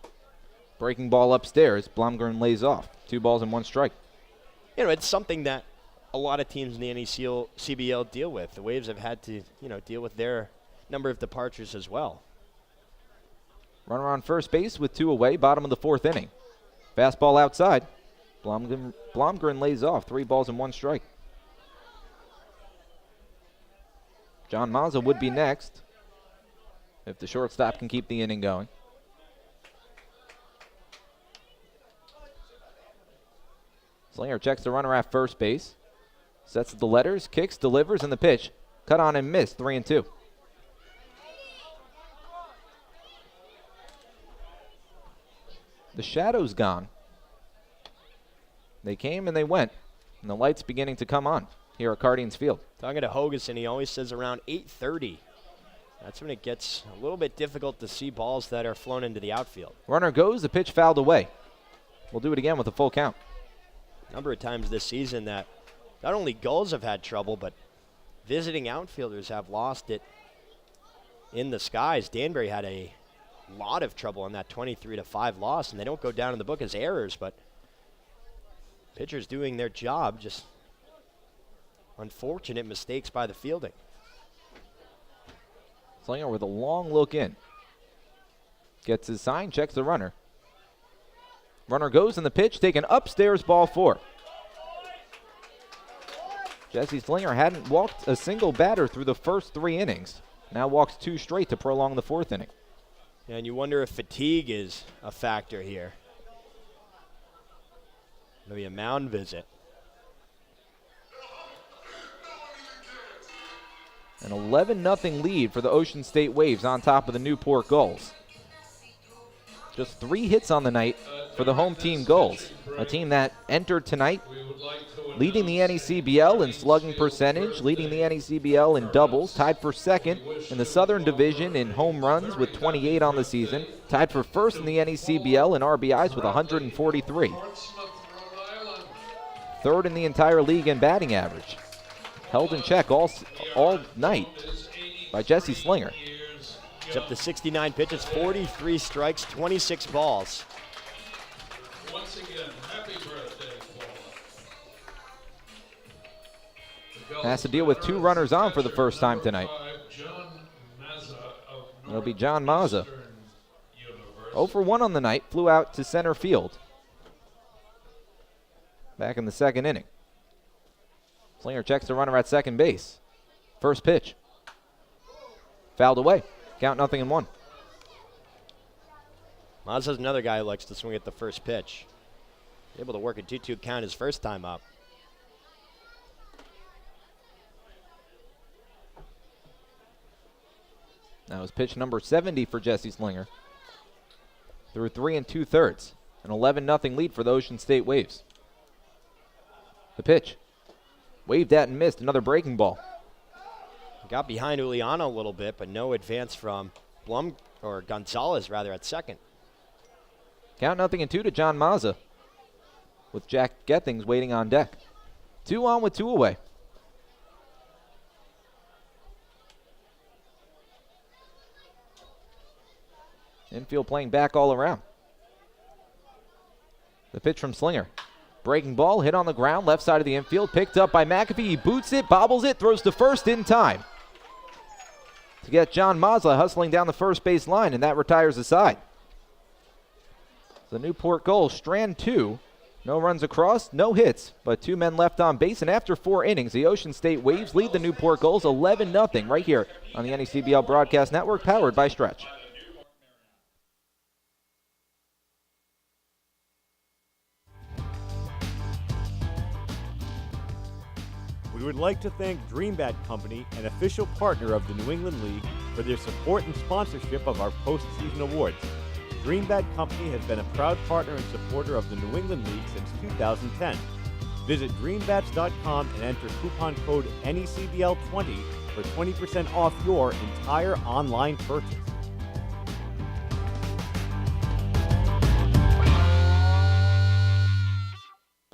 Breaking ball upstairs. Blumgren lays off. 2 balls and 1 strike. You know, it's something that a lot of teams in the NECBL deal with. The Waves have had to, deal with their number of departures as well. Runner on first base with 2 away, bottom of the 4th inning. Fastball outside. Blomgren lays off, 3 balls and 1 strike. John Mazza would be next if the shortstop can keep the inning going. Slinger checks the runner at first base. Sets the letters, kicks, delivers, and the pitch. Cut on and missed, 3-2. The shadow's gone. They came and they went, and the light's beginning to come on here at Cardines Field. Talking to Hogeson, he always says around 8:30. That's when it gets a little bit difficult to see balls that are flown into the outfield. Runner goes, the pitch fouled away. We'll do it again with a full count. A number of times this season that not only Gulls have had trouble, but visiting outfielders have lost it in the skies. Danbury had a lot of trouble on that 23-5 loss, and they don't go down in the book as errors, but pitchers doing their job, just unfortunate mistakes by the fielding. Slinger with a long look in. Gets his sign, checks the runner. Runner goes, and the pitch taken upstairs, ball 4. Jesse Slinger hadn't walked a single batter through the first 3 innings. Now walks 2 straight to prolong the 4th inning. And you wonder if fatigue is a factor here. Maybe a mound visit. An 11-0 lead for the Ocean State Waves on top of the Newport Gulls. Just 3 hits on the night for the home team Gulls, a team that entered tonight leading the NECBL in slugging percentage, leading the NECBL in doubles, tied for 2nd in the Southern Division in home runs with 28 on the season, tied for 1st in the NECBL in RBIs with 143. 3rd in the entire league in batting average. Held in check all night by Jesse Slinger. He's up to 69 pitches, 43 strikes, 26 balls. Once again, happy birthday, Paul. Has to deal with 2 runners on for the first time tonight. It'll be John Mazza. 0 for 1 on the night, flew out to center field. Back in the 2nd inning. Slinger checks the runner at 2nd base. First pitch. Fouled away. Count 0-1. Mazza's another guy who likes to swing at the first pitch. Able to work a 2-2 count his first time up. That was pitch number 70 for Jesse Slinger. Through 3 2/3. An 11-0 lead for the Ocean State Waves. The pitch. Waved at and missed. Another breaking ball. Got behind Uliana a little bit, but no advance from Gonzalez rather at 2nd. Count 0-2 to John Mazza, with Jack Gethings waiting on deck. 2 on with 2 away. Infield playing back all around. The pitch from Slinger. Breaking ball, hit on the ground, left side of the infield, picked up by McAfee. He boots it, bobbles it, throws to first in time to get John Mazza hustling down the first base line, and that retires the side. The Newport Gulls strand 2. No runs across, no hits, but 2 men left on base. And after 4 innings, the Ocean State Waves lead the Newport Gulls 11-0 right here on the NECBL Broadcast Network, powered by Stretch. We would like to thank Dream Bat Company, an official partner of the New England League, for their support and sponsorship of our postseason awards. Dream Bat Company has been a proud partner and supporter of the New England League since 2010. Visit dreambats.com and enter coupon code NECBL20 for 20% off your entire online purchase.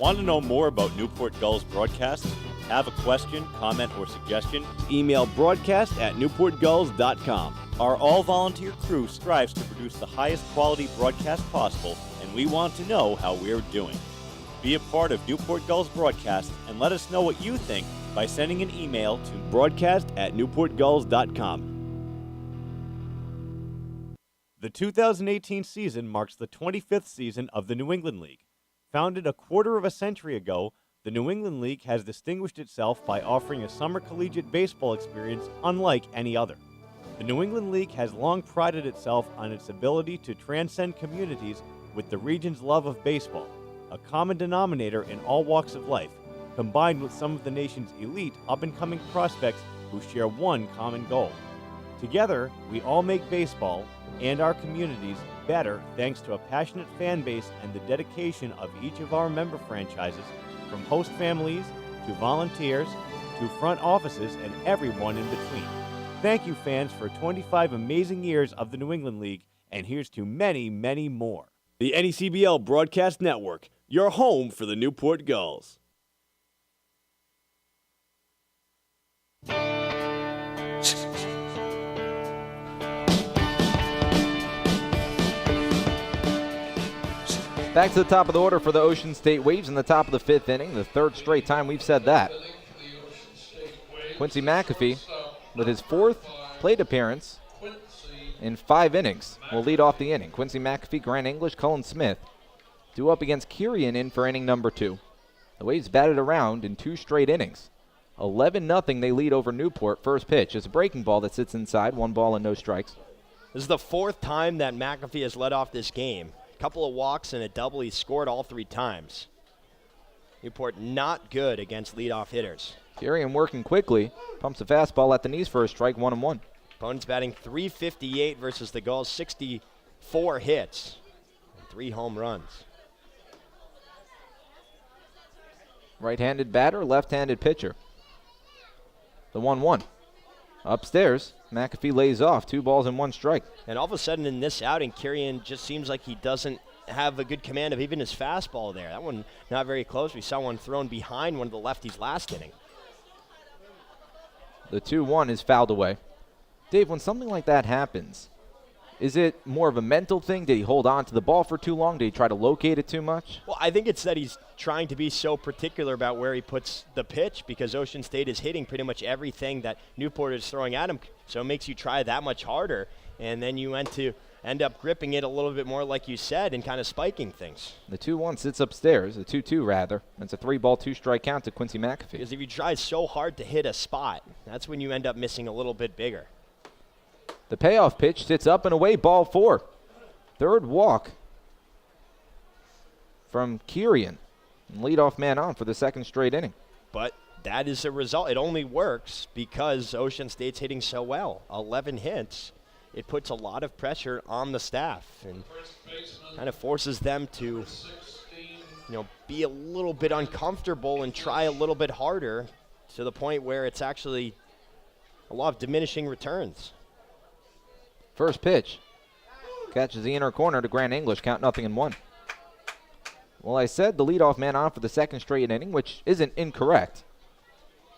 Want to know more about Newport Gulls broadcasts? Have a question, comment, or suggestion? Email broadcast@newportgulls.com. Our all-volunteer crew strives to produce the highest quality broadcast possible, and we want to know how we're doing. Be a part of Newport Gulls broadcast and let us know what you think by sending an email to broadcast@newportgulls.com. The 2018 season marks the 25th season of the New England League. Founded a quarter of a century ago, the New England League has distinguished itself by offering a summer collegiate baseball experience unlike any other. The New England League has long prided itself on its ability to transcend communities with the region's love of baseball, a common denominator in all walks of life, combined with some of the nation's elite up-and-coming prospects who share one common goal. Together, we all make baseball and our communities better thanks to a passionate fan base and the dedication of each of our member franchises, from host families to volunteers to front offices and everyone in between. Thank you, fans, for 25 amazing years of the New England League, and here's to many, many more. The NECBL Broadcast Network, your home for the Newport Gulls. Back to the top of the order for the Ocean State Waves in the top of the 5th inning, the third straight time we've said that. Quincy McAfee, with his 4th plate appearance in 5 innings, will lead off the inning. Quincy McAfee, Grant English, Cullen Smith due up against Kirian in for inning number 2. The Waves batted around in 2 straight innings. 11-0 they lead over Newport. First pitch is a breaking ball that sits inside, 1 ball and no strikes. This is the 4th time that McAfee has led off this game. A couple of walks and a double. He scored all 3 times. Newport not good against leadoff hitters. Kirian working quickly, pumps a fastball at the knees for a strike, 1-1. Opponents batting .358 versus the Gulls' 64 hits and 3 home runs. Right-handed batter, left-handed pitcher. The 1-1. Upstairs, McAfee lays off, 2 balls and 1 strike. And all of a sudden in this outing, Kirian just seems like he doesn't have a good command of even his fastball there. That one not very close. We saw one thrown behind one of the lefties last inning. The 2-1 is fouled away. Dave, when something like that happens, is it more of a mental thing? Did he hold on to the ball for too long? Did he try to locate it too much? Well, I think it's that he's trying to be so particular about where he puts the pitch, because Ocean State is hitting pretty much everything that Newport is throwing at him. So it makes you try that much harder, and then you end up gripping it a little bit more, like you said, and kind of spiking things. The 2-1 sits upstairs, the 2-2 rather. It's a 3-ball, 2-strike count to Quincy McAfee. Because if you try so hard to hit a spot, that's when you end up missing a little bit bigger. The payoff pitch sits up and away, ball 4. Third walk from Kirian. Leadoff man on for the 2nd straight inning. But that is a result. It only works because Ocean State's hitting so well. 11 hits. It puts a lot of pressure on the staff and kind of forces them to, be a little bit uncomfortable and try a little bit harder, to the point where it's actually a lot of diminishing returns. First pitch catches the inner corner to Grant English, count 0-1. Well, I said the leadoff man on for the 2nd straight inning, which isn't incorrect.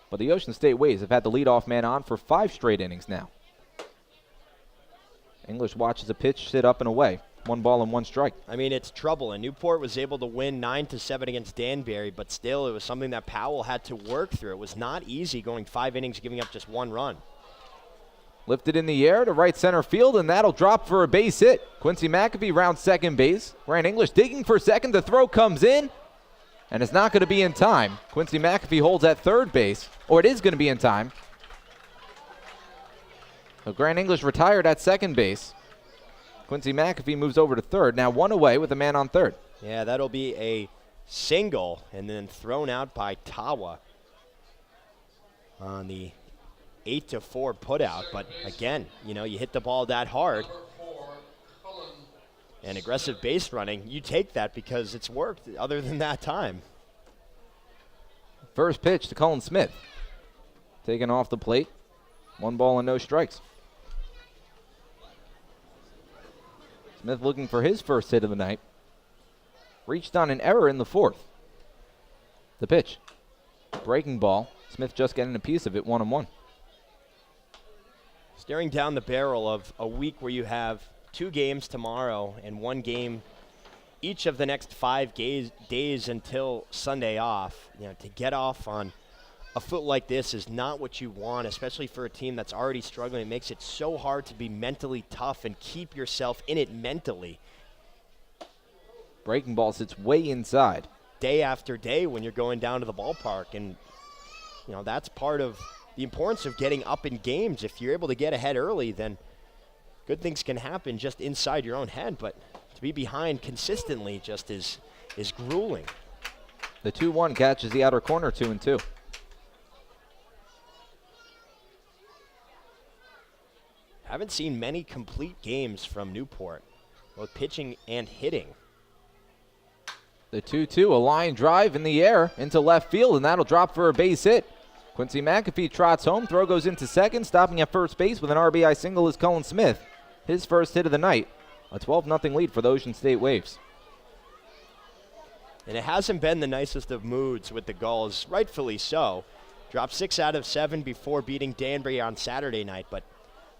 But the Ocean State Waves have had the leadoff man on for 5 straight innings now. English watches a pitch sit up and away. 1 ball and 1 strike. I mean, it's trouble, and Newport was able to win 9-7 against Danbury, but still it was something that Powell had to work through. It was not easy going 5 innings, giving up just 1 run. Lifted in the air to right center field, and that'll drop for a base hit. Quincy McAfee rounds second base. Grant English digging for second. The throw comes in, and it's not going to be in time. Quincy McAfee holds at third base, or it is going to be in time. So Grant English retired at second base. Quincy McAfee moves over to third. Now 1 away with a man on third. Yeah, that'll be a single, and then thrown out by Tawa on the 8-4 putout. But again, you hit the ball that hard and aggressive base running, you take that because it's worked other than that time. First pitch to Cullen Smith. Taken off the plate. 1 ball and no strikes. Smith looking for his first hit of the night. Reached on an error in the 4th. The pitch. Breaking ball. Smith just getting a piece of it, 1-1. Staring down the barrel of a week where you have 2 games tomorrow and 1 game each of the next 5 days until Sunday off, to get off on a foot like this is not what you want, especially for a team that's already struggling. It makes it so hard to be mentally tough and keep yourself in it mentally. Breaking ball sits way inside. Day after day when you're going down to the ballpark, and that's part of the importance of getting up in games. If you're able to get ahead early, then good things can happen just inside your own head, but to be behind consistently just is grueling. The 2-1 catches the outer corner, 2-2. Haven't seen many complete games from Newport, both pitching and hitting. The 2-2, a line drive in the air into left field, and that'll drop for a base hit. Quincy McAfee trots home, throw goes into second, stopping at first base with an RBI single is Cullen Smith. His first hit of the night, a 12-0 lead for the Ocean State Waves. And it hasn't been the nicest of moods with the Gulls, rightfully so. Dropped 6 out of 7 before beating Danbury on Saturday night, but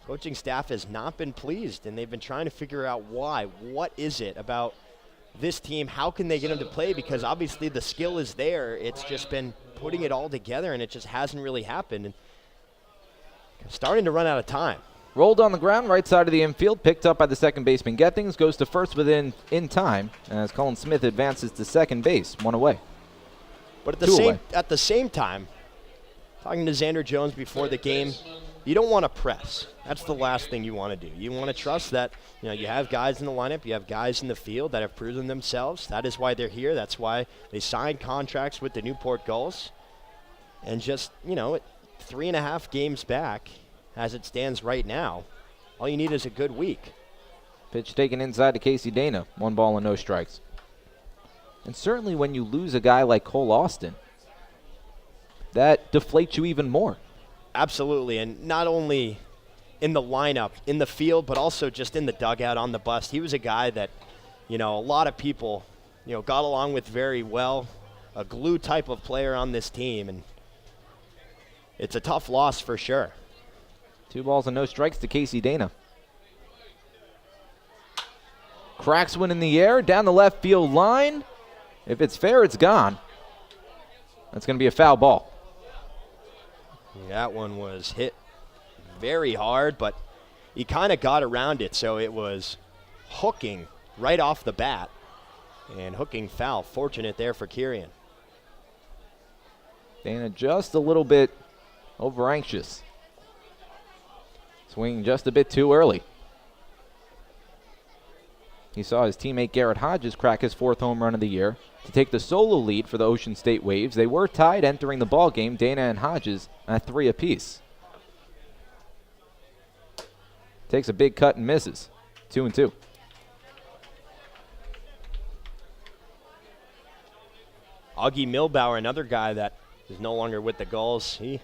coaching staff has not been pleased, and they've been trying to figure out why. What is it about this team? How can they get them to play? Because obviously the skill is there. It's just been putting it all together, and it just hasn't really happened. And starting to run out of time. Rolled on the ground, right side of the infield, picked up by the second baseman Gettings, goes to first within in time as Cullen Smith advances to second base, 1 away. But at the same time, talking to Xander Jones before the game, you don't want to press. That's the last thing you want to do. You want to trust that you have guys in the lineup, you have guys in the field that have proven themselves. That is why they're here. That's why they signed contracts with the Newport Gulls. And just, 3.5 games back as it stands right now, all you need is a good week. Pitch taken inside to Casey Dana, 1 ball and no strikes. And certainly when you lose a guy like Cole Austin, that deflates you even more. Absolutely, and not only in the lineup, in the field, but also just in the dugout on the bus. He was a guy that, a lot of people, got along with very well, a glue type of player on this team, and it's a tough loss for sure. 2 balls and no strikes to Casey Dana. Cracks one in the air, down the left field line. If it's fair, it's gone. That's going to be a foul ball. That one was hit very hard, but he kind of got around it, so it was hooking right off the bat. And hooking foul. Fortunate there for Kirian. Dana just a little bit over anxious. Swinging just a bit too early. He saw his teammate Garrett Hodges crack his 4th home run of the year to take the solo lead for the Ocean State Waves. They were tied entering the ball game, Dana and Hodges at 3 apiece. Takes a big cut and misses. 2-2. Augie Milbauer, another guy that is no longer with the Gulls. He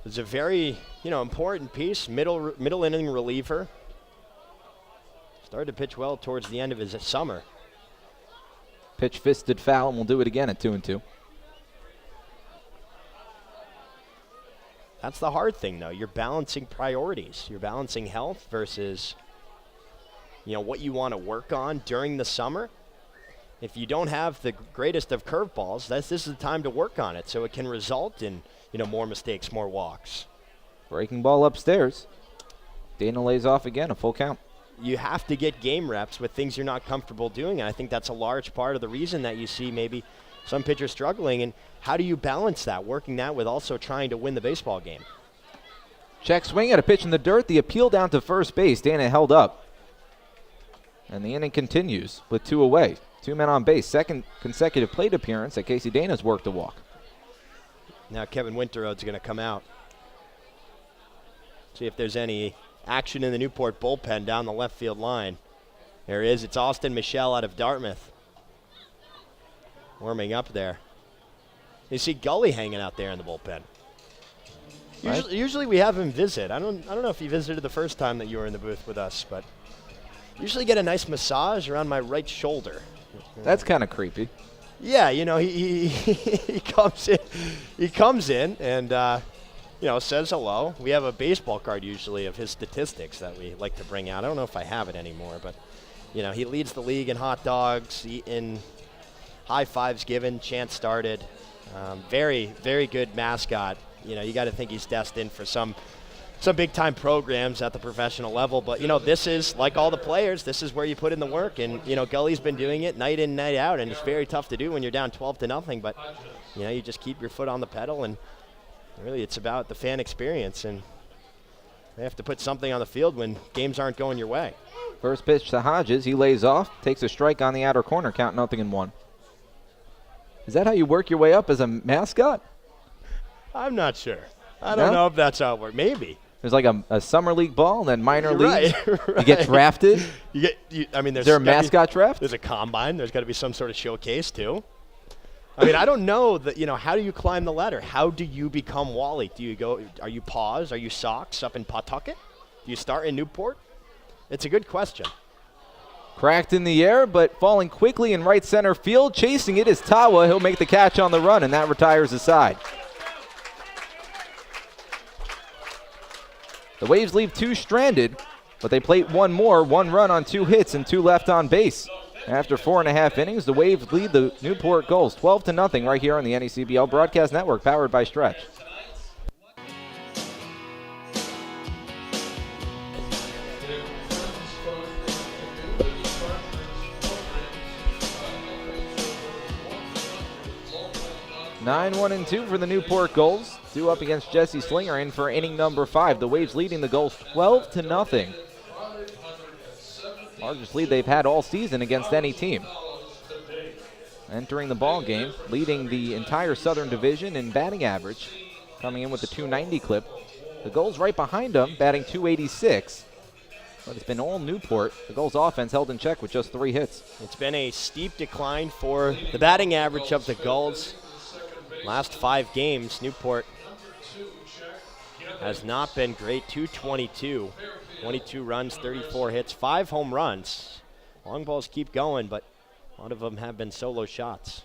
was a very, important piece, middle inning reliever. Started to pitch well towards the end of his summer. Pitch fisted foul, and we'll do it again at 2-2. That's the hard thing, though. You're balancing priorities. You're balancing health versus, what you want to work on during the summer. If you don't have the greatest of curveballs, this is the time to work on it, so it can result in, more mistakes, more walks. Breaking ball upstairs. Dana lays off again, a full count. You have to get game reps with things you're not comfortable doing, and I think that's a large part of the reason that you see maybe some pitchers struggling. And how do you balance that, working that with also trying to win the baseball game? Check swing at a pitch in the dirt. The appeal down to first base. Dana held up. And the inning continues with 2 away. 2 men on base. Second consecutive plate appearance that Casey Dana's worked a walk. Now Kevin Winterrode's going to come out. See if there's any action in the Newport bullpen down the left field line. There is. It's Austin Michelle out of Dartmouth. Warming up there. You see Gully hanging out there in the bullpen. Usually we have him visit. I don't know if he visited the first time that you were in the booth with us, but usually get a nice massage around my right shoulder. That's kind of creepy. Yeah, he comes in. He comes in and says hello. We have a baseball card usually of his statistics that we like to bring out. I don't know if I have it anymore, but You know, he leads the league in hot dogs, in high fives given, chants started. Very, very good mascot. You know, you got to think he's destined for some big-time programs at the professional level. But, you know, this is, like all the players, this is where you put in the work. And, you know, Gully's been doing it night in, night out, and it's very tough to do when you're down 12-0. But, you know, you just keep your foot on the pedal, and really it's about the fan experience. And they have to put something on the field when games aren't going your way. First pitch to Hodges. He lays off, takes a strike on the outer corner, count 0-1. Is that how you work your way up as a mascot? I'm not sure. I don't know if that's how it works. Maybe. There's like a summer league ball and then minor league. Right. You get drafted. Is there a mascot draft? There's a combine. There's got to be some sort of showcase too. I mean, I don't know that. You know, how do you climb the ladder? How do you become Wally? Do you go? Are you Paws? Are you Socks up in Pawtucket? Do you start in Newport? It's a good question. Cracked in the air, but falling quickly in right center field. Chasing it is Tawa. He'll make the catch on the run, and that retires the side. The Waves leave 2 stranded, but they plate 1 more, 1 run on 2 hits and 2 left on base. After 4.5 innings, the Waves lead the Newport Gulls 12-0 right here on the NECBL Broadcast Network, powered by Stretch. Nine, 1-2 for the Newport Gulls. Due up against Jesse Slinger in for inning number 5. The Waves leading the Gulls 12-0. Largest lead they've had all season against any team. Entering the ball game, leading the entire Southern Division in batting average, coming in with the .290 clip. The Gulls right behind them, batting .286. But it's been all Newport. The Gulls offense held in check with just 3 hits. It's been a steep decline for the batting average of the Gulls. Last 5 games, Newport has not been great. .222, 22 runs, 34 hits, 5 home runs. Long balls keep going, but a lot of them have been solo shots.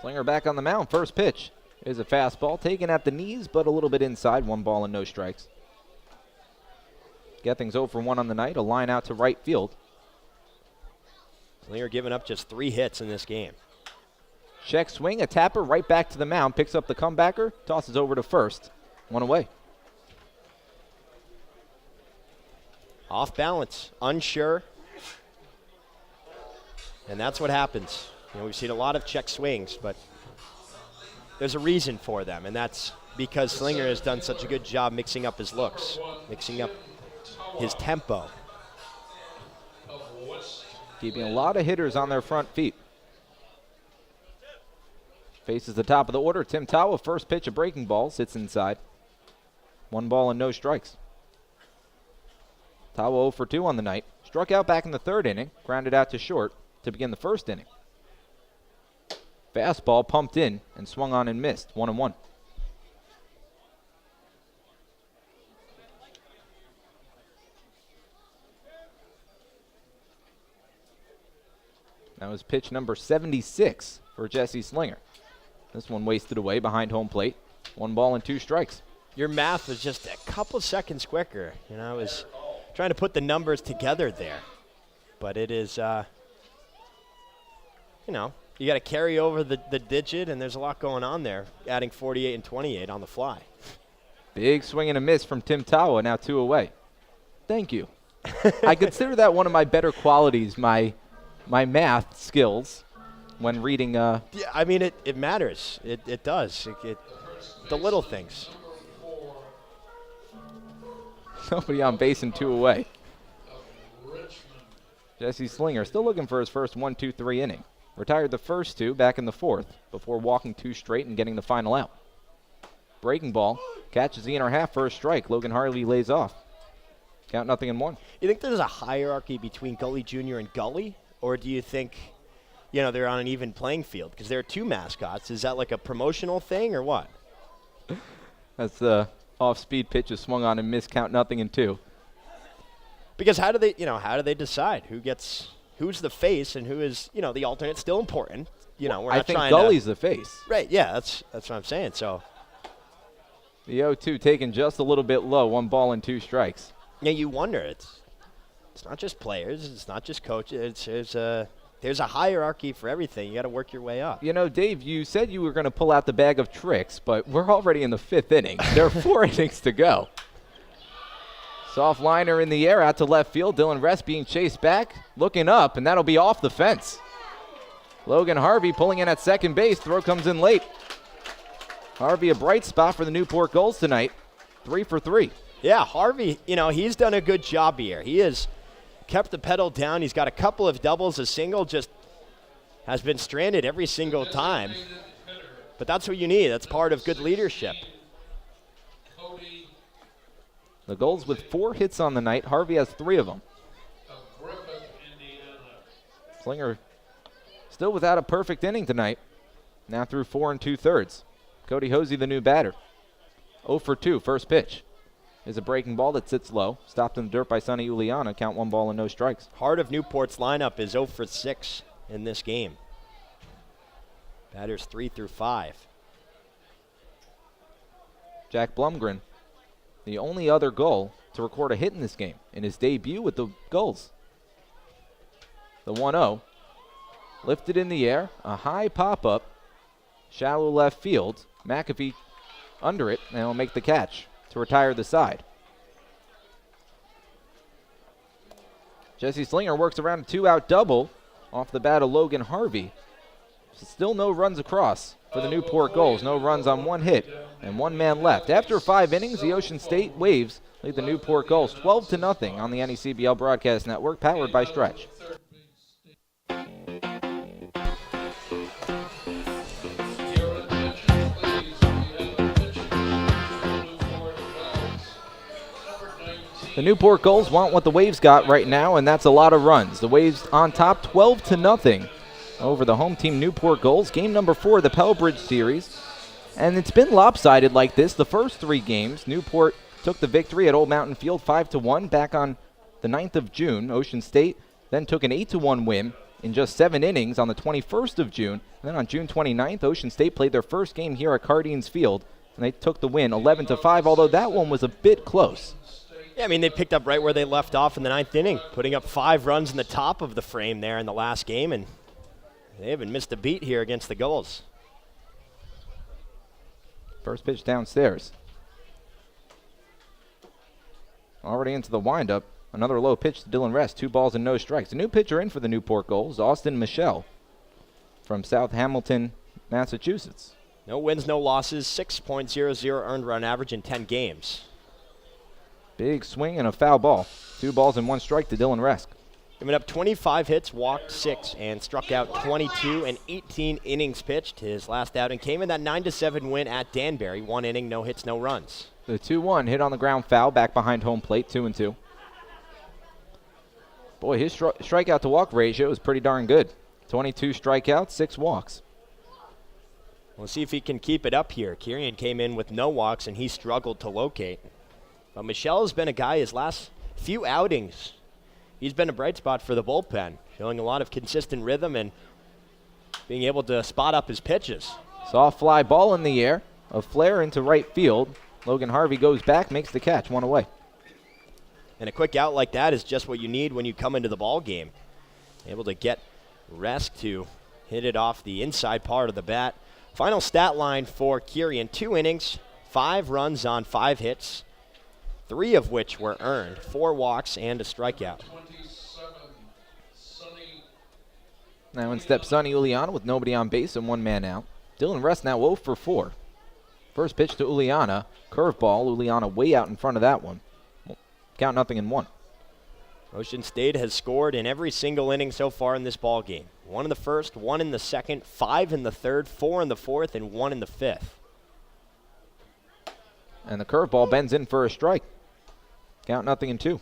Slinger back on the mound. First pitch is a fastball taken at the knees, but a little bit inside. 1 ball and no strikes. Gething's 0 for 1 on the night. A line out to right field. Slinger giving up just 3 hits in this game. Check swing, a tapper right back to the mound. Picks up the comebacker, tosses over to first. 1 away. Off balance, unsure. And that's what happens. You know, we've seen a lot of check swings, but there's a reason for them, and that's because Slinger has done such a good job mixing up his looks, mixing up his tempo. Keeping a lot of hitters on their front feet. Faces the top of the order. Tim Tawa, first pitch, a breaking ball, sits inside. 1 ball and no strikes. Tawa 0 for 2 on the night. Struck out back in the 3rd inning, grounded out to short to begin the 1st inning. Fastball pumped in and swung on and missed. 1-1. That was pitch number 76 for Jesse Slinger. This one wasted away behind home plate. 1 ball and 2 strikes. Your math was just a couple seconds quicker. You know, I was trying to put the numbers together there. But it is, you know, you got to carry over the digit, and there's a lot going on there, adding 48 and 28 on the fly. Big swing and a miss from Tim Tawa, now 2 away. Thank you. I consider that one of my better qualities, my math skills. When reading, yeah, I mean it matters. It does. The little things. Nobody on base and 2 away. Jesse Slinger still looking for his first 1-2-3 inning. Retired the first 2 back in the 4th before walking 2 straight and getting the final out. Breaking ball catches the inner half for a strike. Logan Harley lays off. Count 0-1. You think there's a hierarchy between Gully Jr. and Gully, or do you think, you know, they're on an even playing field because there are 2 mascots? Is that like a promotional thing or what? That's the off-speed pitch is swung on and missed. Count 0-2. Because how do they decide who's the face and who is, you know, the alternate? Still important. You know, I think Gully's the face. Right. Yeah, that's what I'm saying. So the 0-2 taken just a little bit low. 1 ball and 2 strikes. Yeah, you wonder. It's not just players. It's not just coaches. There's a hierarchy for everything. You got to work your way up. You know, Dave, you said you were going to pull out the bag of tricks, but we're already in the 5th inning. There are 4 innings to go. Soft liner in the air out to left field. Dylan Rest being chased back, looking up, and that'll be off the fence. Logan Harvey pulling in at second base. Throw comes in late. Harvey a bright spot for the Newport Gulls tonight. 3 for 3. Yeah, Harvey, he's done a good job here. He has kept the pedal down. He's got a couple of doubles. A single just has been stranded every single time. But that's what you need. That's part of good leadership. The Gulls with 4 hits on the night. Harvey has 3 of them. Slinger still without a perfect inning tonight. Now through 4 2/3. Cody Hosey, the new batter. 0 for 2, first pitch. Is a breaking ball that sits low. Stopped in the dirt by Sonny Uliana. Count 1 ball and no strikes. Heart of Newport's lineup is 0 for 6 in this game. Batters 3 through 5. Jack Blumgren, the only other Gull to record a hit in this game in his debut with the Gulls. The 1-0. Lifted in the air. A high pop-up. Shallow left field. McAfee under it, and he'll make the catch to retire the side. Jesse Slinger works around a 2-out double off the bat of Logan Harvey. Still no runs across for the Newport Gulls. No runs on 1 hit and 1 man left. After 5 innings, the Ocean State Waves lead the Newport Gulls 12-0 on the NECBL Broadcast Network, powered by Stretch. The Newport Gulls want what the Waves got right now, and that's a lot of runs. The Waves on top 12-0 over the home team Newport Gulls. Game number 4 of the Pell Bridge series. And it's been lopsided like this the first 3 games. Newport took the victory at Old Mountain Field 5-1 back on the 9th of June. Ocean State then took an 8-1 win in just 7 innings on the 21st of June. And then on June 29th, Ocean State played their first game here at Cardines Field, and they took the win 11-5, although that one was a bit close. Yeah, they picked up right where they left off in the 9th inning, putting up 5 runs in the top of the frame there in the last game, and they haven't missed a beat here against the Gulls. First pitch downstairs. Already into the windup. Another low pitch to Dylan Rest. 2 balls and no strikes. A new pitcher in for the Newport Gulls, Austin Michelle from South Hamilton, Massachusetts. No wins, no losses, 6.00 earned run average in 10 games. Big swing and a foul ball. 2 balls and 1 strike to Dylan Rest. Giving up 25 hits, walked 6, and struck out 22 and 18 innings pitched. His last outing came in that 9-7 win at Danbury. 1 inning, no hits, no runs. The 2-1 hit on the ground foul back behind home plate, 2-2. Boy, his strikeout to walk ratio is pretty darn good. 22 strikeouts, 6 walks. We'll see if he can keep it up here. Kirian came in with no walks, and he struggled to locate. But Michelle has been a guy his last few outings. He's been a bright spot for the bullpen, showing a lot of consistent rhythm and being able to spot up his pitches. Soft fly ball in the air, a flare into right field. Logan Harvey goes back, makes the catch, 1 away. And a quick out like that is just what you need when you come into the ball game. Able to get Rest to hit it off the inside part of the bat. Final stat line for Kirian, 2 innings, 5 runs on 5 hits, 3 of which were earned, 4 walks and a strikeout. Now in steps Sonny Uliana with nobody on base and 1 man out. Dylan Rest now 0 for 4. First pitch to Uliana, curveball. Uliana way out in front of that one. Count 0-1. Ocean State has scored in every single inning so far in this ball game. 1 in the first, 1 in the second, 5 in the third, 4 in the fourth, and 1 in the fifth. And the curveball bends in for a strike. Count 0-2.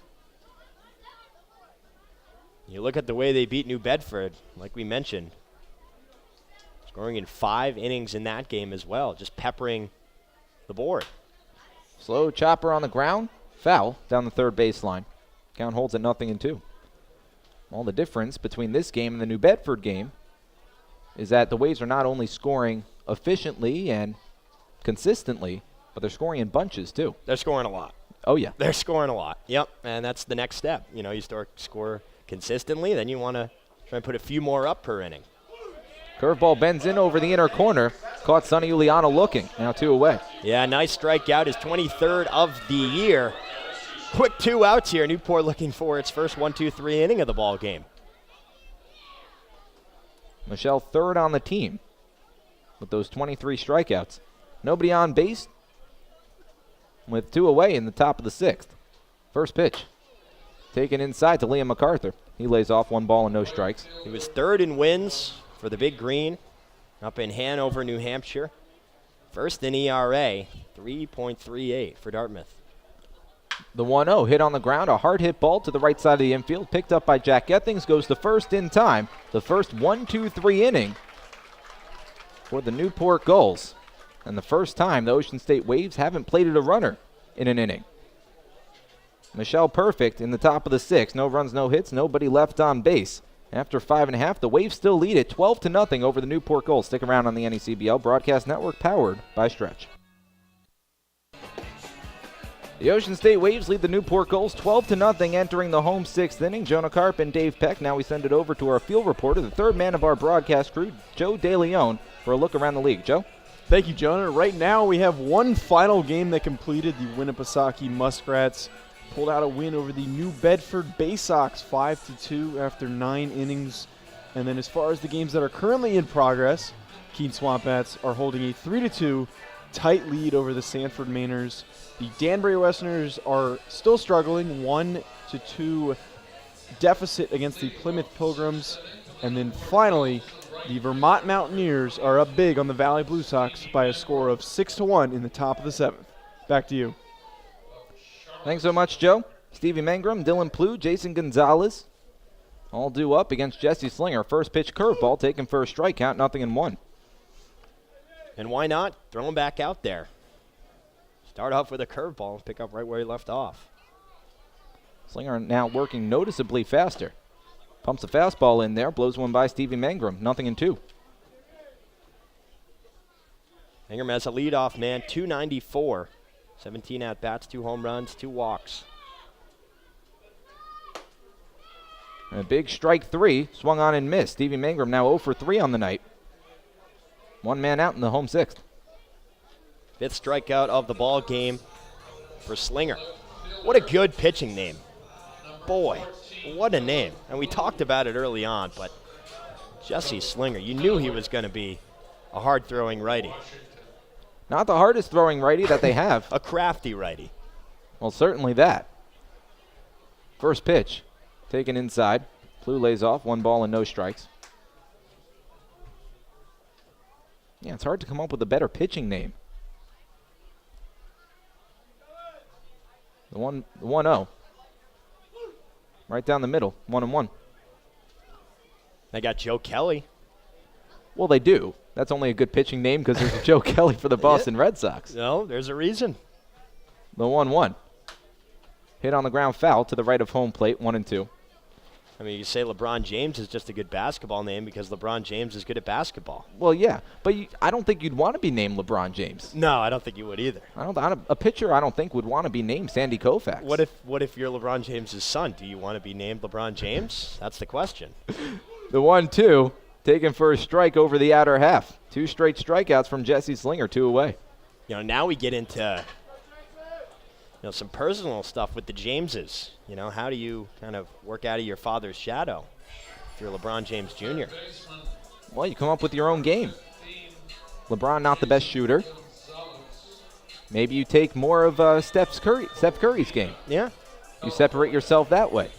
You look at the way they beat New Bedford, like we mentioned. Scoring in 5 innings in that game as well, just peppering the board. Slow chopper on the ground, foul down the third baseline. Count holds at 0-2. All the difference between this game and the New Bedford game is that the Waves are not only scoring efficiently and consistently, but they're scoring in bunches too. They're scoring a lot. Oh, yeah. They're scoring a lot. Yep, and that's the next step. You know, you score consistently, then you want to try and put a few more up per inning. Curveball bends in over the inner corner. Caught Sonny Uliano looking. Now 2 away. Yeah, nice strikeout. His 23rd of the year. Quick 2 outs here. Newport looking for its first 1-2-3 inning of the ball game. Michelle third on the team with those 23 strikeouts. Nobody on base with 2 away in the top of the 6th. First pitch taken inside to Liam MacArthur. He lays off 1 ball and no strikes. He was 3rd in wins for the Big Green up in Hanover, New Hampshire. First in ERA, 3.38 for Dartmouth. The 1-0 hit on the ground, a hard hit ball to the right side of the infield, picked up by Jack Gethings, goes to first in time. The first 1-2-3 inning for the Newport Gulls. And the first time the Ocean State Waves haven't plated a runner in an inning. Michelle Perfect in the top of the 6th. No runs, no hits, nobody left on base. After 5.5, the Waves still lead it 12-0 over the Newport Gulls. Stick around on the NECBL Broadcast Network, powered by Stretch. The Ocean State Waves lead the Newport Gulls 12-0 entering the home 6th inning. Jonah Karp and Dave Peck. Now we send it over to our field reporter, the third man of our broadcast crew, Joe DeLeon, for a look around the league. Joe? Thank you, Jonah. Right now we have one final game that completed. The Winnipesaukee Muskrats pulled out a win over the New Bedford Bay Sox 5-2 after 9 innings. And then as far as the games that are currently in progress, Keene Swamp Bats are holding a 3-2 tight lead over the Sanford Mainers. The Danbury Westerners are still struggling, 1-2 deficit against the Plymouth Pilgrims. And then finally, the Vermont Mountaineers are up big on the Valley Blue Sox by a score of 6-1 in the top of the 7th. Back to you. Thanks so much, Joe. Stevie Mangrum, Dylan Plew, Jason Gonzalez, all due up against Jesse Slinger. First pitch curveball taken for a strikeout, 0-1. And why not? Throw him back out there. Start off with a curveball and pick up right where he left off. Slinger now working noticeably faster. Pumps a fastball in there, blows one by Stevie Mangrum, 0-2. Mangrum has a leadoff man, 294. 17 at-bats, 2 home runs, 2 walks. And a big strike 3, swung on and missed. Stevie Mangrum now 0 for 3 on the night. 1 man out in the home 6th. 5th strikeout of the ball game for Slinger. What a good pitching name. Boy, what a name. And we talked about it early on, but Jesse Slinger, you knew he was going to be a hard-throwing righty. Not the hardest throwing righty that they have. A crafty righty. Well, certainly that. First pitch taken inside. Plew lays off, 1 ball and no strikes. Yeah, it's hard to come up with a better pitching name. The 1-0. Right down the middle, 1-1. They got Joe Kelly. Well, they do. That's only a good pitching name because there's a Joe Kelly for the Boston Red Sox. No, there's a reason. The 1-1. Hit on the ground foul to the right of home plate, 1-2. I mean, you say LeBron James is just a good basketball name because LeBron James is good at basketball. Well, yeah, but I don't think you'd want to be named LeBron James. No, I don't think you would either. A pitcher I don't think would want to be named Sandy Koufax. What if you're LeBron James' son? Do you want to be named LeBron James? That's the question. The 1-2, taken for a strike over the outer half. 2 straight strikeouts from Jesse Slinger, 2 away. You know, now we get into some personal stuff with the Jameses. You know, how do you kind of work out of your father's shadow if you're LeBron James Jr.? Well, you come up with your own game. LeBron not the best shooter. Maybe you take more of Steph Curry's game. Yeah. You separate yourself that way.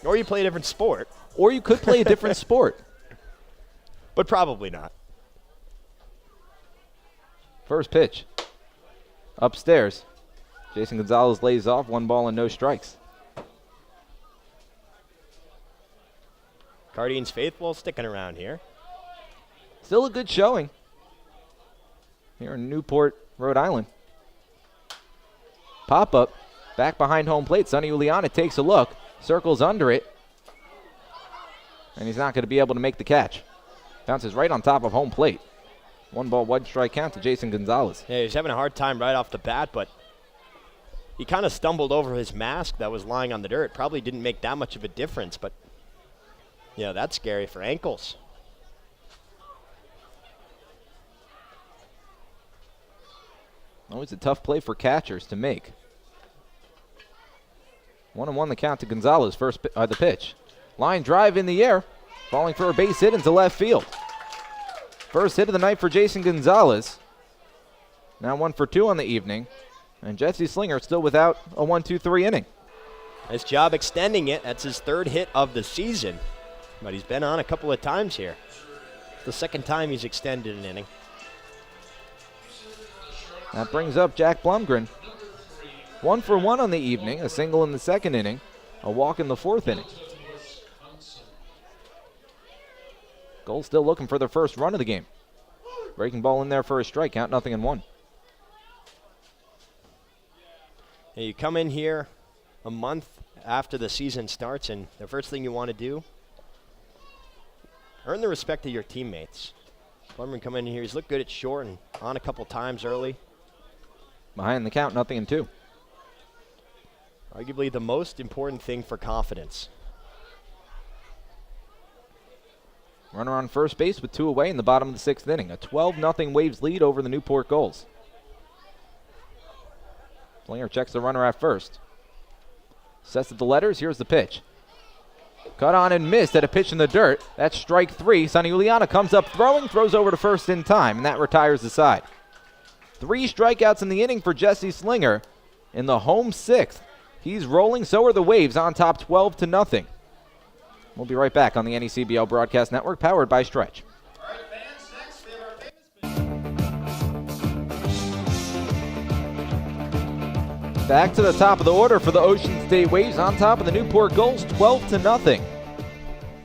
Or you play a different sport. Or you could play a different sport. But probably not. First pitch. Upstairs. Jason Gonzalez lays off, 1 ball and no strikes. Guardians faithful sticking around here. Still a good showing here in Newport, Rhode Island. Pop-up, back behind home plate. Sonny Uliana takes a look, circles under it, and he's not going to be able to make the catch. Bounces right on top of home plate. 1 ball, 1 strike count to Jason Gonzalez. Yeah, he's having a hard time right off the bat, but he kind of stumbled over his mask that was lying on the dirt. Probably didn't make that much of a difference, but that's scary for ankles. Always a tough play for catchers to make. 1-1 the count to Gonzalez. The pitch. Line drive in the air. Falling for a base hit into left field. First hit of the night for Jason Gonzalez. Now 1 for 2 on the evening. And Jesse Slinger still without a 1-2-3 inning. Nice job extending it. That's his 3rd hit of the season. But he's been on a couple of times here. It's the 2nd time he's extended an inning. That brings up Jack Blumgren. 1 for 1 on the evening. A single in the 2nd inning. A walk in the 4th inning. Gulls still looking for their first run of the game. Breaking ball in there for a strike. Count 0-1. Hey, you come in here a month after the season starts, and the first thing you want to do, earn the respect of your teammates. Blumgren come in here. He's looked good at short and on a couple times early. Behind the count, 0-2. Arguably the most important thing for confidence. Runner on first base with 2 away in the bottom of the 6th inning. A 12-0 Waves lead over the Newport Gulls. Slinger checks the runner at first. Sets at the letters. Here's the pitch. Cut on and missed at a pitch in the dirt. That's strike 3. Sonny Uliana comes up throwing, throws over to first in time, and that retires the side. 3 strikeouts in the inning for Jesse Slinger in the home 6th. He's rolling, so are the Waves on top 12-0. We'll be right back on the NECBL Broadcast Network, powered by Stretch. Back to the top of the order for the Ocean State Waves on top of the Newport Gulls, 12-0.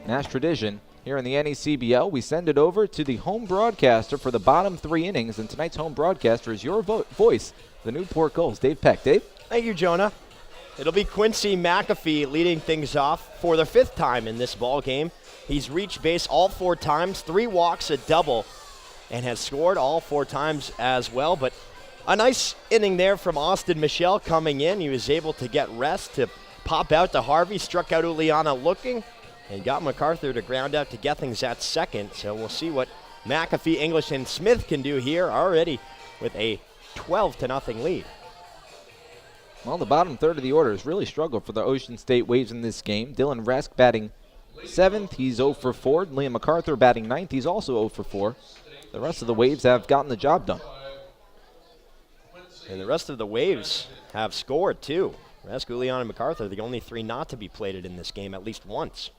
As tradition, here in the NECBL, we send it over to the home broadcaster for the bottom 3 innings, and tonight's home broadcaster is your voice, the Newport Gulls, Dave Peck. Dave? Thank you, Jonah. It'll be Quincy McAfee leading things off for the 5th time in this ball game. He's reached base all 4 times, 3 walks, a double, and has scored all 4 times as well. But a nice inning there from Austin Michelle coming in. He was able to get rest to pop out to Harvey, struck out Uliana looking, and got MacArthur to ground out to Gethings at second. So we'll see what McAfee, English, and Smith can do here already with a 12-0 lead. Well, the bottom third of the order has really struggled for the Ocean State Waves in this game. Dylan Resk batting 7th. He's 0 for 4. Liam MacArthur batting 9th. He's also 0 for 4. The rest of the Waves have gotten the job done. And the rest of the Waves have scored, too. Resk, Uliana, and MacArthur, the only 3 not to be plated in this game at least once.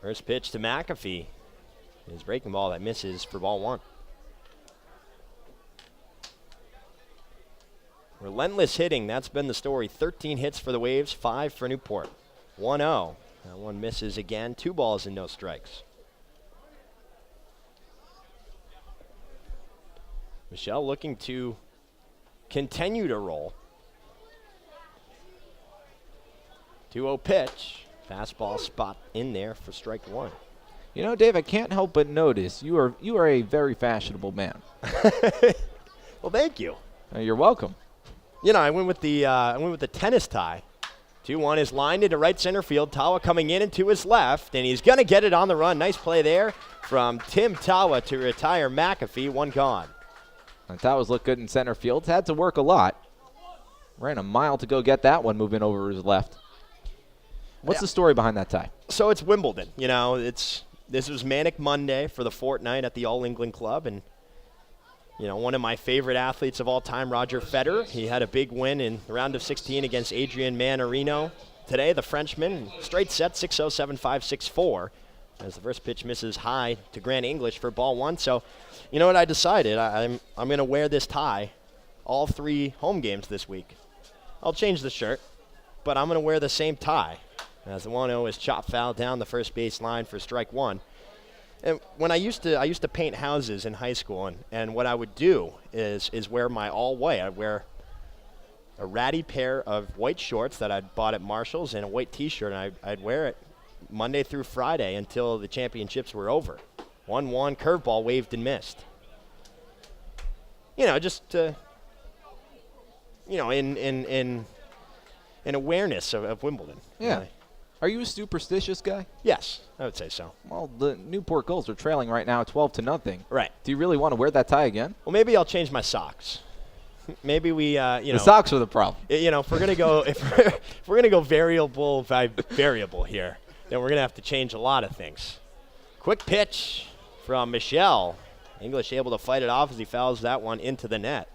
First pitch to McAfee. His breaking ball that misses for ball 1. Relentless hitting, that's been the story. 13 hits for the Waves, 5 for Newport. 1-0. That one misses again. 2 balls and no strikes. Michelle looking to continue to roll. 2-0 pitch. Fastball spot in there for strike 1. You know, Dave, I can't help but notice you are a very fashionable man. Well, thank you. You're welcome. You know, I went with the tennis tie. 2-1 is lined into right center field. Tawa coming in and to his left, and he's going to get it on the run. Nice play there from Tim Tawa to retire McAfee. 1 gone. And Tawa's looked good in center field. Had to work a lot. Ran a mile to go get that one moving over his left. What's the story behind that tie? So it's Wimbledon. You know, this was Manic Monday for the fortnight at the All England Club, and you know, one of my favorite athletes of all time, Roger Federer. He had a big win in the round of 16 against Adrian Manarino. Today, the Frenchman, straight set, 6-0, 7-5, 6-4, as the first pitch misses high to Grant English for ball 1. So, you know what I decided? I'm going to wear this tie all 3 home games this week. I'll change the shirt, but I'm going to wear the same tie. As the 1-0 is chopped foul down the first base line for strike 1. And when I used to paint houses in high school, and what I would do is wear my all white. I'd wear a ratty pair of white shorts that I'd bought at Marshall's and a white T-shirt, and I'd wear it Monday through Friday until the championships were over. 1-1, curveball waved and missed. You know, just to in awareness of Wimbledon. Yeah. Are you a superstitious guy? Yes, I would say so. Well, the Newport Gulls are trailing right now 12-0. Right. Do you really want to wear that tie again? Well, maybe I'll change my socks. Maybe we, The socks are the problem. If we're gonna go, if we're gonna go variable by variable here, then we're gonna have to change a lot of things. Quick pitch from Michelle. English able to fight it off as he fouls that one into the net.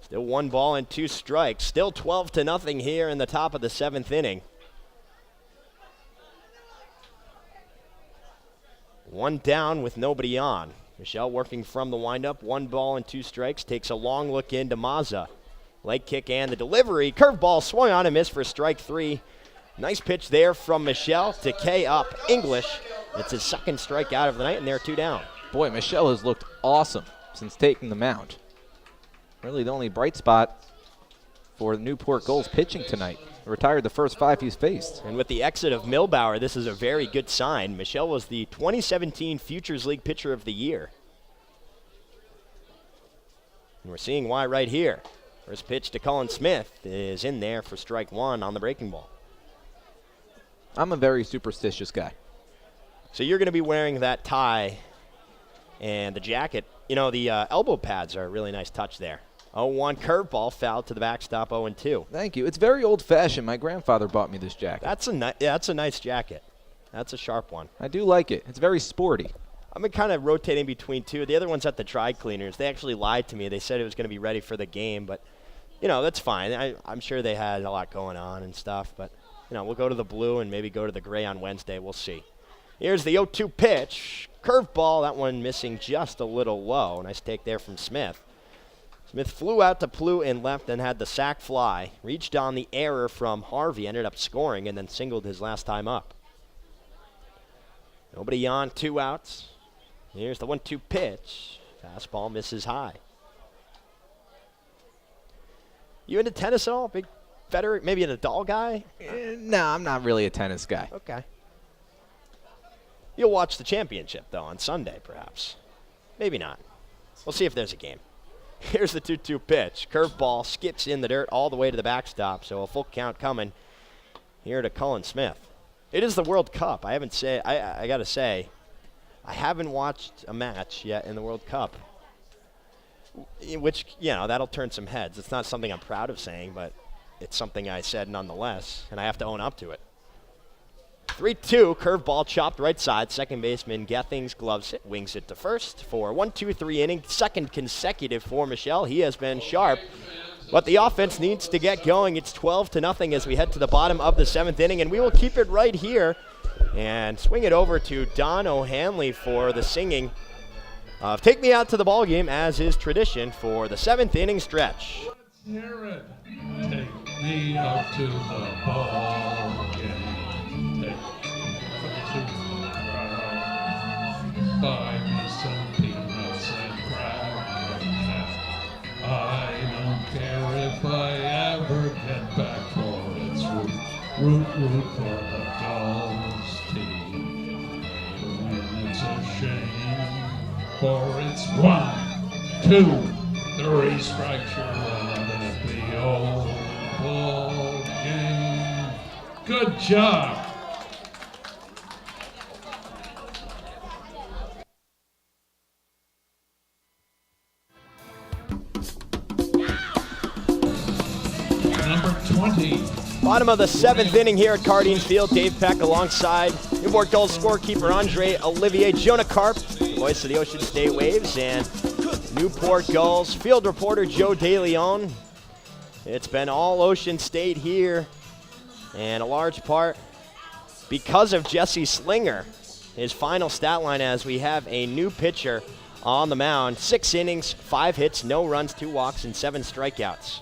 Still 1 ball and 2 strikes. Still 12-0 here in the top of the 7th inning. 1 down with nobody on. Michelle working from the windup. 1 ball and 2 strikes. Takes a long look into Mazza. Leg kick and the delivery. Curveball swung on and missed for strike 3. Nice pitch there from Michelle to K up English. It's his 2nd strikeout of the night, and they're 2 down. Boy, Michelle has looked awesome since taking the mound. Really the only bright spot for the Newport Gulls pitching tonight. Retired the first 5 he's faced. And with the exit of Milbauer, this is a very good sign. Michelle was the 2017 Futures League Pitcher of the Year. And we're seeing why right here. First pitch to Colin Smith is in there for strike 1 on the breaking ball. I'm a very superstitious guy. So you're going to be wearing that tie and the jacket. The elbow pads are a really nice touch there. 0-1 curveball foul to the backstop, 0-2. Thank you. It's very old-fashioned. My grandfather bought me this jacket. That's a nice jacket. That's a sharp one. I do like it. It's very sporty. I've been kind of rotating between 2. The other one's at the dry cleaners. They actually lied to me. They said it was going to be ready for the game, but, that's fine. I'm sure they had a lot going on and stuff, but, we'll go to the blue and maybe go to the gray on Wednesday. We'll see. Here's the 0-2 pitch. Curveball, that one missing just a little low. Nice take there from Smith. Smith flew out to Plew and left and had the sac fly. Reached on the error from Harvey, ended up scoring, and then singled his last time up. Nobody on, 2 outs. Here's the 1-2 pitch. Fastball misses high. You into tennis at all? Big Federer, maybe a Nadal guy? No, I'm not really a tennis guy. Okay. You'll watch the championship, though, on Sunday, perhaps. Maybe not. We'll see if there's a game. Here's the 2-2 pitch. Curveball skips in the dirt all the way to the backstop, so a full count coming here to Colin Smith. It is the World Cup. I got to say, I haven't watched a match yet in the World Cup, which, that'll turn some heads. It's not something I'm proud of saying, but it's something I said nonetheless, and I have to own up to it. 3-2, curveball chopped right side. Second baseman Gethings gloves it, wings it to first for 1-2-3 inning. 2nd consecutive for Michelle. He has been sharp, but the offense needs to get going. It's 12-0 as we head to the bottom of the 7th inning, and we will keep it right here and swing it over to Don O'Hanley for the singing of "Take Me Out to the Ball Game," as is tradition for the 7th inning stretch. Hear it. Take me out to the ball game. Buy me some peanuts and crackers. I don't care if I ever get back, for it's root for the Gulls team. When it's a shame, for it's 1, 2, 3 strikes, you're out at the old ball game. Good job. Number 20. Bottom of the 7th inning here at Cardines Field. Dave Peck alongside Newport Gulls scorekeeper Andre Olivier, Jonah Karp, the voice of the Ocean State Waves, and Newport Gulls field reporter Joe DeLeon. It's been all Ocean State here, and a large part because of Jesse Slinger. His final stat line as we have a new pitcher on the mound. 6 innings, 5 hits, no runs, 2 walks, and 7 strikeouts.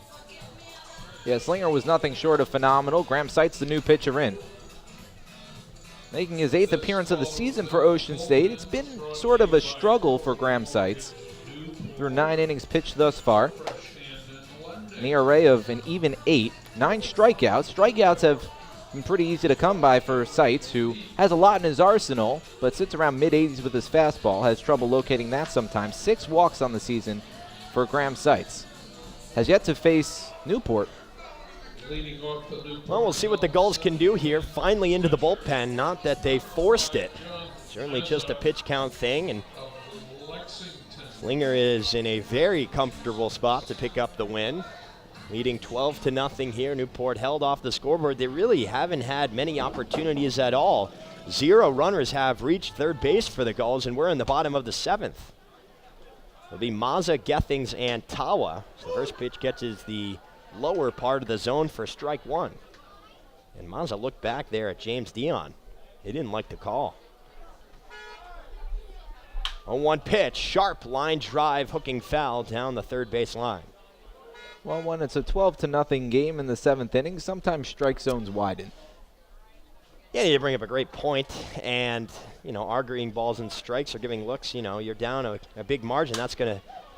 Yeah, Slinger was nothing short of phenomenal. Graham Seitz, the new pitcher in. Making his 8th appearance of the season for Ocean State. It's been sort of a struggle for Graham Seitz through 9 innings pitched thus far. An ERA of an even 8, 9 strikeouts. Strikeouts have been pretty easy to come by for Seitz, who has a lot in his arsenal, but sits around mid-80s with his fastball. Has trouble locating that sometimes. 6 walks on the season for Graham Seitz. has yet to face Newport. Well, we'll see what the Gulls can do here. Finally into the bullpen. Not that they forced it. Certainly just a pitch count thing. And Slinger is in a very comfortable spot to pick up the win. Leading 12-0 here. Newport held off the scoreboard. They really haven't had many opportunities at all. 0 runners have reached third base for the Gulls, and we're in the bottom of the 7th. It'll be Mazza, Gethings, and Tawa. So the first pitch catches the lower part of the zone for strike 1. And Mazza looked back there at James Dion. He didn't like the call. 0-1 pitch, sharp line drive, hooking foul down the third base line. Well, when it's a 12-0 game in the 7th inning, sometimes strike zones widen. Yeah, you bring up a great point, and arguing balls and strikes or giving looks. You're down a big margin. That's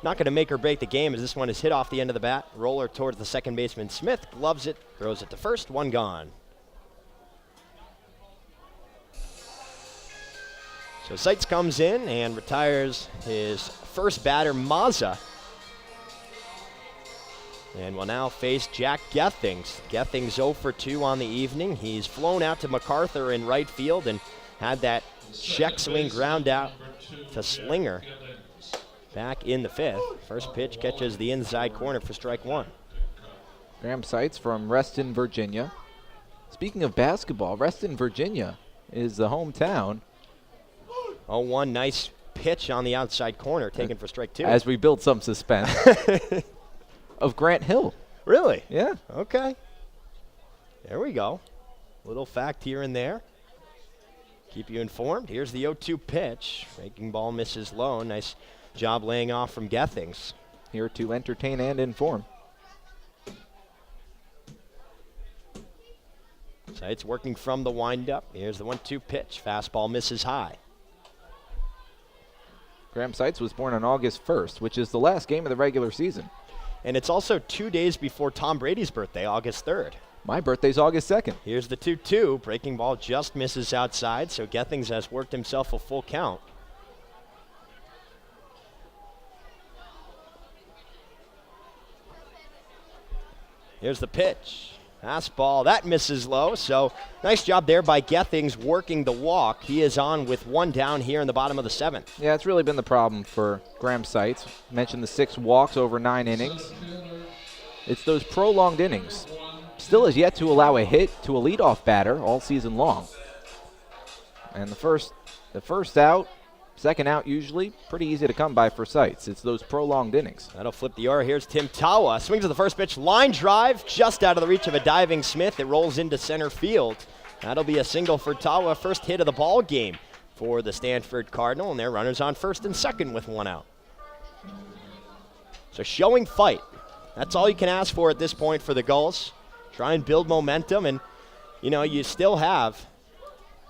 not gonna make or break the game. As this one is hit off the end of the bat, roller towards the second baseman Smith, gloves it, throws it to first, one gone. So Seitz comes in and retires his first batter, Mazza. And will now face Jack Gethings. Gethings 0 for 2 on the evening. He's flown out to MacArthur in right field and had that check swing ground out to Slinger back in the 5th. First pitch catches the inside corner for strike 1. Graham Seitz from Reston, Virginia. Speaking of basketball, Reston, Virginia is the hometown. 0-1, nice pitch on the outside corner, taken for strike 2. As we build some suspense. Of Grant Hill. Really? Yeah. Okay. There we go. Little fact here and there. Keep you informed. Here's the 0-2 pitch. Breaking ball misses low. Nice job laying off from Gethings. Here to entertain and inform. Seitz working from the windup. Here's the 1-2 pitch. Fastball misses high. Graham Seitz was born on August 1st, which is the last game of the regular season. And it's also 2 days before Tom Brady's birthday, August 3rd. My birthday's August 2nd. Here's the 2-2. Breaking ball just misses outside, so Gethings has worked himself a full count. Here's the pitch. Fastball, that misses low, so nice job there by Gethings working the walk. He is on with 1 down here in the bottom of the 7th. Yeah, it's really been the problem for Graham Seitz. Mentioned the 6 walks over 9 innings. It's those prolonged innings. Still has yet to allow a hit to a leadoff batter all season long. And the first out, second out usually, pretty easy to come by for Seitz. It's those prolonged innings. That'll flip the order. Here's Tim Tawa. Swings at the first pitch. Line drive just out of the reach of a diving Smith. It rolls into center field. That'll be a single for Tawa. First hit of the ball game for the Stanford Cardinal. And their runners on first and second with 1 out. So showing fight. That's all you can ask for at this point for the Gulls. Try and build momentum. And, you still have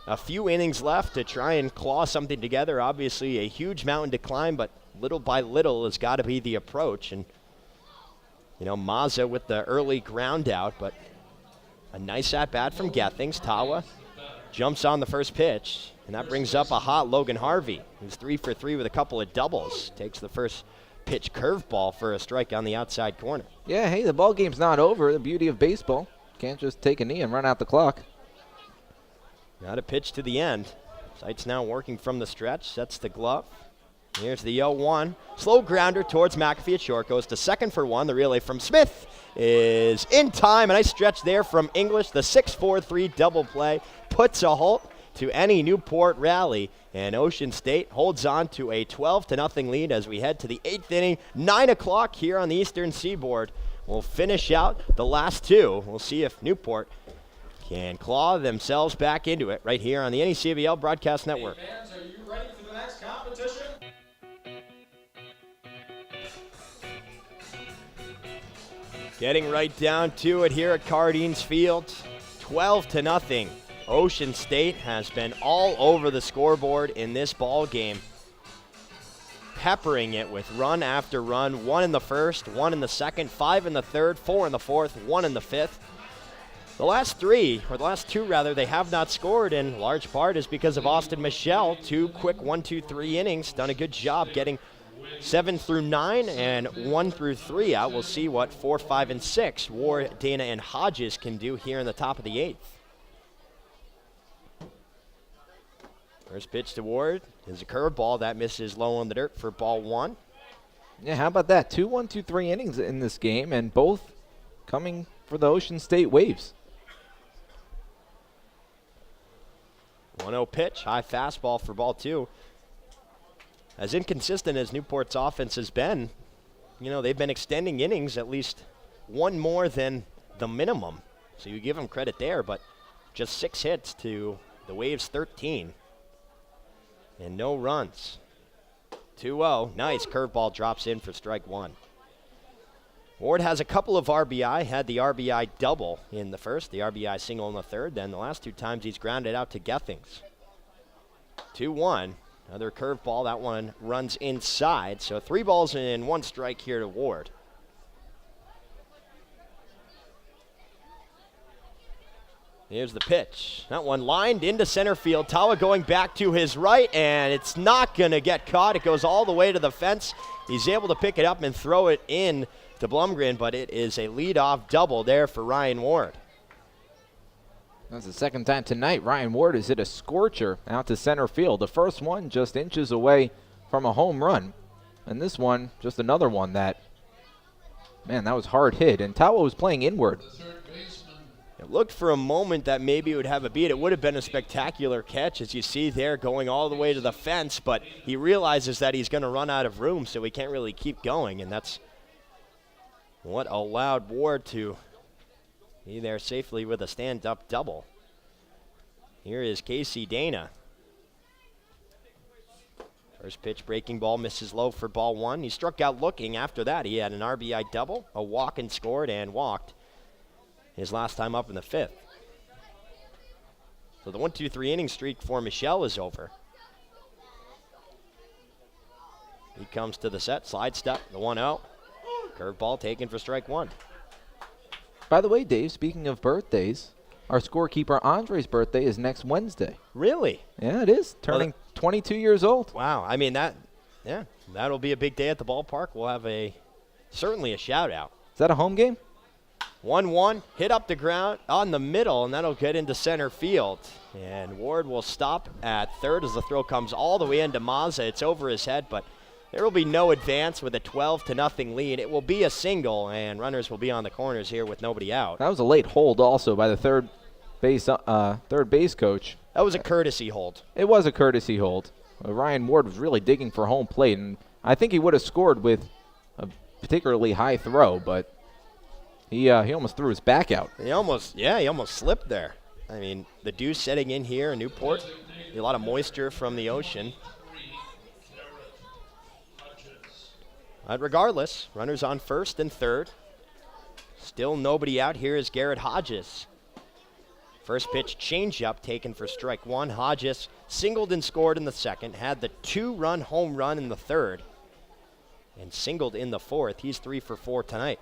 a few innings left to try and claw something together. Obviously a huge mountain to climb, but little by little has got to be the approach. And, Mazza with the early ground out, but a nice at-bat from Gethings. Tawa jumps on the first pitch, and that brings up a hot Logan Harvey, who's 3 for 3 with a couple of doubles. Takes the first pitch curveball for a strike on the outside corner. Yeah, hey, the ball game's not over. The beauty of baseball. Can't just take a knee and run out the clock. Got a pitch to the end. Seitz now working from the stretch, sets the glove. Here's the 0-1. Slow grounder towards McAfee at short. Goes to second for 1. The relay from Smith is in time. A nice stretch there from English. The 6-4-3 double play puts a halt to any Newport rally. And Ocean State holds on to a 12-0 lead as we head to the 8th inning. 9 o'clock here on the Eastern Seaboard. We'll finish out the last 2. We'll see if Newport can claw themselves back into it right here on the NECBL Broadcast Network. Hey fans, are you ready for the next competition? Getting right down to it here at Cardines Field. 12-0. Ocean State has been all over the scoreboard in this ball game, peppering it with run after run. 1 in the first, 1 in the second, 5 in the third, 4 in the fourth, 1 in the fifth. The last 2 rather, they have not scored, in large part is because of Austin Michelle. 2 quick 1-2-3 innings. Done a good job getting 7 through 9 and 1 through 3 out. We'll see what 4, 5, and 6 Ward, Dana, and Hodges can do here in the top of the 8th. First pitch to Ward is a curveball that misses low on the dirt for ball 1. Yeah, how about that? 2 1-2-3 innings in this game, and both coming for the Ocean State Waves. 1-0 pitch, high fastball for ball 2. As inconsistent as Newport's offense has been, they've been extending innings at least one more than the minimum. So you give them credit there, but just 6 hits to the Waves 13. And no runs. 2-0. Nice curveball drops in for strike 1. Ward has a couple of RBI, had the RBI double in the first, the RBI single in the third. Then the last 2 times he's grounded out to Gethings. 2-1. Another curveball. That one runs inside. So 3 balls and 1 strike here to Ward. Here's the pitch. That one lined into center field. Tawa going back to his right, and it's not going to get caught. It goes all the way to the fence. He's able to pick it up and throw it in to Blumgren, but it is a leadoff double there for Ryan Ward. That's the second time tonight Ryan Ward has hit a scorcher out to center field. The first one just inches away from a home run. And this one, just another one that, man, that was hard hit. And Tawa was playing inward. It looked for a moment that maybe it would have a beat. It would have been a spectacular catch, as you see there, going all the way to the fence, but he realizes that he's going to run out of room, so he can't really keep going, and that's what allowed Ward to be there safely with a stand-up double. Here is Casey Dana. First pitch, breaking ball, misses low for ball 1. He struck out looking. After that, he had an RBI double, a walk and scored, and walked his last time up in the 5th. So the 1-2-3 inning streak for Michelle is over. He comes to the set, slide step, the 1-0. Curveball taken for strike 1. By the way, Dave, speaking of birthdays, our scorekeeper Andre's birthday is next Wednesday. Really? Yeah, it is. Turning 22 years old. Wow. I mean, that'll be a big day at the ballpark. We'll have certainly a shout out. Is that a home game? 1-1, hit up the ground on the middle, and that'll get into center field. And Ward will stop at third as the throw comes all the way into Mazza. It's over his head, but there will be no advance with a 12-0 lead. It will be a single, and runners will be on the corners here with nobody out. That was a late hold also by the third base coach. That was a courtesy hold. It was a courtesy hold. Ryan Ward was really digging for home plate, and I think he would have scored with a particularly high throw, but he almost threw his back out. He almost slipped there. I mean, the dew setting in here in Newport, a lot of moisture from the ocean. But regardless, runners on first and third. Still nobody out. Here is Garrett Hodges. First pitch changeup taken for strike 1. Hodges singled and scored in the second, had the 2-run home run in the third, and singled in the fourth. He's 3 for 4 tonight.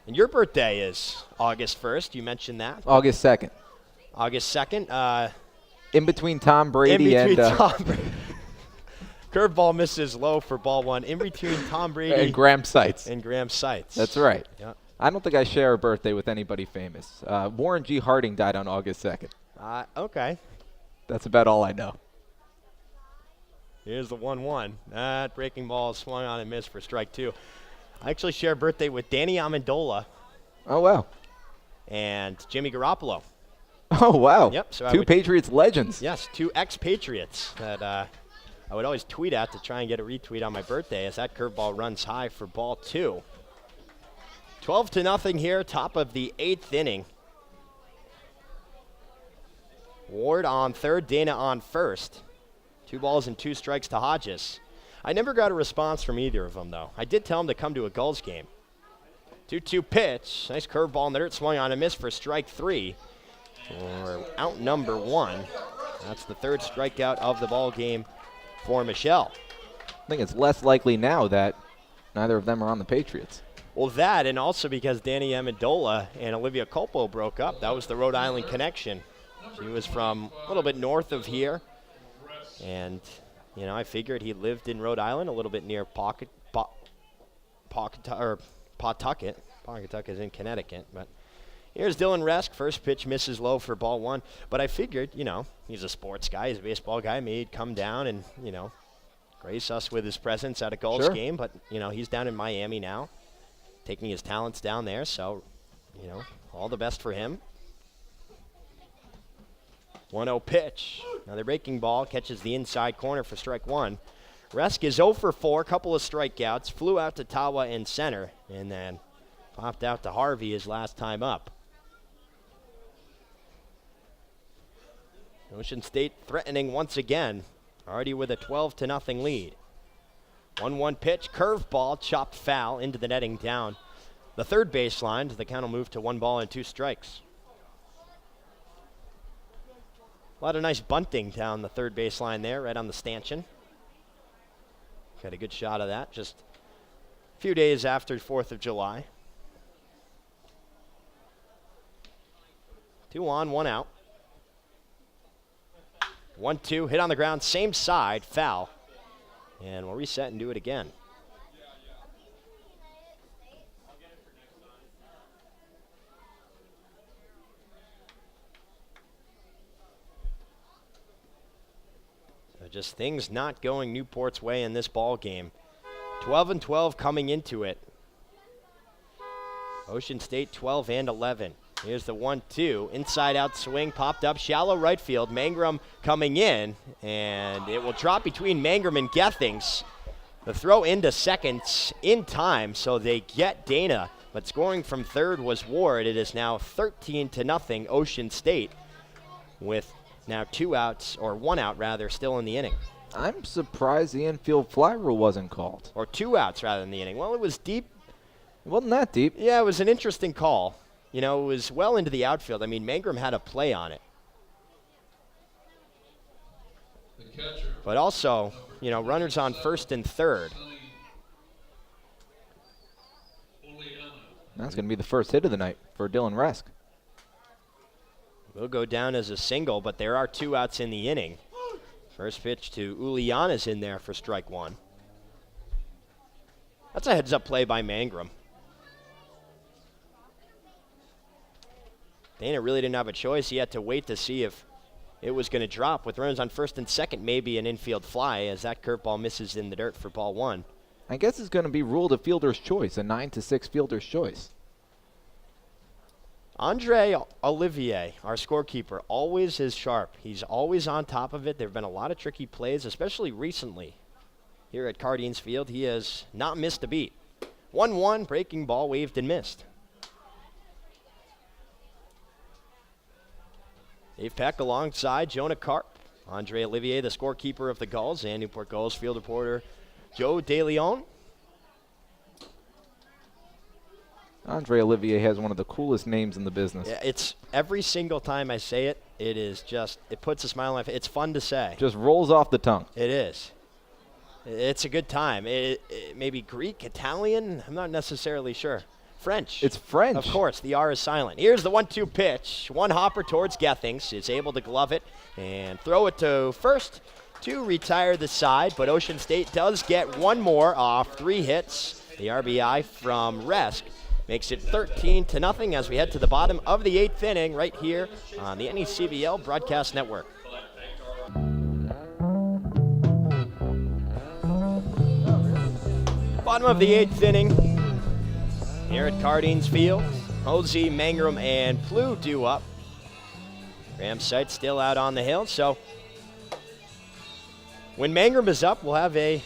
And your birthday is August 1st. You mentioned that. August 2nd. August 2nd. In between Tom Brady and Tom Brady. Curveball misses low for ball 1. In between Tom Brady and Graham Seitz. That's right. Yep. I don't think I share a birthday with anybody famous. Warren G. Harding died on August 2nd. Okay. That's about all I know. Here's the 1-1. That breaking ball swung on and missed for strike 2. I actually share a birthday with Danny Amendola. Oh, wow. And Jimmy Garoppolo. Oh, wow. Yep. So two Patriots legends. Yes, 2 ex-Patriots that I would always tweet at to try and get a retweet on my birthday as that curveball runs high for ball 2. 12-0 here, top of the 8th inning. Ward on third, Dana on first. 2 balls and 2 strikes to Hodges. I never got a response from either of them, though. I did tell him to come to a Gulls game. 2-2 pitch. Nice curveball in the dirt, swung on and missed for strike 3. Or out number 1. That's the 3rd strikeout of the ball game for Michelle. I think it's less likely now that neither of them are on the Patriots. Well, that, and also because Danny Amendola and Olivia Culpo broke up. That was the Rhode Island connection. She was from a little bit north of here, And, you know, I figured he lived in Rhode Island, a little bit near Pawcatucket. Pawcatucket is in Connecticut, but here's Dylan Resk. First pitch misses low for ball 1. But I figured, you know, he's a sports guy. He's a baseball guy. Maybe he'd come down and, you know, grace us with his presence at a Gulls game. But, you know, he's down in Miami now, taking his talents down there. So, you know, all the best for him. 1-0 pitch. Another breaking ball catches the inside corner for strike 1. Resk is 0 for 4, couple of strikeouts, flew out to Tawa in center, and then popped out to Harvey his last time up. Ocean State threatening once again, already with a 12-0 lead. 1-1 pitch, curveball, chopped foul into the netting down the third baseline. The count will move to 1 ball and 2 strikes. A lot of nice bunting down the third baseline there, right on the stanchion. Got a good shot of that just a few days after 4th of July. 2 on, 1 out. 1-2, hit on the ground, same side, foul. And we'll reset and do it again. Just things not going Newport's way in this ball game. 12-12 coming into it. Ocean State 12-11. Here's the 1-2. Inside out swing popped up. Shallow right field. Mangrum coming in. And it will drop between Mangrum and Gethings. The throw into second in time, so they get Dana. But scoring from third was Ward. It is now 13-0 Ocean State with now 2 outs, or 1 out rather, still in the inning. I'm surprised the infield fly rule wasn't called. Or 2 outs rather in the inning. Well, it was deep. It wasn't that deep. Yeah, it was an interesting call. You know, it was well into the outfield. I mean, Mangrum had a play on it. But also, you know, runners on first and third. That's going to be the first hit of the night for Dylan Resk. Will go down as a single, but there are 2 outs in the inning. First pitch to Uliana's in there for strike 1. That's a heads-up play by Mangrum. Dana really didn't have a choice. He had to wait to see if it was going to drop. With runners on first and second, maybe an infield fly as that curveball misses in the dirt for ball 1. I guess it's going to be ruled a fielder's choice, a 9-6 fielder's choice. Andre Olivier, our scorekeeper, always is sharp. He's always on top of it. There have been a lot of tricky plays, especially recently here at Cardines Field. He has not missed a beat. 1-1, breaking ball, waved and missed. Dave Peck alongside Jonah Karp. Andre Olivier, the scorekeeper of the Gulls, and Newport Gulls field reporter Joe DeLeon. Andre Olivier has one of the coolest names in the business. Yeah, it's every single time I say it, it is just, it puts a smile on my face. It's fun to say. Just rolls off the tongue. It is. It's a good time. It maybe Greek, Italian, I'm not necessarily sure. French. It's French. Of course, the R is silent. Here's the 1-2 pitch. One hopper towards Gethings. Is able to glove it and throw it to first to retire the side, but Ocean State does get one more off 3 hits. The RBI from Resk makes it 13-0 as we head to the bottom of the 8th inning right here on the NECBL Broadcast Network. Bottom of the 8th inning here at Cardines Field. Hosey, Mangrum, and Plough due up. Graham Sight still out on the hill, so when Mangrum is up, we'll have a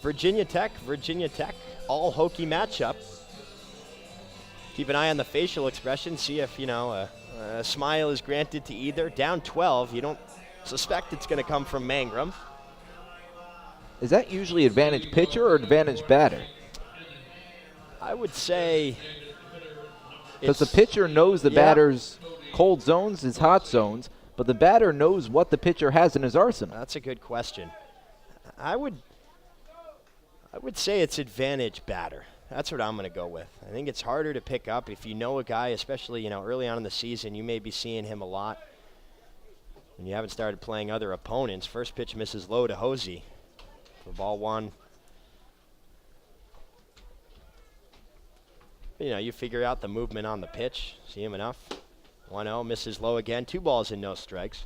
Virginia Tech all Hokie matchup. Keep an eye on the facial expression, see if, a smile is granted to either. Down 12, you don't suspect it's going to come from Mangrum. Is that usually advantage pitcher or advantage batter? I would say because the pitcher knows the batter's cold zones, his hot zones, but the batter knows what the pitcher has in his arsenal. That's a good question. I would say it's advantage batter. That's what I'm going to go with. I think it's harder to pick up if you know a guy, especially early on in the season. You may be seeing him a lot. and you haven't started playing other opponents. First pitch misses low to Hosey for ball 1. You know, you figure out the movement on the pitch, see him enough. 1-0, misses low again. 2 balls and no strikes.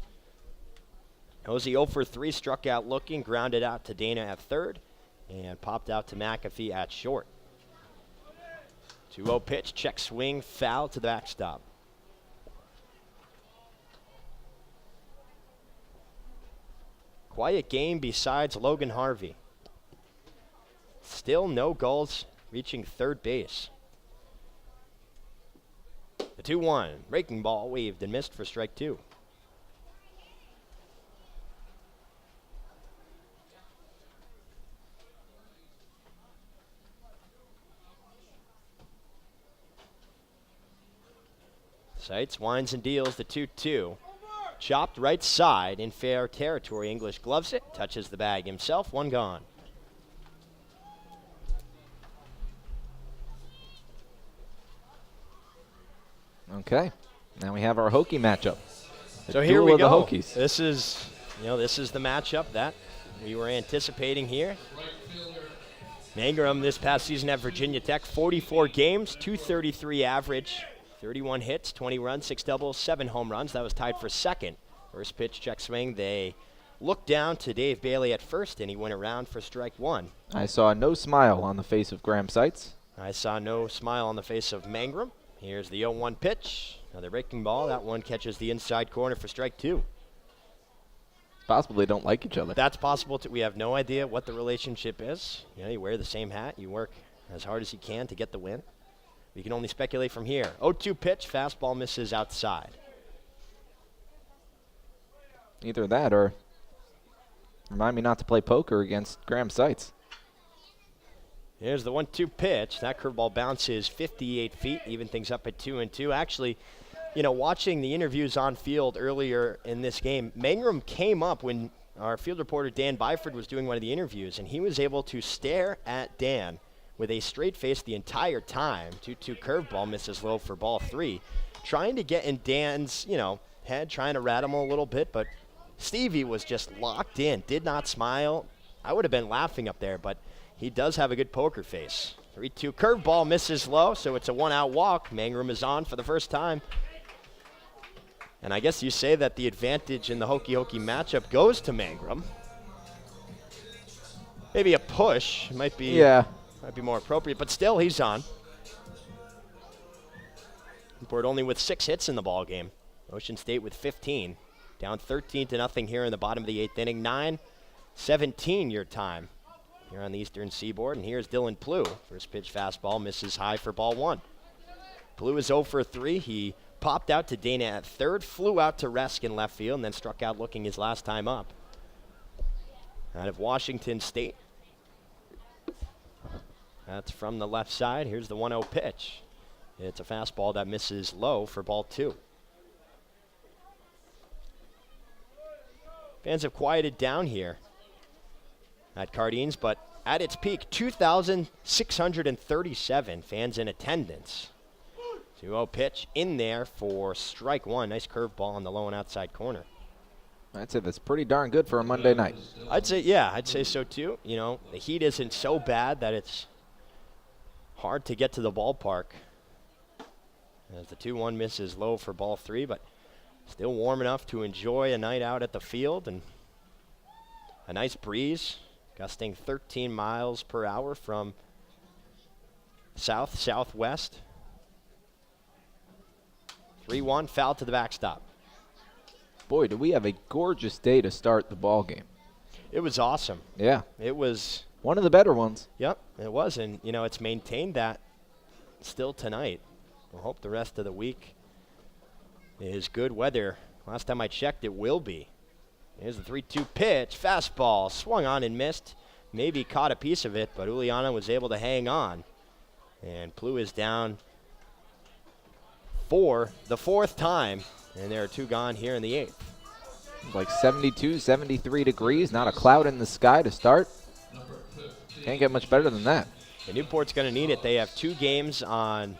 Hosey 0 for 3, struck out looking, grounded out to Dana at third, and popped out to McAfee at short. 2-0 pitch, check swing, foul to the backstop. Quiet game besides Logan Harvey. Still no Gulls reaching third base. The 2-1, breaking ball waved and missed for strike 2. Sights, winds, and deals the 2-2. Chopped right side in fair territory. English gloves it, touches the bag himself, 1 gone. Okay, now we have our Hokie matchup. So here we Duel go. of the Hokies. This is the matchup that we were anticipating here. Mangrum this past season at Virginia Tech, 44 games, 233 average, 31 hits, 20 runs, 6 doubles, 7 home runs. That was tied for second. First pitch, check swing. They looked down to Dave Bailey at first, and he went around for strike 1. I saw no smile on the face of Graham Seitz. I saw no smile on the face of Mangrum. Here's the 0-1 pitch. Another breaking ball. That one catches the inside corner for strike 2. It's possible they don't like each other. That's possible. We have no idea what the relationship is. You know, you wear the same hat. You work as hard as you can to get the win. We can only speculate from here. 0-2 pitch. Fastball misses outside. Either that or remind me not to play poker against Graham Seitz. Here's the 1-2 pitch. That curveball bounces 58 feet, even things up at 2-2. Actually, you know, watching the interviews on field earlier in this game, Mangrum came up when our field reporter Dan Byford was doing one of the interviews, and he was able to stare at Dan with a straight face the entire time. 2-2 curveball misses low for ball 3. Trying to get in Dan's, you know, head, trying to rat him a little bit, but Stevie was just locked in, did not smile. I would have been laughing up there, but he does have a good poker face. 3-2 curveball misses low, so it's a 1-out walk. Mangrum is on for the first time. And I guess you say that the advantage in the Hokie matchup goes to Mangrum. Maybe a push might be more appropriate, but still he's on. Newport only with 6 hits in the ball game. Ocean State with 15. Down 13-0 here in the bottom of the 8th inning. 9-17 your time here on the Eastern Seaboard. And here's Dylan Plew. First pitch fastball misses high for ball 1. Plew is 0 for 3. He popped out to Dana at third, flew out to Resk in left field, and then struck out looking his last time up. Out of Washington State. That's from the left side. Here's the 1-0 pitch. It's a fastball that misses low for ball 2. Fans have quieted down here at Cardines, but at its peak, 2,637 fans in attendance. 2-0 pitch in there for strike 1. Nice curveball on the low and outside corner. I'd say that's pretty darn good for a Monday night. I'd say so too. You know, the heat isn't so bad that it's hard to get to the ballpark. As the 2-1 misses low for ball 3, but still warm enough to enjoy a night out at the field, and a nice breeze gusting 13 miles per hour from southwest. 3-1, foul to the backstop. Boy, do we have a gorgeous day to start the ball game. It was awesome. Yeah. It was one of the better ones. Yep, it was, and you know, it's maintained that still tonight. We'll hope the rest of the week is good weather. Last time I checked, it will be. Here's the 3-2 pitch. Fastball swung on and missed. Maybe caught a piece of it, but Uliana was able to hang on. And Plew is down for the 4th time. And there are 2 gone here in the 8th. Like 72, 73 degrees. Not a cloud in the sky to start. Can't get much better than that. And Newport's going to need it. They have 2 games on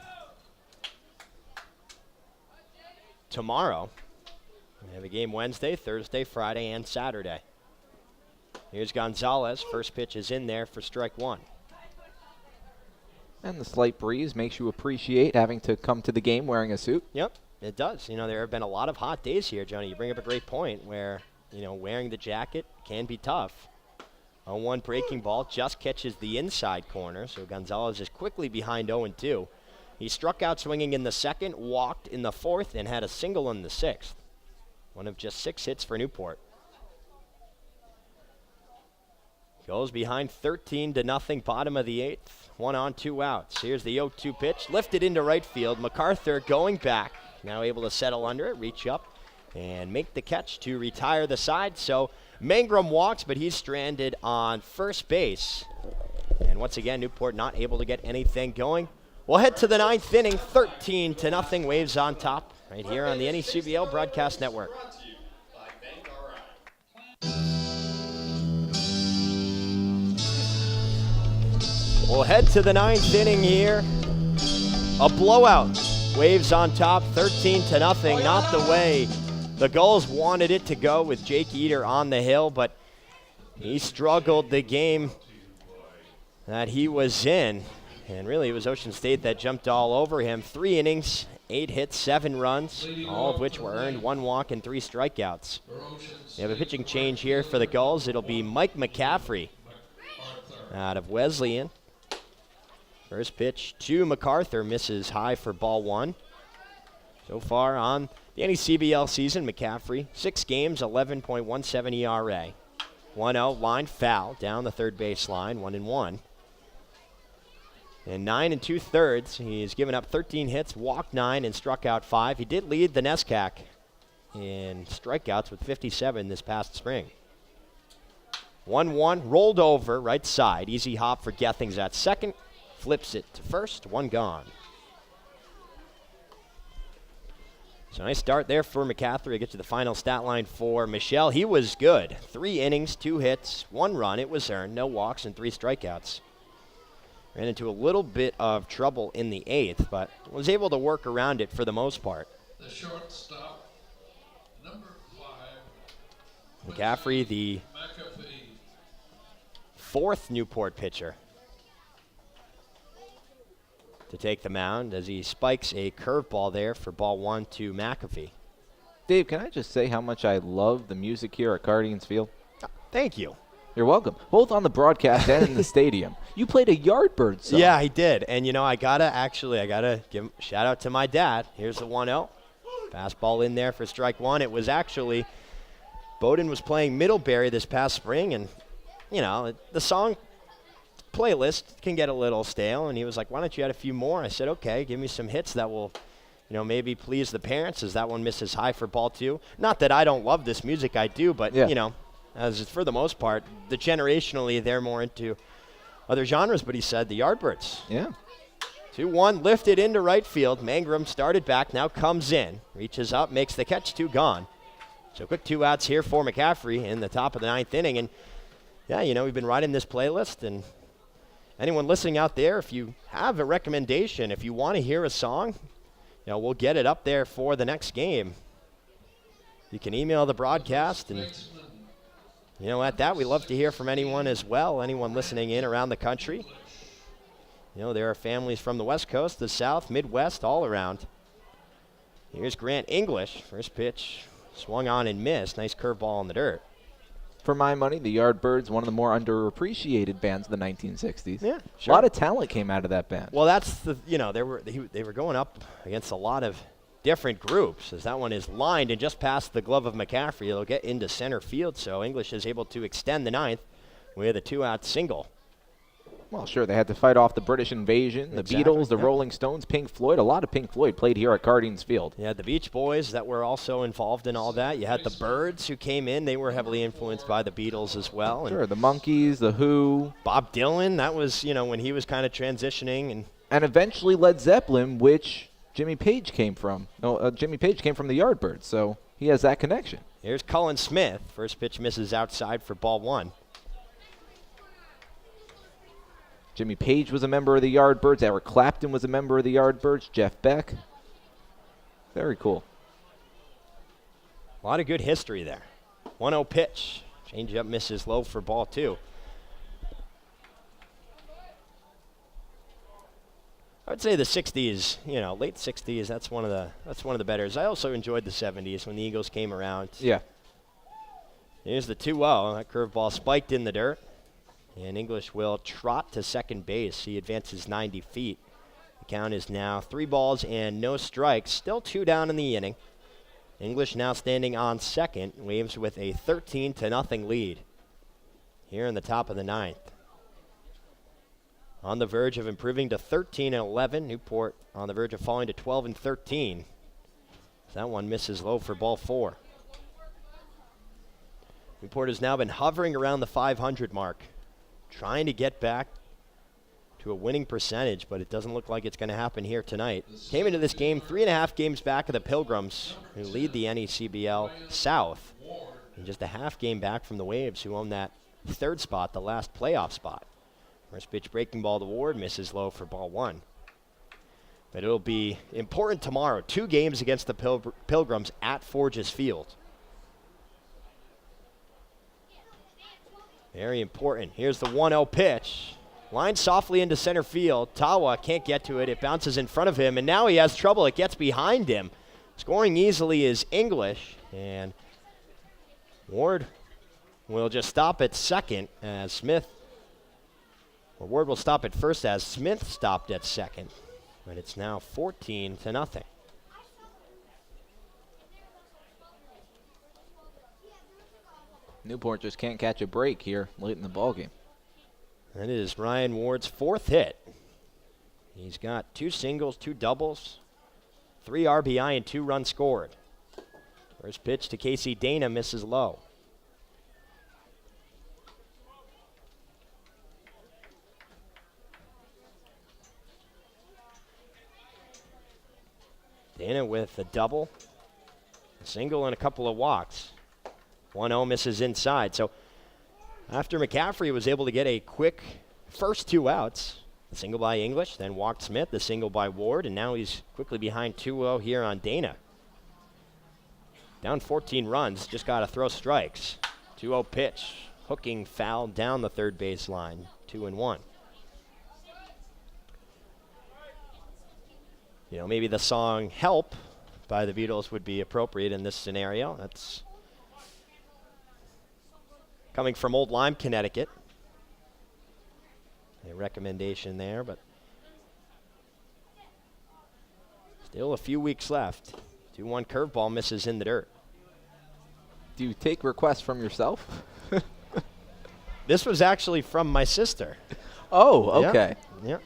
tomorrow. We have a game Wednesday, Thursday, Friday, and Saturday. Here's Gonzalez. First pitch is in there for strike one. And the slight breeze makes you appreciate having to come to the game wearing a suit. Yep, it does. You know, there have been a lot of hot days here, Johnny. You bring up a great point where, you know, wearing the jacket can be tough. 0-1 breaking ball just catches the inside corner, so Gonzalez is quickly behind 0-2. He struck out swinging in the second, walked in the fourth, and had a single in the sixth. One of just 6 hits for Newport. Goes behind 13-0, bottom of the 8th. 1 on, 2 outs. Here's the 0-2 pitch, lifted into right field. MacArthur going back, now able to settle under it, reach up, and make the catch to retire the side. So Mangrum walks, but he's stranded on first base. And once again, Newport not able to get anything going. We'll head to the 9th inning, 13-0, Waves on top, right here on the NECBL Broadcast Network. We'll head to the 9th inning here. A blowout. Waves on top, 13-0. Not the way the Gulls wanted it to go with Jake Eater on the hill, but he struggled the game that he was in. And really, it was Ocean State that jumped all over him. 3 innings, 8 hits, 7 runs, all of which were earned, 1 walk and 3 strikeouts. We have a pitching change here for the Gulls. It'll be Mike McCaffrey out of Wesleyan. First pitch to MacArthur, misses high for ball 1. So far on the NECBL season, McCaffrey, 6 games, 11.17 ERA. 1-0, line foul down the third base line, 1-1. In 9 2/3, he's given up 13 hits, walked 9, and struck out 5. He did lead the NESCAC in strikeouts with 57 this past spring. 1-1, rolled over, right side. Easy hop for Gethings at second. Flips it to first, 1 gone. So nice start there for McCaffrey. Get to the final stat line for Michelle. He was good. 3 innings, 2 hits, 1 run. It was earned. No walks and 3 strikeouts. Ran into a little bit of trouble in the 8th, but was able to work around it for the most part. The shortstop, number 5. McCaffrey, the 4th Newport pitcher to take the mound as he spikes a curveball there for ball 1 to McAfee. Dave, can I just say how much I love the music here at Guardians Field? Thank you. You're welcome. Both on the broadcast and in the stadium. You played a Yardbird song. Yeah, I did. And, you know, I got to give a shout out to my dad. Here's the 1-0. Fastball in there for strike 1. It was actually, Bowdoin was playing Middlebury this past spring, and, you know, the song playlist can get a little stale, and he was like, why don't you add a few more? I said, okay, give me some hits that will, you know, maybe please the parents, as that one misses high for ball 2. Not that I don't love this music, I do, but, you know, as for the most part, generationally, they're more into other genres, but he said the Yardbirds. Yeah. 2-1, lifted into right field. Mangrum started back, now comes in, reaches up, makes the catch, 2 gone. So quick 2 outs here for McCaffrey in the top of the 9th inning. And, yeah, you know, we've been riding this playlist, and anyone listening out there, if you have a recommendation, if you want to hear a song, you know, we'll get it up there for the next game. You can email the broadcast, and, you know, at that, we love to hear from anyone as well, anyone listening in around the country. You know, there are families from the West Coast, the South, Midwest, all around. Here's Grant English. First pitch, swung on and missed. Nice curveball in the dirt. For my money, the Yardbirds, one of the more underappreciated bands of the 1960s. Yeah, sure. A lot of talent came out of that band. Well, that's the, you know, they were going up against a lot of different groups, as that one is lined and just past the glove of McCaffrey. It'll get into center field, so English is able to extend the 9th with a 2-out single. Well, sure, they had to fight off the British invasion, the Beatles, the Rolling Stones, Pink Floyd. A lot of Pink Floyd played here at Guardians Field. You had the Beach Boys that were also involved in all that. You had the Byrds who came in. They were heavily influenced by the Beatles as well. Sure, the Monkees, the Who. Bob Dylan, that was, you know, when he was kind of transitioning. And eventually Led Zeppelin, which Jimmy Page came from. Jimmy Page came from the Yardbirds, so he has that connection. Here's Cullen Smith. First pitch misses outside for ball 1. Jimmy Page was a member of the Yardbirds. Eric Clapton was a member of the Yardbirds. Jeff Beck. Very cool. A lot of good history there. 1-0 pitch. Change up misses low for ball 2. I would say the 60s, late 60s, that's one of the betters. I also enjoyed the 70s when the Eagles came around. Yeah. Here's the 2-0. That curveball spiked in the dirt. And English will trot to second base. He advances 90 feet. The count is now 3 balls and no strikes. Still 2 down in the inning. English now standing on second. Waves with a 13-0 lead here in the top of the 9th. On the verge of improving to 13-11. Newport on the verge of falling to 12-13. That one misses low for ball 4. Newport has now been hovering around the 500 mark, trying to get back to a winning percentage, but it doesn't look like it's going to happen here tonight. Came into this game 3.5 games back of the Pilgrims, who lead the NECBL South, and just a half game back from the Waves, who own that 3rd spot, the last playoff spot. First pitch breaking ball to Ward, misses low for ball 1. But it'll be important tomorrow. 2 games against the Pilgrims at Forges Field. Very important. Here's the 1-0 pitch. Line softly into center field. Tawa can't get to it. It bounces in front of him, and now he has trouble. It gets behind him. Scoring easily is English, and Ward will just stop at second as Ward will stop at first as Smith stopped at second. But it's now 14-0. Newport just can't catch a break here late in the ballgame. That is Ryan Ward's 4th hit. He's got 2 singles, 2 doubles, 3 RBI, and 2 runs scored. First pitch to Casey Dana misses low. Dana with a double, a single, and a couple of walks. 1-0 misses inside. So after McCaffrey was able to get a quick first 2 outs, the single by English, then walked Smith, the single by Ward, and now he's quickly behind 2-0 here on Dana. Down 14 runs, just got to throw strikes. 2-0 pitch, hooking foul down the third baseline, 2-1. Maybe the song Help by the Beatles would be appropriate in this scenario. That's coming from Old Lyme, Connecticut. A recommendation there, but still a few weeks left. 2-1 curveball misses in the dirt. Do you take requests from yourself? This was actually from my sister. Oh, okay. Yeah.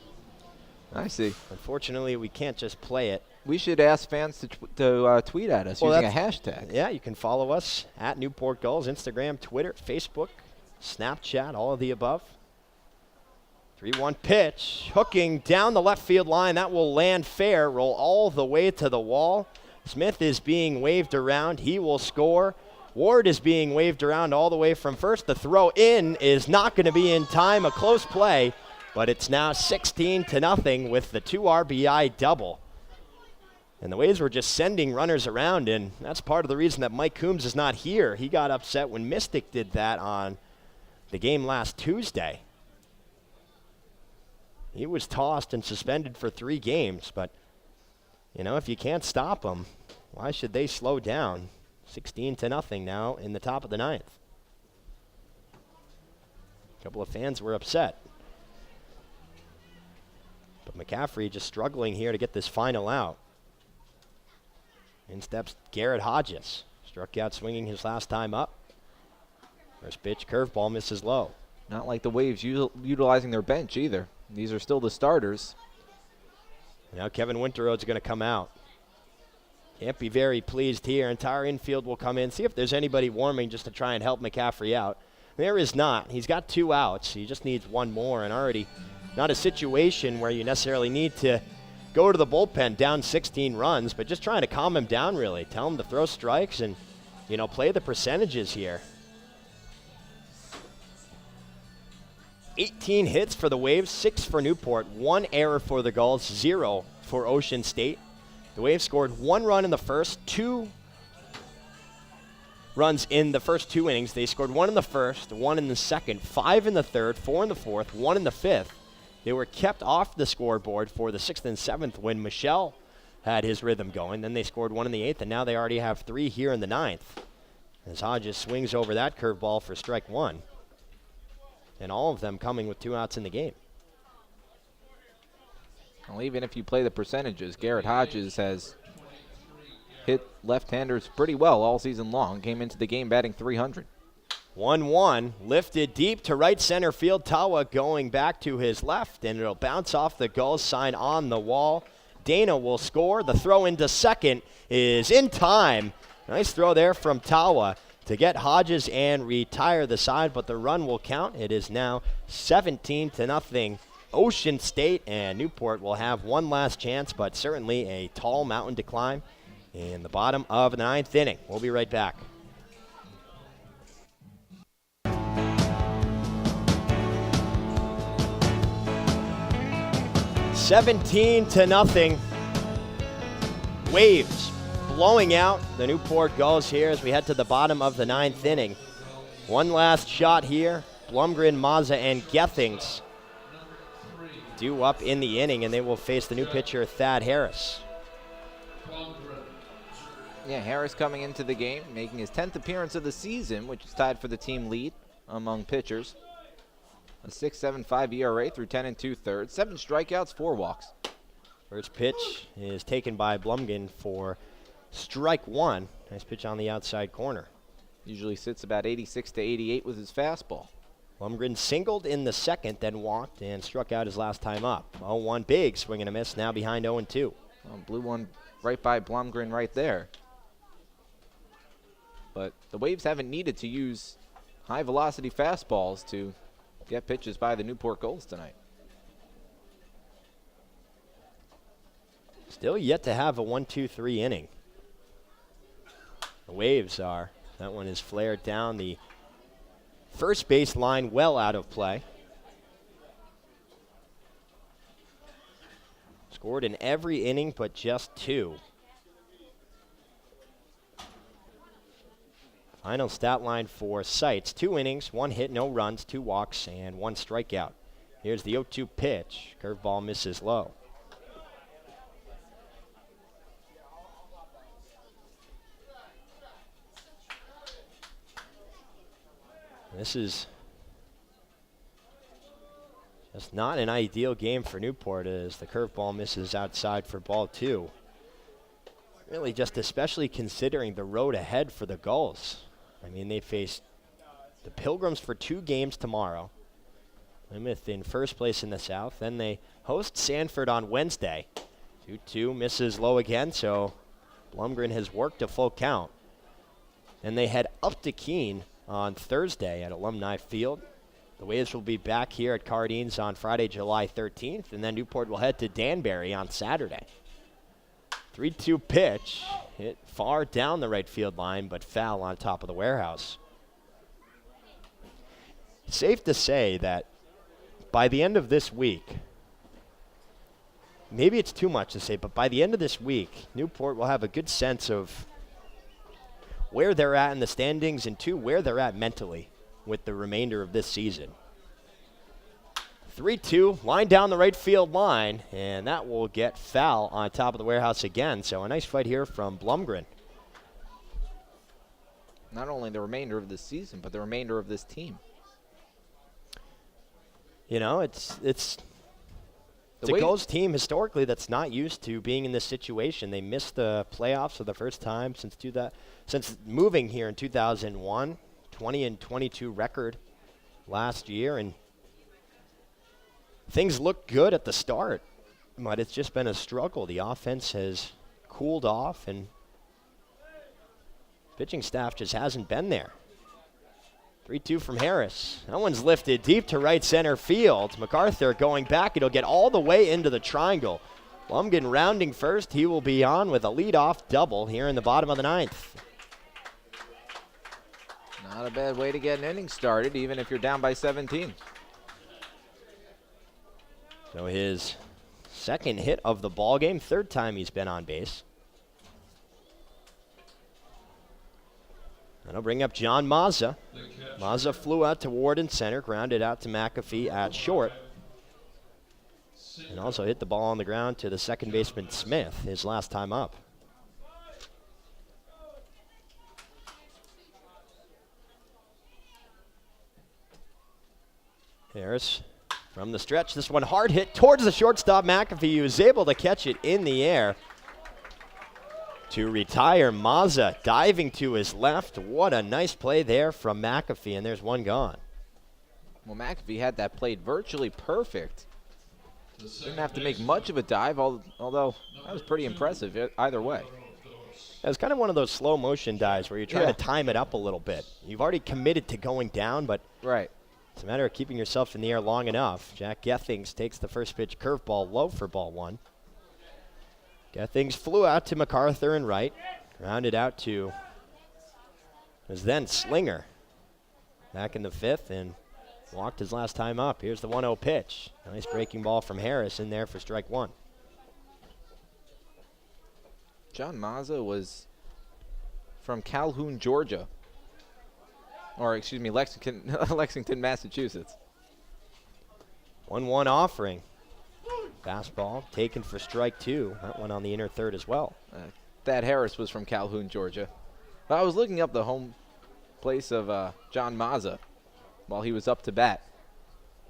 I see. Unfortunately, we can't just play it. We should ask fans to tweet at us using a hashtag. Yeah, you can follow us at Newport Gulls, Instagram, Twitter, Facebook, Snapchat, all of the above. 3-1 pitch, hooking down the left field line. That will land fair, roll all the way to the wall. Smith is being waved around. He will score. Ward is being waved around all the way from first. The throw in is not going to be in time. A close play, but it's now 16-0 with the 2 RBI double. And the Waves were just sending runners around, and that's part of the reason that Mike Coombs is not here. He got upset when Mystic did that on the game last Tuesday. He was tossed and suspended for 3 games, but, if you can't stop them, why should they slow down? 16-0 now in the top of the 9th. A couple of fans were upset. But McCaffrey just struggling here to get this final out. In steps Garrett Hodges. Struck out swinging his last time up. First pitch, curveball misses low. Not like the Waves utilizing their bench either. These are still the starters. Now Kevin Winterroad's going to come out. Can't be very pleased here. Entire infield will come in. See if there's anybody warming just to try and help McCaffrey out. There is not. He's got 2 outs. He just needs 1 more, and already not a situation where you necessarily need to go to the bullpen down 16 runs, but just trying to calm him down, really. Tell him to throw strikes and, play the percentages here. 18 hits for the Waves, 6 for Newport, 1 error for the Gulls, 0 for Ocean State. The Waves scored 1 run in the first, 2 runs in the first 2 innings. They scored 1 in the first, 1 in the second, 5 in the third, 4 in the fourth, 1 in the fifth. They were kept off the scoreboard for the 6th and 7th when Michelle had his rhythm going. Then they scored 1 in the 8th, and now they already have 3 here in the 9th. As Hodges swings over that curveball for strike 1. And all of them coming with 2 outs in the game. Well, even if you play the percentages, Garrett Hodges has hit left-handers pretty well all season long. Came into the game batting .300. 1-1, lifted deep to right center field. Tawa going back to his left, and it'll bounce off the Gulls sign on the wall. Dana will score. The throw into second is in time. Nice throw there from Tawa to get Hodges and retire the side, but the run will count. It is now 17-0. Ocean State, and Newport will have one last chance, but certainly a tall mountain to climb in the bottom of the 9th inning. We'll be right back. (17-0). Waves blowing out the Newport Gulls here as we head to the bottom of the 9th inning. One last shot here. Blumgren, Mazza, and Gethings due up in the inning, and they will face the new pitcher, Thad Harris. Yeah, Harris coming into the game, making his 10th appearance of the season, which is tied for the team lead among pitchers. A 6.75 ERA through 10 2/3, 7 strikeouts, 4 walks. First pitch is taken by Blumgren for strike 1. Nice pitch on the outside corner. Usually sits about 86 to 88 with his fastball. Blumgren singled in the second, then walked and struck out his last time up. 0-1 big, swing and a miss, now behind 0-2. Well, blew one right by Blumgren right there. But the Waves haven't needed to use high-velocity fastballs to get pitches by the Newport Gulls tonight. Still yet to have a 1-2-3 inning. The Waves are. That one is flared down the first base line, well out of play. Scored in every inning but just 2. Final stat line for Seitz: 2 innings, 1 hit, no runs, 2 walks, and 1 strikeout. Here's the 0-2 pitch. Curveball misses low. This is just not an ideal game for Newport as the curveball misses outside for ball 2. Really just especially considering the road ahead for the Gulls. I mean, they face the Pilgrims for 2 games tomorrow. Plymouth in first place in the South. Then they host Sanford on Wednesday. 2-2 misses low again, so Blumgren has worked a full count. And they head up to Keene on Thursday at Alumni Field. The Waves will be back here at Cardines on Friday, July 13th, and then Newport will head to Danbury on Saturday. 3-2 pitch, hit far down the right field line, but foul on top of the warehouse. Safe to say that by the end of this week, maybe it's too much to say, but by the end of this week, Newport will have a good sense of where they're at in the standings, and 2, where they're at mentally with the remainder of this season. 3-2, line down the right field line, and that will get foul on top of the warehouse again. So a nice fight here from Blumgren. Not only the remainder of this season, but the remainder of this team. You know, it's a Gulls team historically that's not used to being in this situation. They missed the playoffs for the first time since moving here in 2001. 20-22 record last year, and things looked good at the start, but it's just been a struggle. The offense has cooled off, and pitching staff just hasn't been there. 3-2 from Harris. That one's lifted deep to right center field. MacArthur going back. It'll get all the way into the triangle. Blumgren rounding first. He will be on with a leadoff double here in the bottom of the 9th. Not a bad way to get an inning started, even if you're down by 17. So his second hit of the ball game, 3rd time he's been on base. That'll bring up John Mazza. Mazza flew out to Warden center, grounded out to McAfee at short. And also hit the ball on the ground to the second baseman Smith, his last time up. Harris from the stretch. This one hard hit towards the shortstop McAfee, who was able to catch it in the air to retire. Mazza diving to his left. What a nice play there from McAfee, and there's one gone. Well, McAfee had that played virtually perfect. Didn't have to make much of a dive, although that was pretty impressive either way. It was kind of one of those slow motion dives where you're trying to time it up a little bit. You've already committed to going down, but it's a matter of keeping yourself in the air long enough. Jack Gethings takes the first pitch curveball low for ball one. Gethings flew out to MacArthur and right, grounded out to was then Slinger back in the fifth and walked his last time up. Here's the 1-0 pitch. Nice breaking ball from Harris in there for strike one. John Mazza was from Calhoun, Georgia. Or, excuse me, Lexington, Massachusetts. 1-1 offering. Fastball taken for strike two. That one on the inner third as well. Thad Harris was from Calhoun, Georgia. I was looking up the home place of John Mazza while he was up to bat.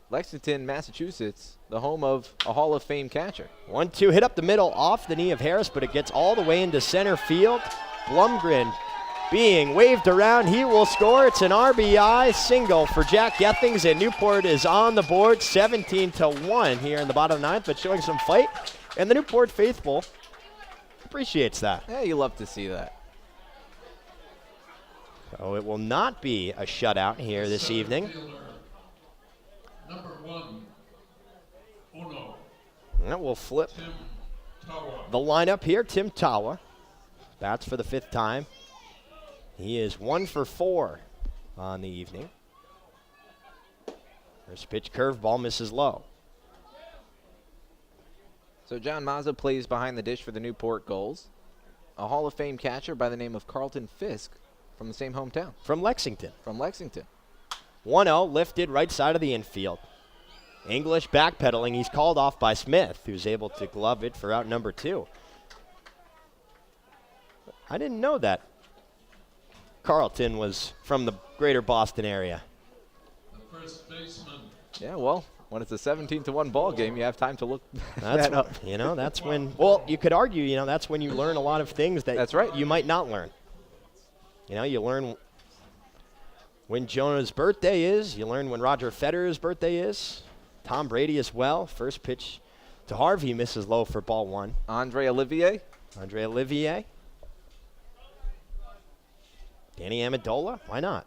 Lexington, Massachusetts, the home of a Hall of Fame catcher. 1-2 hit up the middle off the knee of Harris, but it gets all the way into center field. Blumgren being waved around. He will score. It's an RBI single for Jack Gethings, and Newport is on the board 17-1 here in the bottom of the ninth, but showing some fight. And the Newport faithful appreciates that. Yeah, you love to see that. So it will not be a shutout here this evening. Number 1, Uno. That will flip the lineup here. Tim Tawa bats for the fifth time. He is 1 for 4 on the evening. First pitch curveball misses low. So John Mazza plays behind the dish for the Newport Gulls. A Hall of Fame catcher by the name of Carlton Fisk from the same hometown. From Lexington. From Lexington. 1-0 lifted right side of the infield. English backpedaling. He's called off by Smith, who's able to glove it for out number 2. I didn't know that Carlton was from the greater Boston area. The first baseman. Yeah, well, when it's a 17-1 ball game, you have time to look That's that up. You know, that's when, well, you could argue, you know, that's when you learn a lot of things that you might not learn. You know, you learn when Jonah's birthday is. You learn when Roger Federer's birthday is. Tom Brady as well. First pitch to Harvey misses low for ball one. Andre Olivier. Danny Amendola, why not?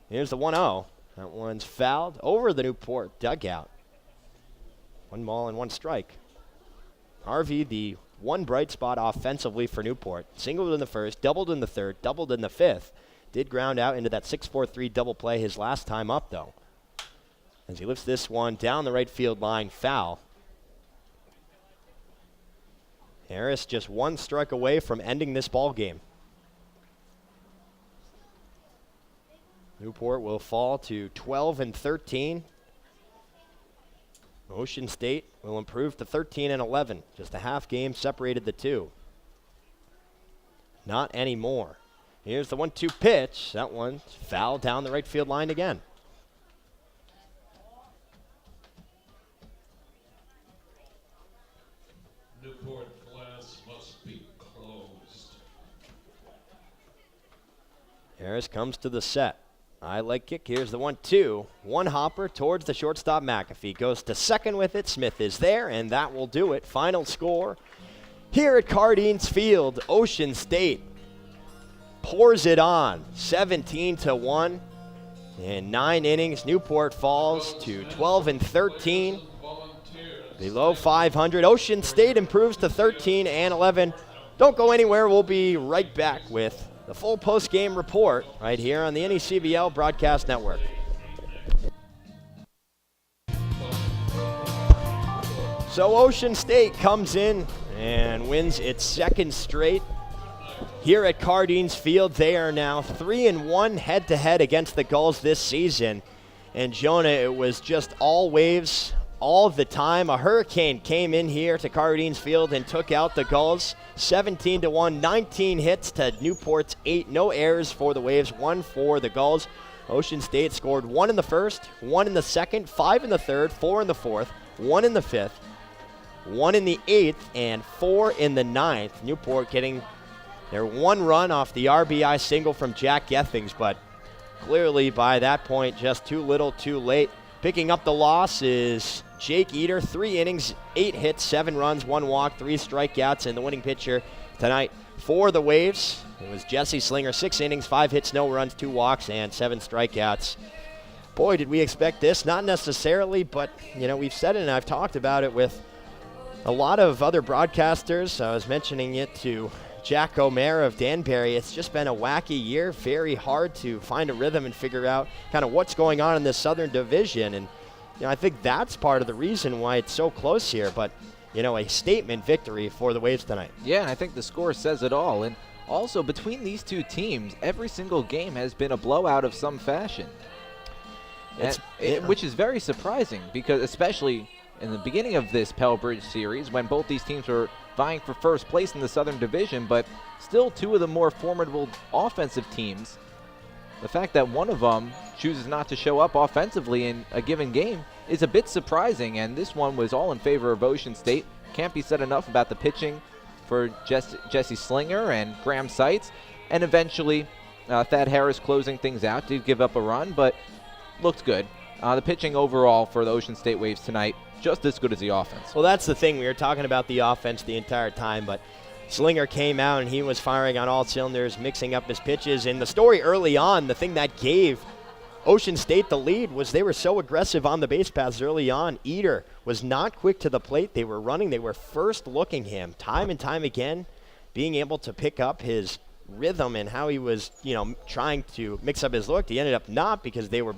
Here's the 1-0. That one's fouled over the Newport dugout. 1 ball and 1 strike. Harvey, the one bright spot offensively for Newport. Singled in the first, doubled in the third, doubled in the fifth. Did ground out into that 6-4-3 double play his last time up, though. As he lifts this one down the right field line, foul. Harris just 1 strike away from ending this ball game. Newport will fall to 12-13. Ocean State will improve to 13-11. Just a half game separated the two. Not anymore. Here's the 1-2 pitch. That one fouled down the right field line again. Newport glass must be closed. Harris comes to the set. I like kick. Here's the 1-2. One hopper towards the shortstop McAfee. Goes to second with it. Smith is there, and that will do it. Final score here at Cardines Field. Ocean State pours it on, 17-1. In 9 innings, Newport falls to 12-13. Below 500. Ocean State improves to 13-11. Don't go anywhere. We'll be right back with the full post-game report right here on the NECBL Broadcast Network. So Ocean State comes in and wins its second straight here at Cardines Field. They are now 3-1 head-to-head against the Gulls this season. And Jonah, it was just all waves all the time. A hurricane came in here to Cardines Field and took out the Gulls 17-1, 19 hits to Newport's 8. No errors for the Waves, 1 for the Gulls. Ocean State scored 1 in the first, 1 in the second, 5 in the third, 4 in the fourth, 1 in the fifth, 1 in the 8th, and 4 in the 9th. Newport getting their 1 run off the RBI single from Jack Gethings, but clearly by that point, just too little, too late. Picking up the loss is Jake Eater, 3 innings, 8 hits, 7 runs, 1 walk, 3 strikeouts, and the winning pitcher tonight for the Waves, it was Jesse Slinger, 6 innings, 5 hits, no runs, 2 walks, and 7 strikeouts. Boy, did we expect this? Not necessarily, but, we've said it and I've talked about it with a lot of other broadcasters. I was mentioning it to Jack O'Mara of Danbury. It's just been a wacky year, very hard to find a rhythm and figure out kind of what's going on in this Southern Division. And, I think that's part of the reason why it's so close here. But, a statement victory for the Waves tonight. Yeah, and I think the score says it all. And also, between these two teams, every single game has been a blowout of some fashion. Which is very surprising because especially in the beginning of this Pell Bridge series when both these teams were vying for first place in the Southern Division, but still two of the more formidable offensive teams. The fact that one of them chooses not to show up offensively in a given game is a bit surprising, and this one was all in favor of Ocean State. Can't be said enough about the pitching for Jesse Slinger and Graham Seitz, and eventually Thad Harris closing things out. Did give up a run, but looked good. The pitching overall for the Ocean State Waves tonight, just as good as the offense. Well, that's the thing. We were talking about the offense the entire time, but Slinger came out and he was firing on all cylinders, mixing up his pitches. And the story early on, the thing that gave Ocean State the lead was they were so aggressive on the base paths early on. Eater was not quick to the plate. They were running. They were first looking him time and time again, being able to pick up his rhythm and how he was, trying to mix up his look. He ended up not because they were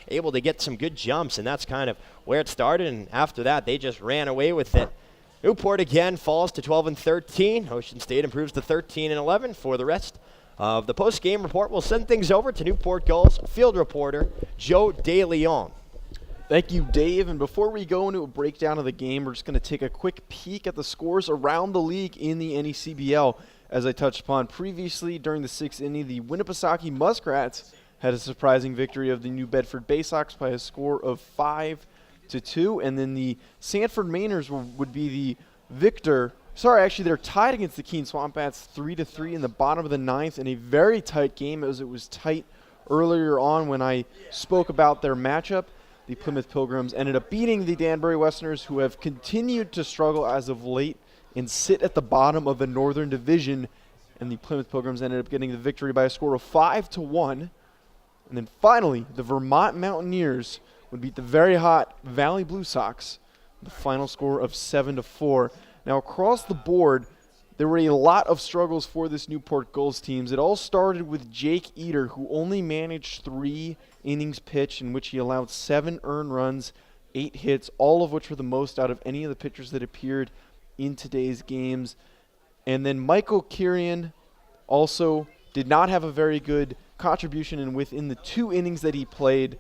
able to get some good jumps, and that's kind of where it started. And after that, they just ran away with it. Newport again falls to 12-13. Ocean State improves to 13-11 for the rest of the post-game report. We'll send things over to Newport Gulls field reporter Joe DeLeon. Thank you, Dave. And before we go into a breakdown of the game, we're just going to take a quick peek at the scores around the league in the NECBL. As I touched upon previously, during the 6th inning, the Winnipesaukee Muskrats had a surprising victory of the New Bedford Bay Sox by a score of 5-2. And then the Sanford Mainers would be the victor. Sorry, actually, they're tied against the Keene Swamp Bats 3-3 in the bottom of the 9th in a very tight game, as it was tight earlier on when I spoke about their matchup. The Plymouth Pilgrims ended up beating the Danbury Westerners, who have continued to struggle as of late and sit at the bottom of the Northern Division. And the Plymouth Pilgrims ended up getting the victory by a score of 5-1. And then finally, the Vermont Mountaineers would beat the very hot Valley Blue Sox, the final score of 7-4. Now, across the board, there were a lot of struggles for this Newport Gulls teams. It all started with Jake Eater, who only managed 3 innings pitched, in which he allowed 7 earned runs, 8 hits, all of which were the most out of any of the pitchers that appeared in today's games. And then Michael Kirian also did not have a very good contribution, and within the 2 innings that he played,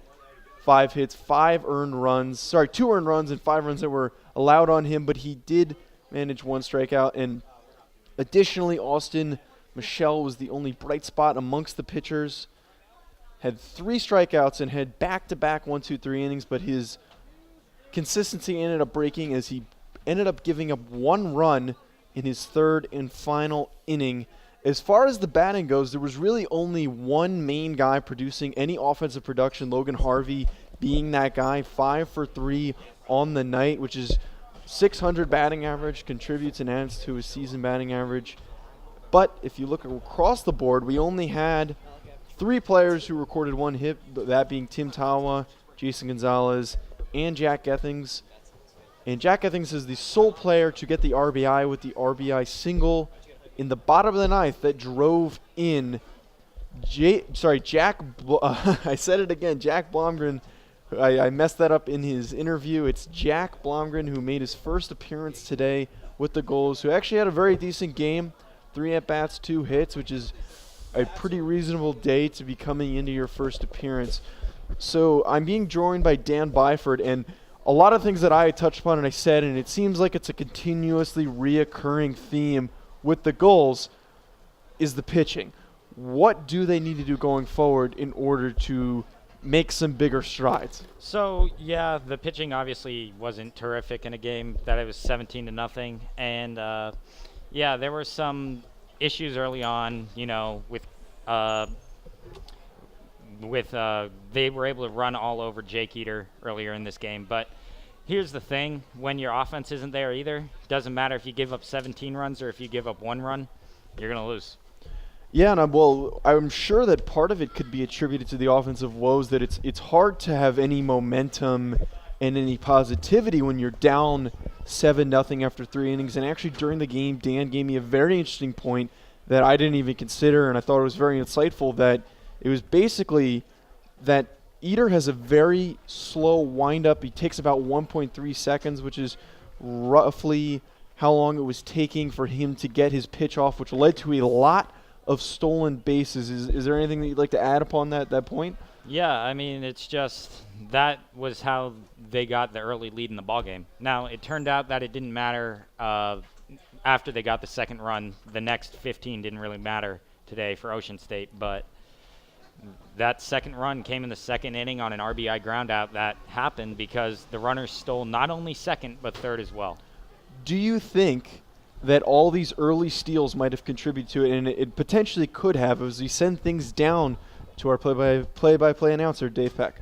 5 hits, 2 earned runs and 5 runs that were allowed on him, but he did manage 1 strikeout. And additionally, Austin Michelle was the only bright spot amongst the pitchers, had 3 strikeouts and had back-to-back 1-2-3 innings, but his consistency ended up breaking as he ended up giving up 1 run in his 3rd and final inning. As far as the batting goes, there was really only one main guy producing any offensive production, Logan Harvey being that guy, 5 for 3 on the night, which is 600 batting average, contributes and adds to his season batting average. But if you look across the board, we only had 3 players who recorded 1 hit, that being Tim Tawa, Jason Gonzalez, and Jack Gethings. And Jack Gethings is the sole player to get the RBI with the RBI single in the bottom of the 9th that drove in Jack Blomgren. I messed that up in his interview. It's Jack Blomgren, who made his first appearance today with the Gulls, who actually had a very decent game, 3 at-bats, 2 hits, which is a pretty reasonable day to be coming into your first appearance. So I'm being joined by Dan Byford, and a lot of things that I touched upon and I said, and it seems like it's a continuously reoccurring theme with the Gulls, is the pitching. What do they need to do going forward in order to make some bigger strides? So, yeah, the pitching obviously wasn't terrific in a game that it was 17-0. And, yeah, there were some issues early on, with they were able to run all over Jake Eater earlier in this game. But here's the thing. When your offense isn't there either, doesn't matter if you give up 17 runs or if you give up 1 run, you're going to lose. Yeah, and I'm sure that part of it could be attributed to the offensive woes, that it's hard to have any momentum and any positivity when you're down 7-0 after 3 innings. And actually during the game, Dan gave me a very interesting point that I didn't even consider, and I thought it was very insightful, that it was basically that Eater has a very slow windup. He takes about 1.3 seconds, which is roughly how long it was taking for him to get his pitch off, which led to a lot of stolen bases. Is there anything that you'd like to add upon that point? Yeah, I mean, it's just that was how they got the early lead in the ballgame. Now, it turned out that it didn't matter after they got the second run. The next 15 didn't really matter today for Ocean State, but that second run came in the second inning on an RBI groundout that happened because the runners stole not only second but third as well. Do you think that all these early steals might have contributed to it, and it potentially could have, as we send things down to our play-by-play announcer, Dave Peck?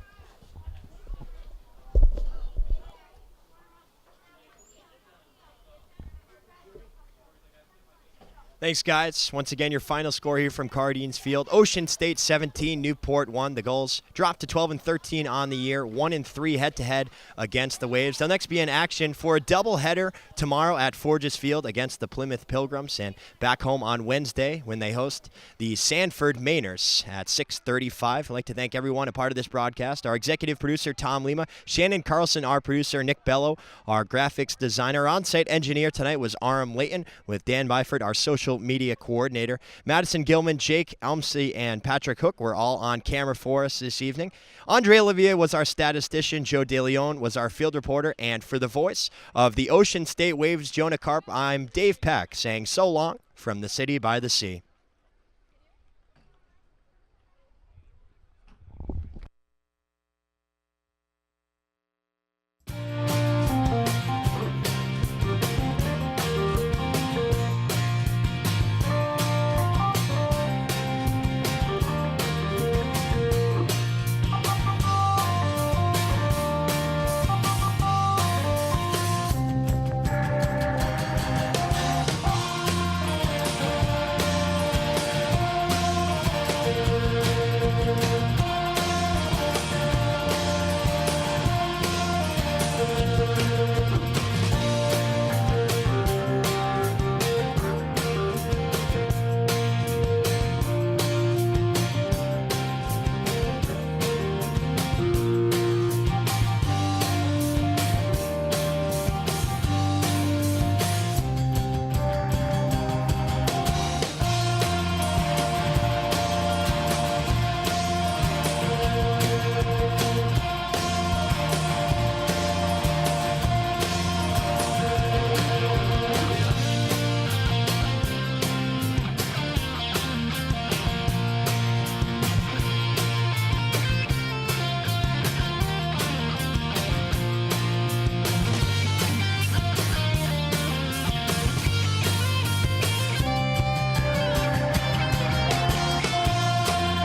Thanks, guys. Once again, your final score here from Cardines Field. Ocean State 17, Newport 1. The Gulls dropped to 12-13 on the year, 1-3 head-to-head against the Waves. They'll next be in action for a doubleheader tomorrow at Forges Field against the Plymouth Pilgrims, and back home on Wednesday when they host the Sanford Mainers at 6:35. I'd like to thank everyone a part of this broadcast. Our executive producer, Tom Lima, Shannon Carlson, our producer, Nick Bello, our graphics designer. On-site engineer tonight was Aram Layton, with Dan Byford, our social media coordinator. Madison Gilman, Jake Elmsey, and Patrick Hook were all on camera for us this evening. Andre Olivier was our statistician. Joe DeLeon was our field reporter. And for the voice of the Ocean State Waves, Jonah Karp, I'm Dave Peck saying so long from the city by the sea.